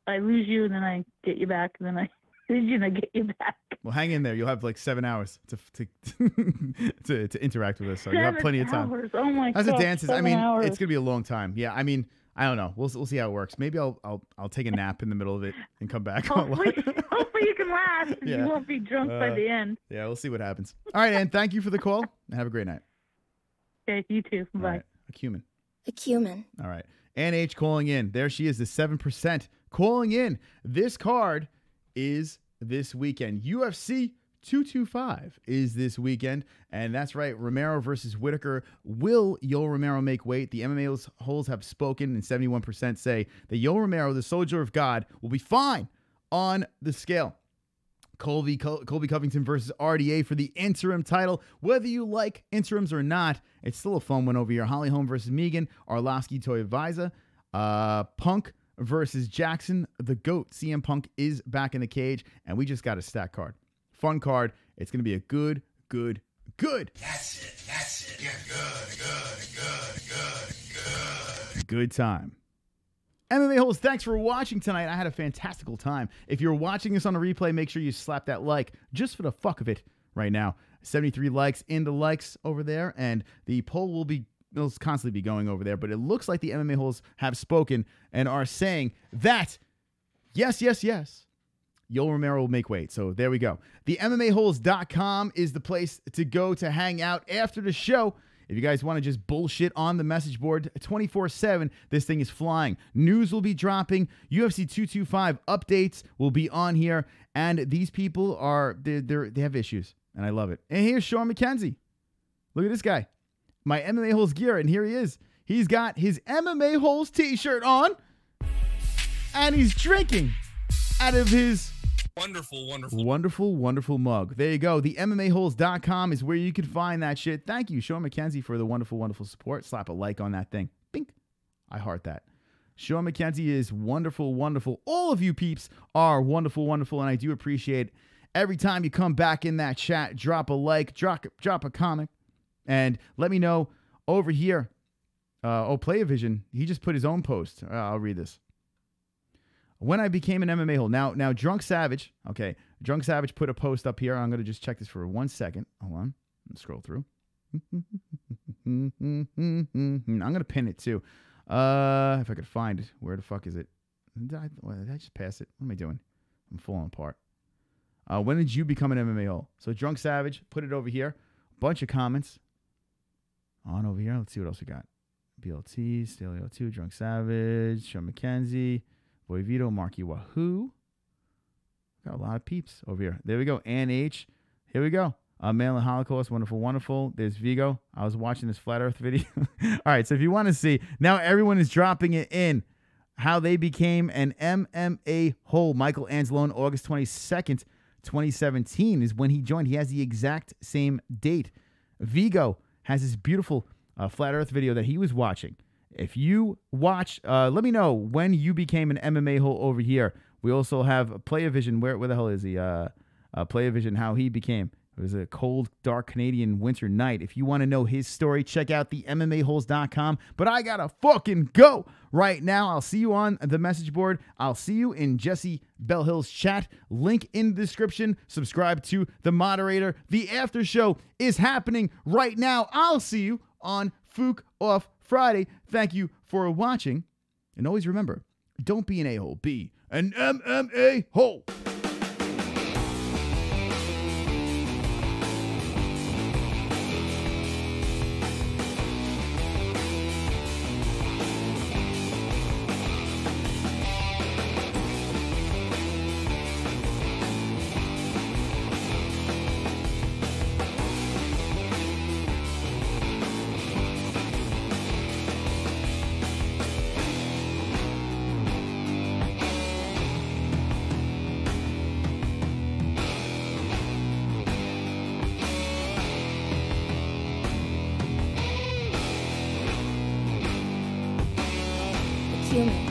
I lose you, and then I get you back, and then I lose you, and I get you back. Well, hang in there. You'll have like 7 hours to interact with us, so you'll have plenty of time. 7 hours. Oh my god. As it dances, I mean, 7 hours. it's gonna be a long time. Yeah, I mean, I don't know. We'll see how it works. Maybe I'll take a nap in the middle of it and come back. Hopefully you can last. And Yeah. You won't be drunk by the end. Yeah, we'll see what happens. All right, Ann. Thank you for the call, and have a great night. Okay, you too. Bye. All right, a cumin. A cumin. All right. Ann H calling in. There she is, the 7% calling in. This card is this weekend. UFC 225 is this weekend. And that's right. Romero versus Whittaker. Will Yoel Romero make weight? The MMA-Holes have spoken, and 71% say that Yoel Romero, the soldier of God, will be fine on the scale. Colby Covington versus RDA for the interim title. Whether you like interims or not, it's still a fun one over here. Holly Holm versus Megan. Arlovsky Toyavisa. Punk versus Jackson. The GOAT. CM Punk is back in the cage. And we just got a stack card. Fun card. It's going to be a good. That's it. Yeah, good. Good time. MMA Holes, thanks for watching tonight. I had a fantastical time. If you're watching this on a replay, make sure you slap that like just for the fuck of it right now. 73 likes in the likes over there, and the poll will constantly be going over there, but it looks like the MMA Holes have spoken and are saying that yes, Yoel Romero will make weight. So there we go. The MMAHoles.com is the place to go to hang out after the show. If you guys want to just bullshit on the message board 24/7, this thing is flying. News will be dropping. UFC 225 updates will be on here. And these people they have issues. And I love it. And here's Sean McKenzie. Look at this guy. My MMA Holes gear. And here he is. He's got his MMA Holes t-shirt on. And he's drinking out of his wonderful mug. There you go. The MMAHoles.com is where you can find that shit. Thank you, Sean McKenzie, for the wonderful support. Slap a like on that thing. Bink. I heart that. Sean McKenzie is wonderful. All of you peeps are wonderful, and I do appreciate every time you come back in that chat. Drop a like, drop a comment, and let me know over here. Playavision, he just put his own post. I'll read this. When I became an MMA hole. Now, Drunk Savage, okay, Drunk Savage put a post up here. I'm going to just check this for 1 second. Hold on. Let's scroll through. I'm going to pin it too. If I could find it. Where the fuck is it? Did I just pass it? What am I doing? I'm falling apart. When did you become an MMA hole? So Drunk Savage put it over here. Bunch of comments. On over here. Let's see what else we got. BLT, Stalio 2, Drunk Savage, Sean McKenzie. Boy Vito, Marky Wahoo. Got a lot of peeps over here. There we go. Ann H. Here we go. Maryland Holocaust. Wonderful. There's Vigo. I was watching this Flat Earth video. All right. So if you want to see, now everyone is dropping it in how they became an MMA hole. Michael Anzalone, August 22nd, 2017 is when he joined. He has the exact same date. Vigo has this beautiful Flat Earth video that he was watching. If you watch, let me know when you became an MMA hole over here. We also have Playavision. Where the hell is he? Playavision, how he became. It was a cold, dark Canadian winter night. If you want to know his story, check out the MMAHoles.com. But I gotta fucking go right now. I'll see you on the message board. I'll see you in Jesse Bell Hill's chat. Link in the description. Subscribe to the moderator. The after show is happening right now. I'll see you on Fook Off Friday. Thank you for watching. And always remember, don't be an a-hole. Be an MMA hole. Human.